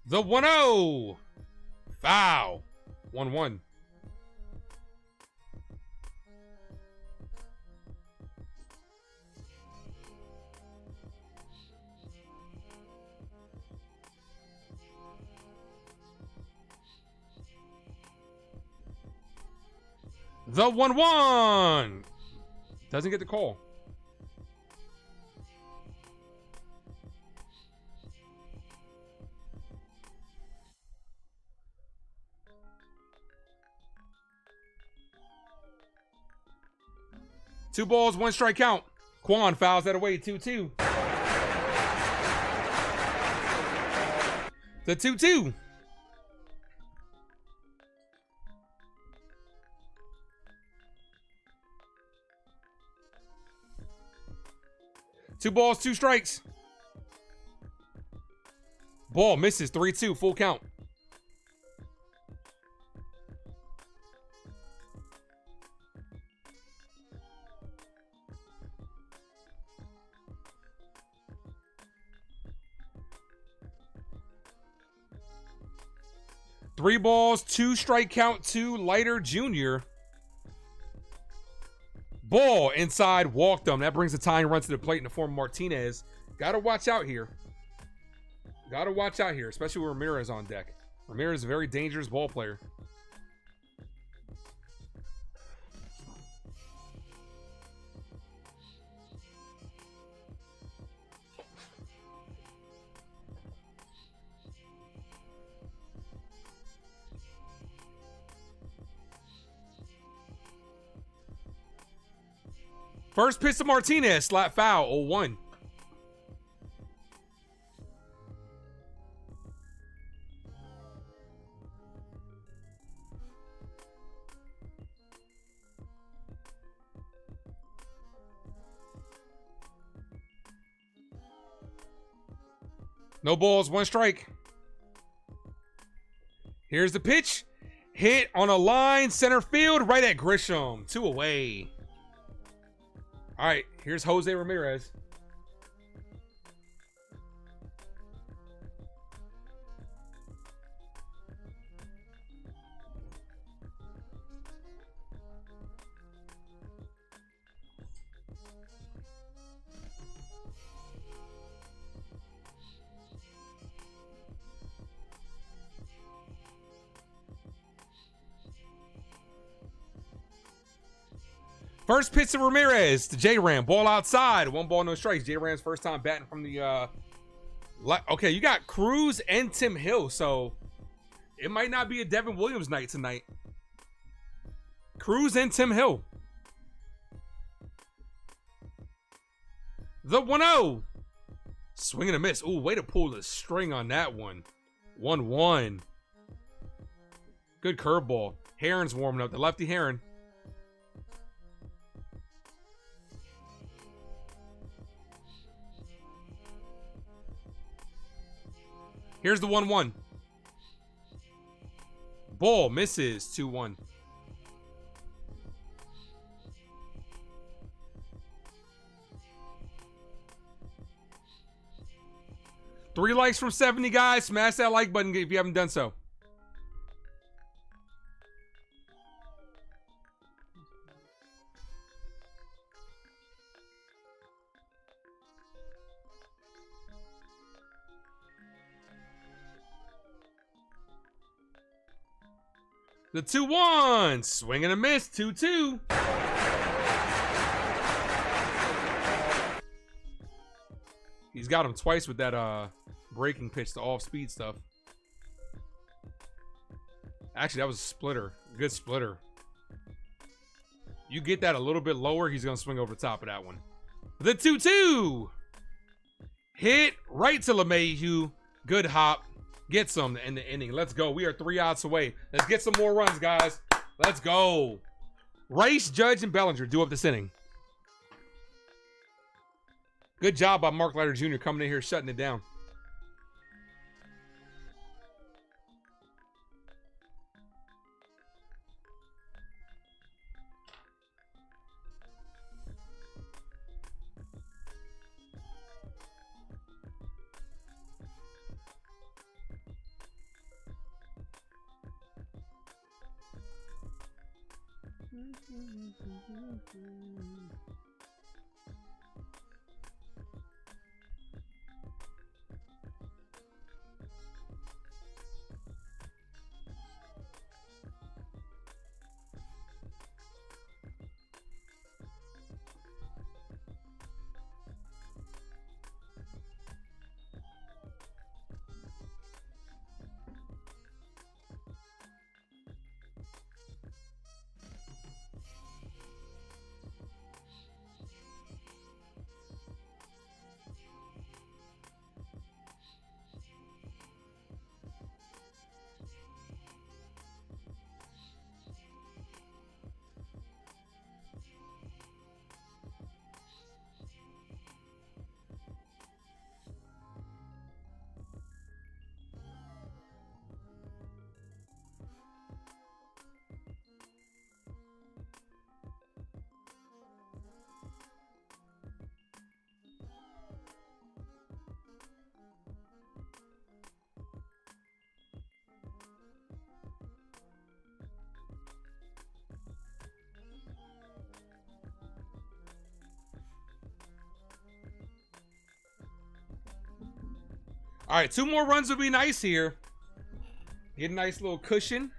The 1-0. Foul. 1-1. The 1-1. Doesn't get the call. Two balls, 1 strike count. Quan fouls that away, 2-2. The 2-2. Two balls, 2 strikes. Ball misses, 3-2, full count. Three balls, 2 strike count to Leiter Jr. Ball inside, walked him. That brings the tying run to the plate in the form of Martinez. Gotta watch out here. Gotta watch out here, especially with Ramirez on deck. Ramirez is a very dangerous ball player. First pitch to Martinez, slap foul, 0-1. No balls, 1 strike. Here's the pitch. Hit on a line, center field, right at Grisham. 2 away. All right, here's Jose Ramirez. First pitch to Ramirez to J-Ram. Ball outside. 1 ball, no strikes. J-Ram's first time batting from the... Okay, you got Cruz and Tim Hill, so it might not be a Devin Williams night tonight. Cruz and Tim Hill. The 1-0. Swing and a miss. Ooh, way to pull the string on that one. 1-1. Good curveball. Heron's warming up. The lefty Heron. Here's the 1-1. Ball misses. 2-1. Three likes from 70, guys. Smash that like button if you haven't done so. The 2-1. Swing and a miss. 2-2. He's got him twice with that breaking pitch, the off-speed stuff. Actually, that was a splitter. Good splitter. You get that a little bit lower, he's going to swing over the top of that one. The 2-2. Hit right to LeMahieu. Good hop. Get some in the inning. Let's go. We are 3 outs away. Let's get some more runs, guys. Let's go. Rice, Judge, and Bellinger do up this inning. Good job by Mark Leiter Jr. coming in here shutting it down. All right, 2 more runs would be nice here. Get a nice little cushion.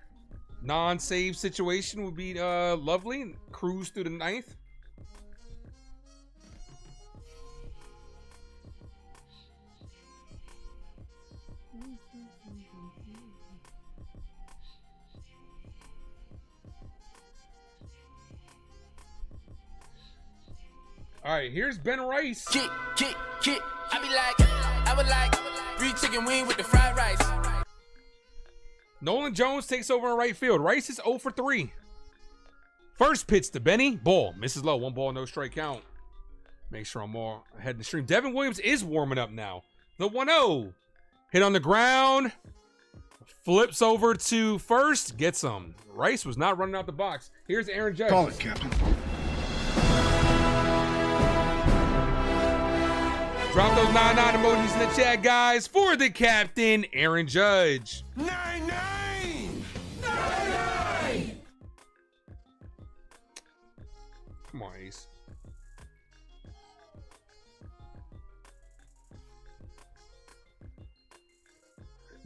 Non-save situation would be lovely. Cruise through the 9th. All right, here's Ben Rice. Kick. I would like 3 chicken wings with the fried rice. Nolan Jones takes over in right field. Rice is 0 for 3. First pitch to Benny. Ball. Misses low. 1 ball, no strike count. Make sure I'm more ahead in the stream. Devin Williams is warming up now. The 1-0. Hit on the ground. Flips over to first. Gets him. Rice was not running out the box. Here's Aaron Judge. Call it, Captain. Drop those 9-9 emojis in the chat, guys, for the captain, Aaron Judge. 9-9! Come on, Ace.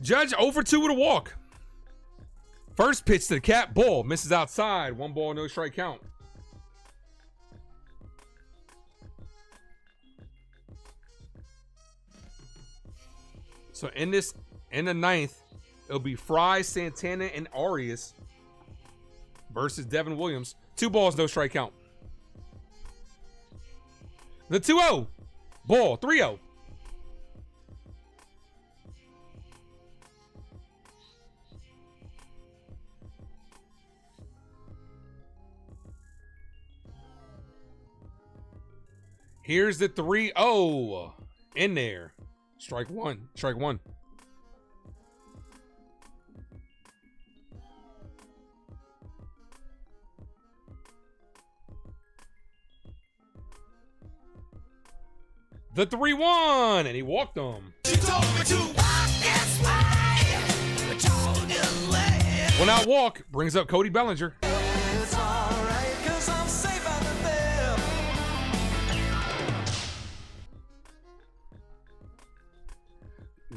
Judge 0 for 2 with a walk. First pitch to the Cap. Ball. Misses outside. 1 ball, no strike count. So in the 9th, it'll be Fry, Santana, and Arias versus Devin Williams. 2 balls, no strike count. The 2-0. Ball. 3-0. Here's the 3-0 in there. Strike one. The 3-1, and he walked him. Will not walk, brings up Cody Bellinger.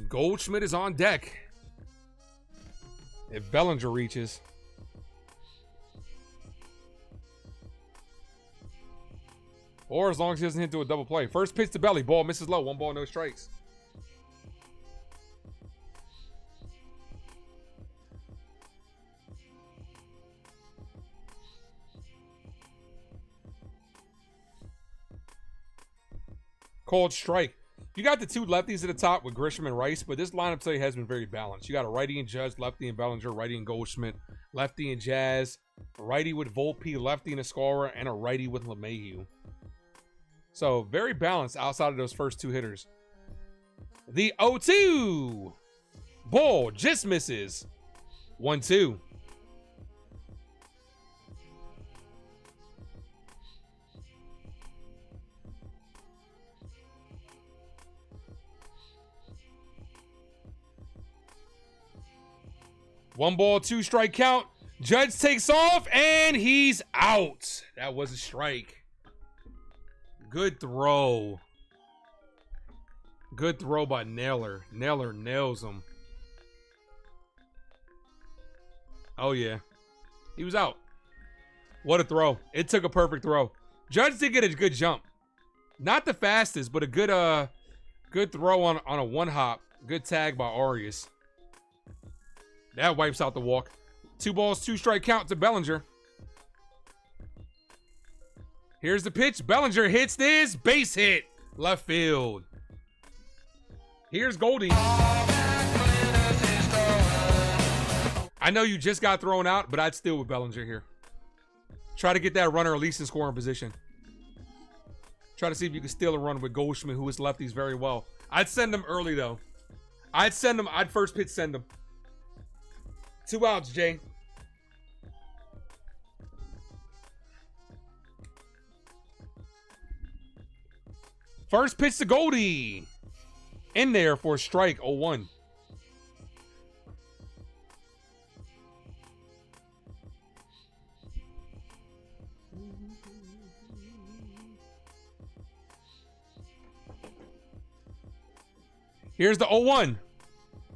Goldschmidt is on deck. If Bellinger reaches. Or as long as he doesn't hit to a double play. First pitch to Belly. Ball misses low. 1 ball, no strikes. Called strike. You got the 2 lefties at the top with Grisham and Rice, but this lineup today has been very balanced. You got a righty and Judge, lefty and Bellinger, righty and Goldschmidt, lefty and Jazz, a righty with Volpe, lefty and Escobar, and a righty with LeMahieu. So very balanced outside of those first 2 hitters. The 0-2. Ball just misses. 1-2. One ball, 2 strike count. Judge takes off and he's out. That was a strike. Good throw. Good throw by Naylor. Naylor nails him. Oh, yeah. He was out. What a throw. It took a perfect throw. Judge did get a good jump. Not the fastest, but a good throw on a 1-hop. Good tag by Arias. That wipes out the walk. 2 balls, 2 strike count to Bellinger. Here's the pitch. Bellinger hits this. Base hit. Left field. Here's Goldie. I know you just got thrown out, but I'd still with Bellinger here. Try to get that runner at least in scoring position. Try to see if you can steal a run with Goldschmidt, who is lefties very well. I'd send him early, though. I'd first pitch send him. 2 outs, Jay. First pitch to Goldie. In there for a strike, 0-1. Here's the 0-1.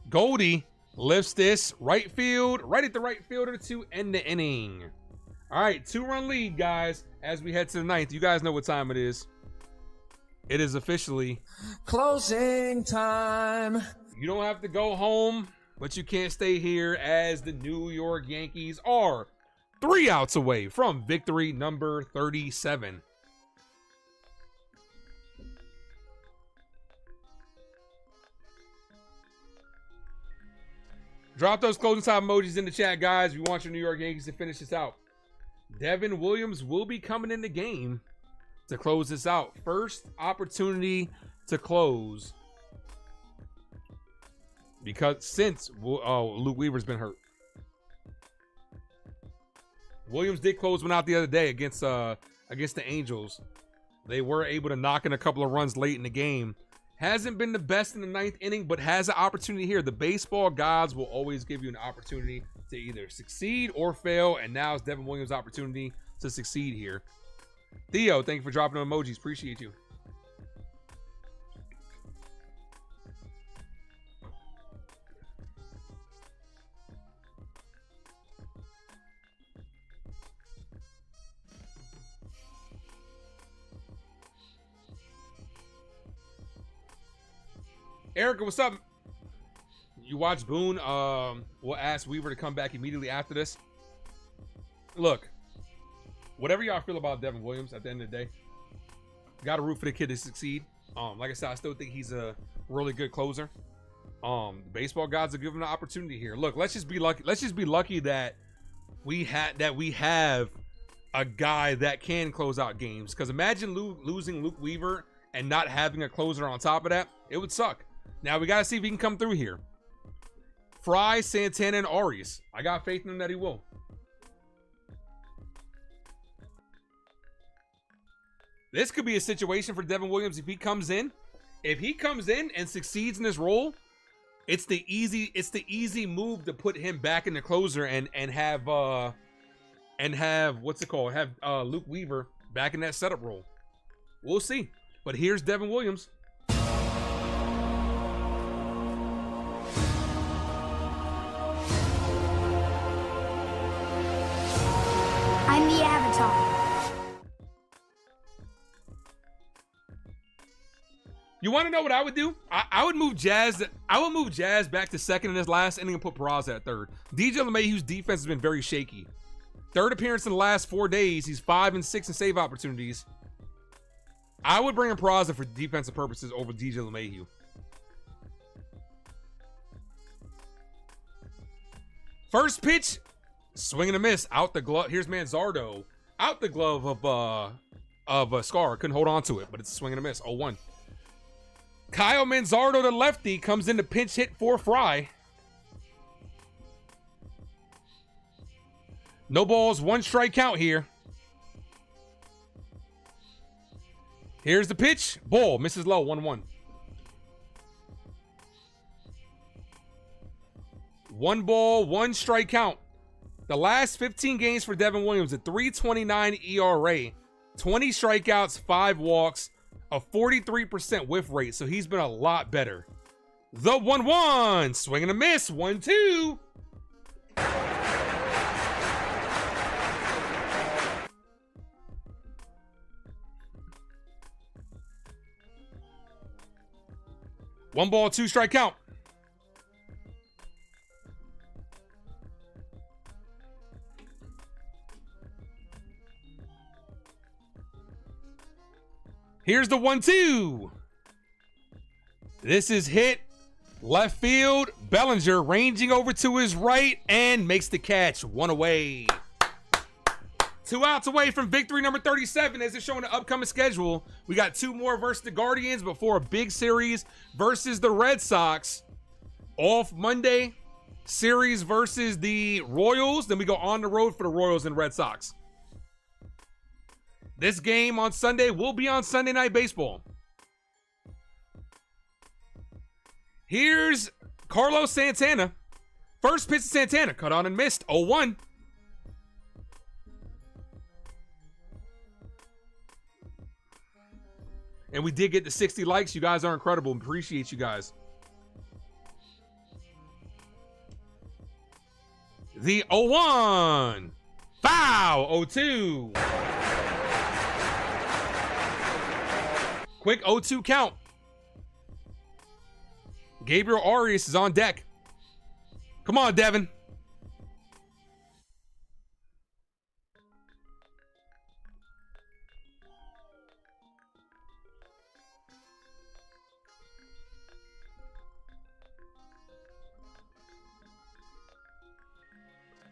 Goldie lifts this right field, right at the right fielder to end the inning. All right, 2-run lead, guys, as we head to the 9th. You guys know what time it is. It is officially closing time. You don't have to go home, but you can't stay here as the New York Yankees are 3 outs away from victory number 37. Drop those closing time emojis in the chat, guys. We want your New York Yankees to finish this out. Devin Williams will be coming in the game to close this out. First opportunity to close. Because since Luke Weaver's been hurt. Williams did close one out the other day against the Angels. They were able to knock in a couple of runs late in the game. Hasn't been the best in the 9th inning, but has an opportunity here. The baseball gods will always give you an opportunity to either succeed or fail, and now it's Devin Williams' opportunity to succeed here. Theo, thank you for dropping the emojis. Appreciate you. Erica, what's up? You watch Boone. We'll ask Weaver to come back immediately after this. Look, whatever y'all feel about Devin Williams at the end of the day, got to root for the kid to succeed. Like I said, I still think he's a really good closer. The baseball gods are giving him an opportunity here. Look, let's just be lucky. Let's just be lucky that we have a guy that can close out games. Because imagine losing Luke Weaver and not having a closer on top of that. It would suck. Now we got to see if he can come through here. Fry, Santana, and Arias. I got faith in him that he will. This could be a situation for Devin Williams if he comes in If he comes in and succeeds in his role, it's the easy move to put him back in the closer and have what's it called? Have Luke Weaver back in that setup role. We'll see. But here's Devin Williams. I'm the Avatar. You want to know what I would do? I would move Jazz. I would move Jazz back to second in his last inning and put Peraza at third. DJ LeMahieu's defense has been very shaky. Third appearance in the last 4 days. He's 5 and 6 in save opportunities. I would bring in Peraza for defensive purposes over DJ LeMahieu. First pitch, swing and a miss, out the glove. Here's Manzardo, out the glove of Scar. Couldn't hold on to it, but it's a swing and a miss. 0-1. Kyle Manzardo, the lefty, comes in to pinch hit for Fry. No balls, 1 strike count here. Here's the pitch. Ball, misses low, 1-1. 1 ball, 1 strike count. The last 15 games for Devin Williams, a 3.29 ERA, 20 strikeouts, 5 walks, a 43% whiff rate, so he's been a lot better. The 1-1, swing and a miss, 1-2. One ball, 2 strike count. Here's the 1-2. This is hit left field. Bellinger ranging over to his right and makes the catch. 1 away. 2 outs away from victory number 37 as it's showing the upcoming schedule. We got 2 more versus the Guardians before a big series versus the Red Sox. Off Monday, series versus the Royals. Then we go on the road for the Royals and Red Sox. This game on Sunday will be on Sunday Night Baseball. Here's Carlos Santana. First pitch to Santana, cut on and missed, 0-1. And we did get to 60 likes. You guys are incredible. Appreciate you guys. The 0-1. Foul, 0-2. Quick 0-2 count. Gabriel Arias is on deck. Come on, Devin.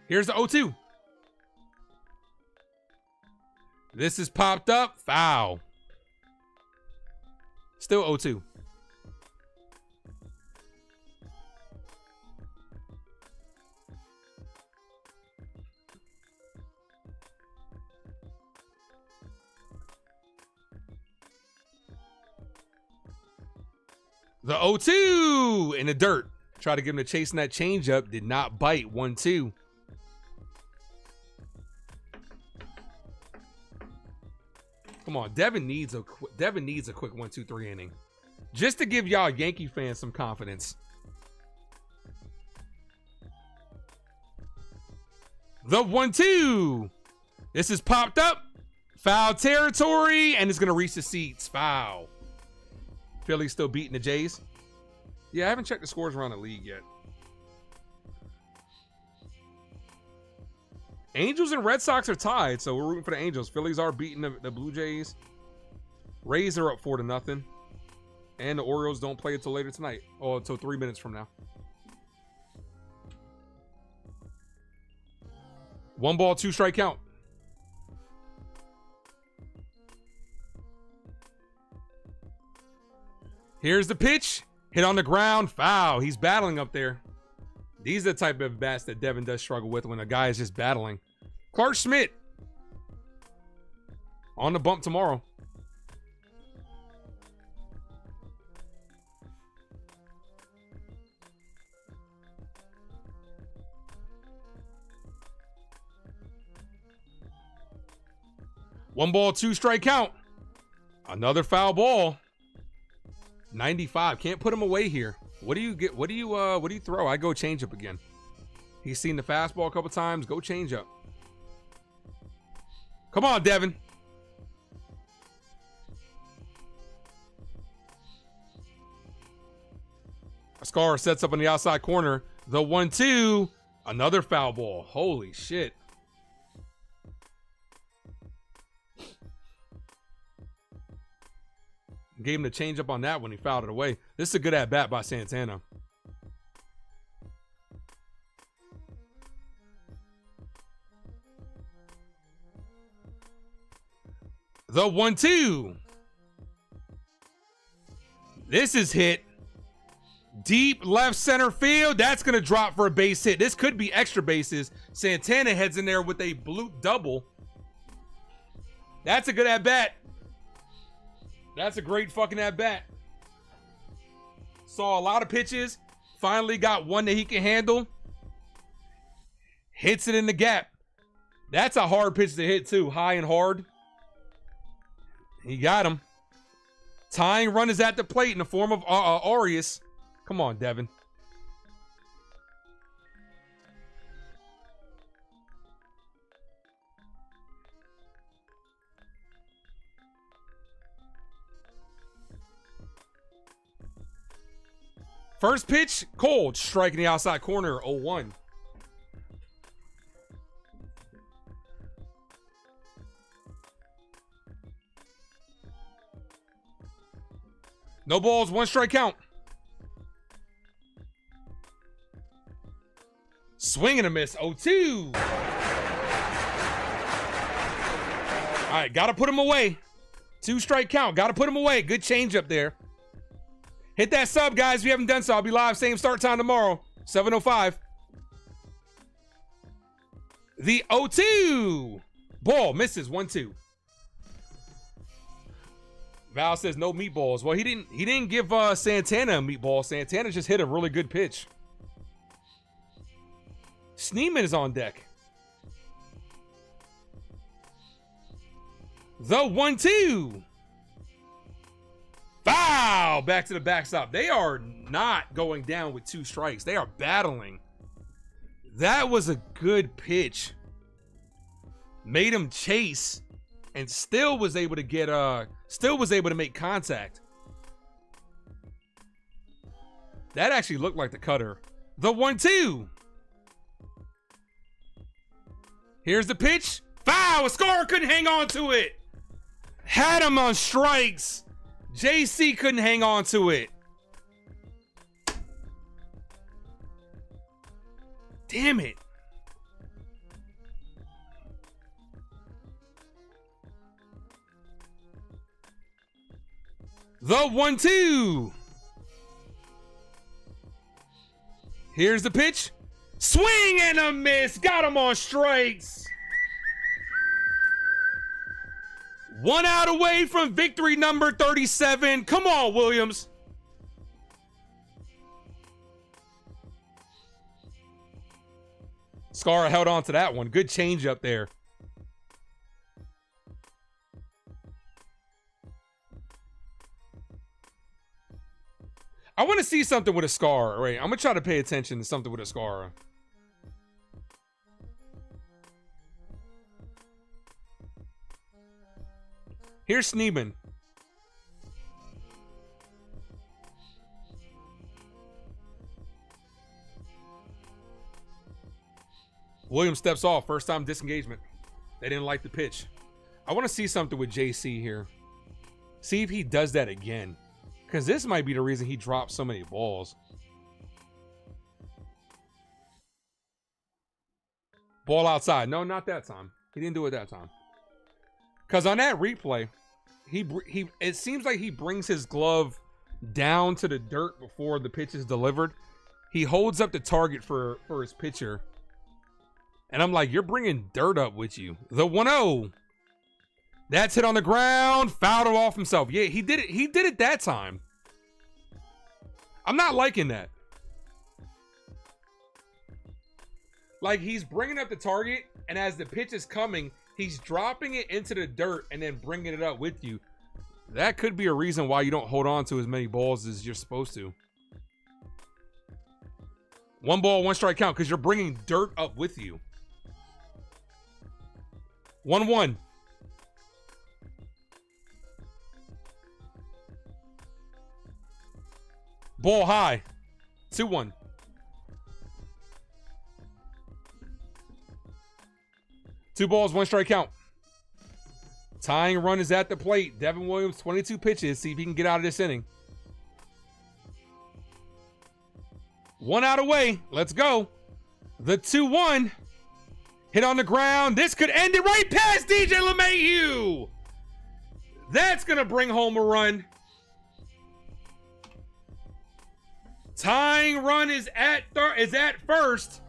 Here's the 0-2. This is popped up. Foul. Still 0-2. The 0-2 in the dirt. Try to give him a chase in that changeup. Did not bite. 1-2. Come on, Devin needs a quick 1-2-3 inning, just to give y'all Yankee fans some confidence. The 1-2. This is popped up. Foul territory, and it's gonna reach the seats. Foul. Philly's still beating the Jays. Yeah, I haven't checked the scores around the league yet. Angels and Red Sox are tied, so we're rooting for the Angels. Phillies are beating the Blue Jays. Rays are up 4-0. And the Orioles don't play until later tonight. Oh, until 3 minutes from now. 1 ball, 2 strike count. Here's the pitch. Hit on the ground. Foul. He's battling up there. These are the type of bats that Devin does struggle with when a guy is just battling. Clark Schmidt on the bump tomorrow. 1 ball, 2 strike count. Another foul ball. 95. Can't put him away here. What do you get? What do you throw? I go change up again. He's seen the fastball a couple times. Go change up. Come on, Devin. Scar sets up on the outside corner. The 1-2. Another foul ball. Holy shit. Gave him the change up on that when he fouled it away. This is a good at bat by Santana. The 1-2. This is hit. Deep left center field. That's going to drop for a base hit. This could be extra bases. Santana heads in there with a blue double. That's a good at bat. That's a great fucking at bat. Saw a lot of pitches. Finally got one that he can handle. Hits it in the gap. That's a hard pitch to hit too. High and hard. He got him. Tying run is at the plate in the form of Arias. Come on, Devin. First pitch, cold. Striking the outside corner, 0-1. No balls, 1 strike count. Swing and a miss, 0-2. All right, got to put him away. 2 strike count, got to put him away. Good change up there. Hit that sub, guys, if you haven't done so. I'll be live, same start time tomorrow, 7:05. The 0-2. Ball misses, 1-2. Val says no meatballs. Well, he didn't give Santana a meatball. Santana just hit a really good pitch. Sneeman is on deck. The 1-2. Foul! Back to the backstop. They are not going down with 2 strikes. They are battling. That was a good pitch. Made him chase and still was able to get make contact. That actually looked like the cutter. The 1-2. Here's the pitch. Foul! A scorer couldn't hang on to it. Had him on strikes. JC couldn't hang on to it. Damn it. The 1-2. Here's the pitch. Swing and a miss. Got him on strikes. 1 out away from victory number 37. Come on, Williams. Scar held on to that one. Good change up there. I want to see something with a Scar. Right, I'm going to try to pay attention to something with a Scar. Here's Sneeman. Williams steps off. First time disengagement. They didn't like the pitch. I want to see something with JC here. See if he does that again. Because this might be the reason he dropped so many balls. Ball outside. No, not that time. He didn't do it that time. Because on that replay, it seems like he brings his glove down to the dirt before the pitch is delivered. He holds up the target for his pitcher. And I'm like, you're bringing dirt up with you. The 1-0. That's hit on the ground. Fouled it off himself. Yeah, he did it. He did it that time. I'm not liking that. Like, he's bringing up the target, and as the pitch is coming, He's dropping it into the dirt and then bringing it up with you. That could be a reason why you don't hold on to as many balls as you're supposed to. 1 ball, 1 strike count because you're bringing dirt up with you. 1-1. Ball high. 2-1. Two balls, 1 strike count. Tying run is at the plate. Devin Williams, 22 pitches. See if he can get out of this inning. 1 out away. Let's go. The 2-1. Hit on the ground. This could end it right past DJ LeMahieu. That's going to bring home a run. Tying run is at first.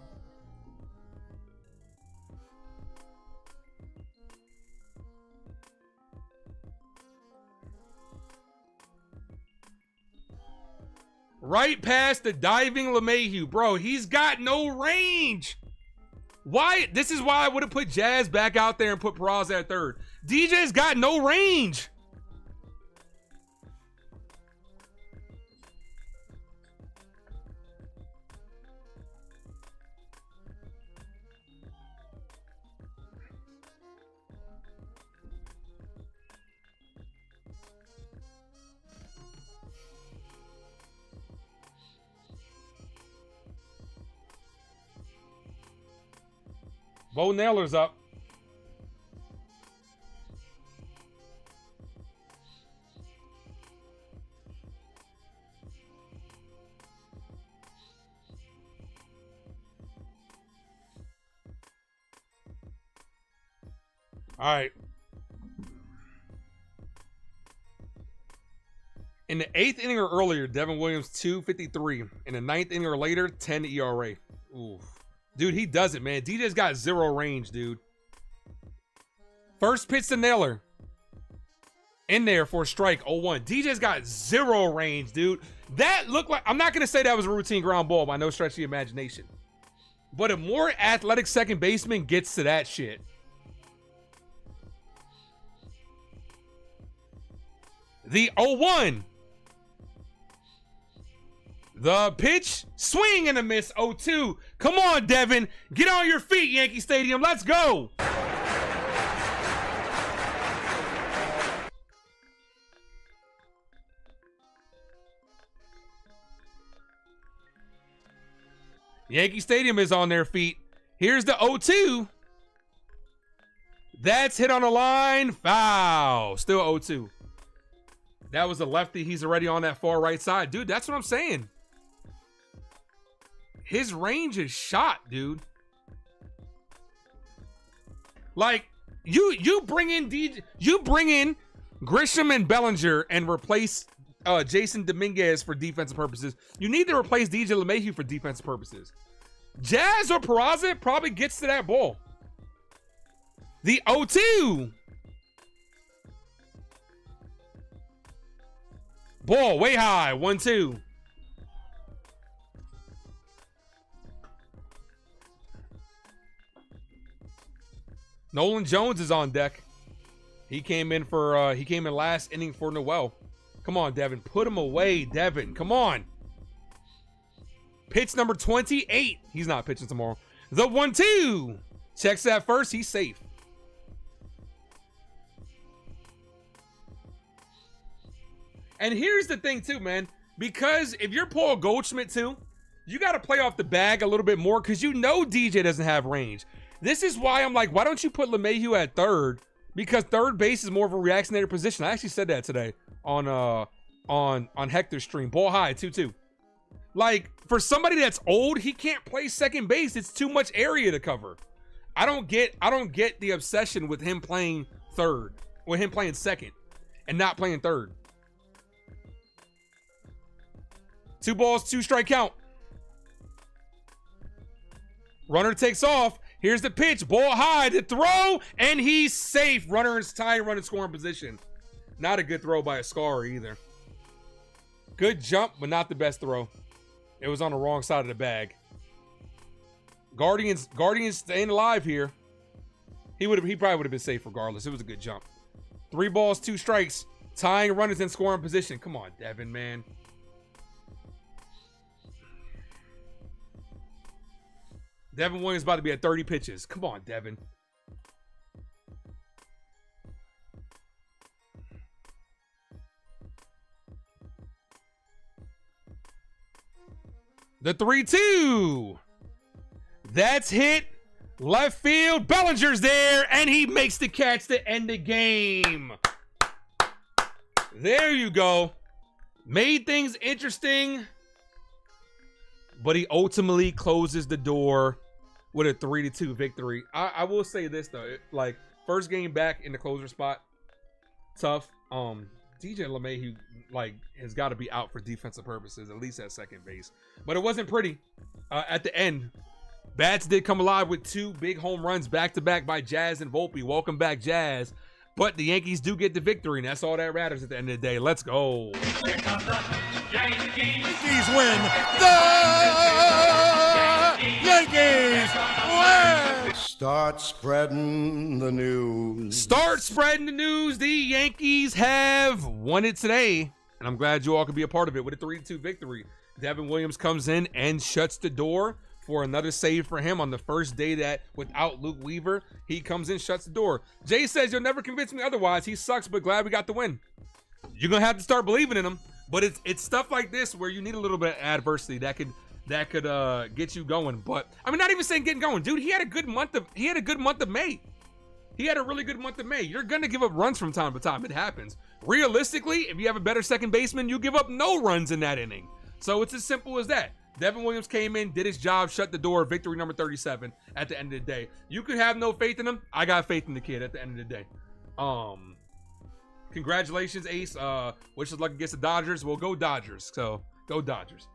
Right past the diving LeMahieu. Bro, he's got no range. Why? This is why I would have put Jazz back out there and put Peraza at third. DJ's got no range. Bo Naylor's up. All right. In the 8th inning or earlier, Devin Williams 2.53. In the 9th inning or later, 10 ERA. Oof. Dude, he does it, man. DJ's got 0 range, dude. First pitch to Naylor. In there for a strike, 0-1. DJ's got 0 range, dude. That looked like, I'm not going to say that was a routine ground ball by no stretch of the imagination. But a more athletic second baseman gets to that shit. The 0-1. The pitch, swing and a miss, 0-2. Come on, Devin. Get on your feet, Yankee Stadium. Let's go. Yankee Stadium is on their feet. Here's the 0-2. That's hit on the line. Foul. Still 0-2. That was a lefty. He's already on that far right side. Dude, that's what I'm saying. His range is shot, dude. Like, you bring in Grisham and Bellinger and replace Jason Dominguez for defensive purposes. You need to replace DJ LeMahieu for defensive purposes. Jazz or Peraza probably gets to that ball. The 0-2. Ball way high, 1-2. Nolan Jones is on deck. He came in last inning for Noel. Come on, Devin. Put him away, Devin. Come on. Pitch number 28. He's not pitching tomorrow. The 1-2. Checks that first. He's safe. And here's the thing, too, man. Because if you're Paul Goldschmidt, too, you got to play off the bag a little bit more because you know DJ doesn't have range. This is why I'm like, why don't you put LeMahieu at third? Because third base is more of a reactionary position. I actually said that today on Hector's stream. Ball high, 2-2. Like, for somebody that's old, he can't play second base. It's too much area to cover. I don't get the obsession with him playing third, with him playing second and not playing third. 2 balls, 2 strike count. Runner takes off. Here's the pitch. Ball high to throw, and he's safe. Runner is tying run in scoring position. Not a good throw by a scorer either. Good jump, but not the best throw. It was on the wrong side of the bag. Guardians staying alive here. He probably would have been safe regardless. It was a good jump. 3 balls, 2 strikes. Tying runners in scoring position. Come on, Devin, man. Devin Williams about to be at 30 pitches. Come on, Devin. The 3-2. That's hit. Left field. Bellinger's there, and he makes the catch to end the game. There you go. Made things interesting, but he ultimately closes the door with a 3-2 victory. I will say this though, like first game back in the closer spot, tough. DJ LeMahieu like has got to be out for defensive purposes, at least at second base. But it wasn't pretty at the end. Bats did come alive with 2 big home runs back to back by Jazz and Volpe. Welcome back, Jazz. But the Yankees do get the victory, and that's all that matters at the end of the day. Let's go. Yankees win. The Yankees win. Start spreading the news. Start spreading the news. The Yankees have won it today, and I'm glad you all could be a part of it with a 3-2 victory. Devin Williams comes in and shuts the door for another save for him on the first day that without Luke Weaver, he comes in, shuts the door. Jay says, you'll never convince me otherwise. He sucks, but glad we got the win. You're going to have to start believing in him, but it's stuff like this where you need a little bit of adversity that could get you going. But I mean, not even saying getting going, dude, he had a good month of May. He had a really good month of May. You're going to give up runs from time to time. It happens. Realistically, if you have a better second baseman, you give up no runs in that inning. So it's as simple as that. Devin Williams came in, did his job, shut the door, victory number 37 at the end of the day. You could have no faith in him. I got faith in the kid at the end of the day. Congratulations, Ace. Wish us luck against the Dodgers. Well, go Dodgers. So, go Dodgers.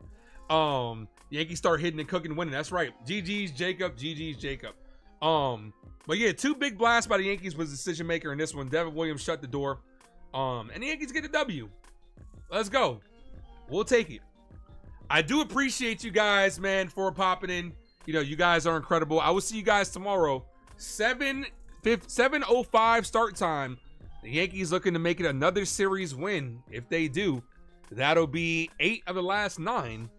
Yankees start hitting and cooking and winning. That's right. GG's Jacob. GG's Jacob. But yeah, 2 big blasts by the Yankees was the decision maker in this one. Devin Williams shut the door. And the Yankees get the W. Let's go. We'll take it. I do appreciate you guys, man, for popping in. You know, you guys are incredible. I will see you guys tomorrow. 7:05 start time. The Yankees looking to make it another series win. If they do, that'll be 8 of the last 9.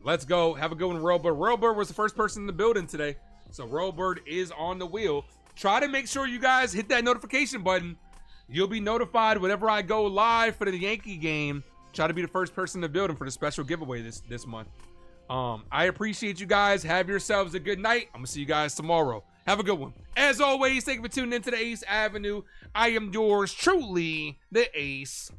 Let's go. Have a good one, Royalbird. Royalbird was the first person in the building today. So Royalbird is on the wheel. Try to make sure you guys hit that notification button. You'll be notified whenever I go live for the Yankee game. Try to be the first person in the building for the special giveaway this month. I appreciate you guys. Have yourselves a good night. I'm going to see you guys tomorrow. Have a good one. As always, thank you for tuning in to the Ace Avenue. I am yours truly, the Ace.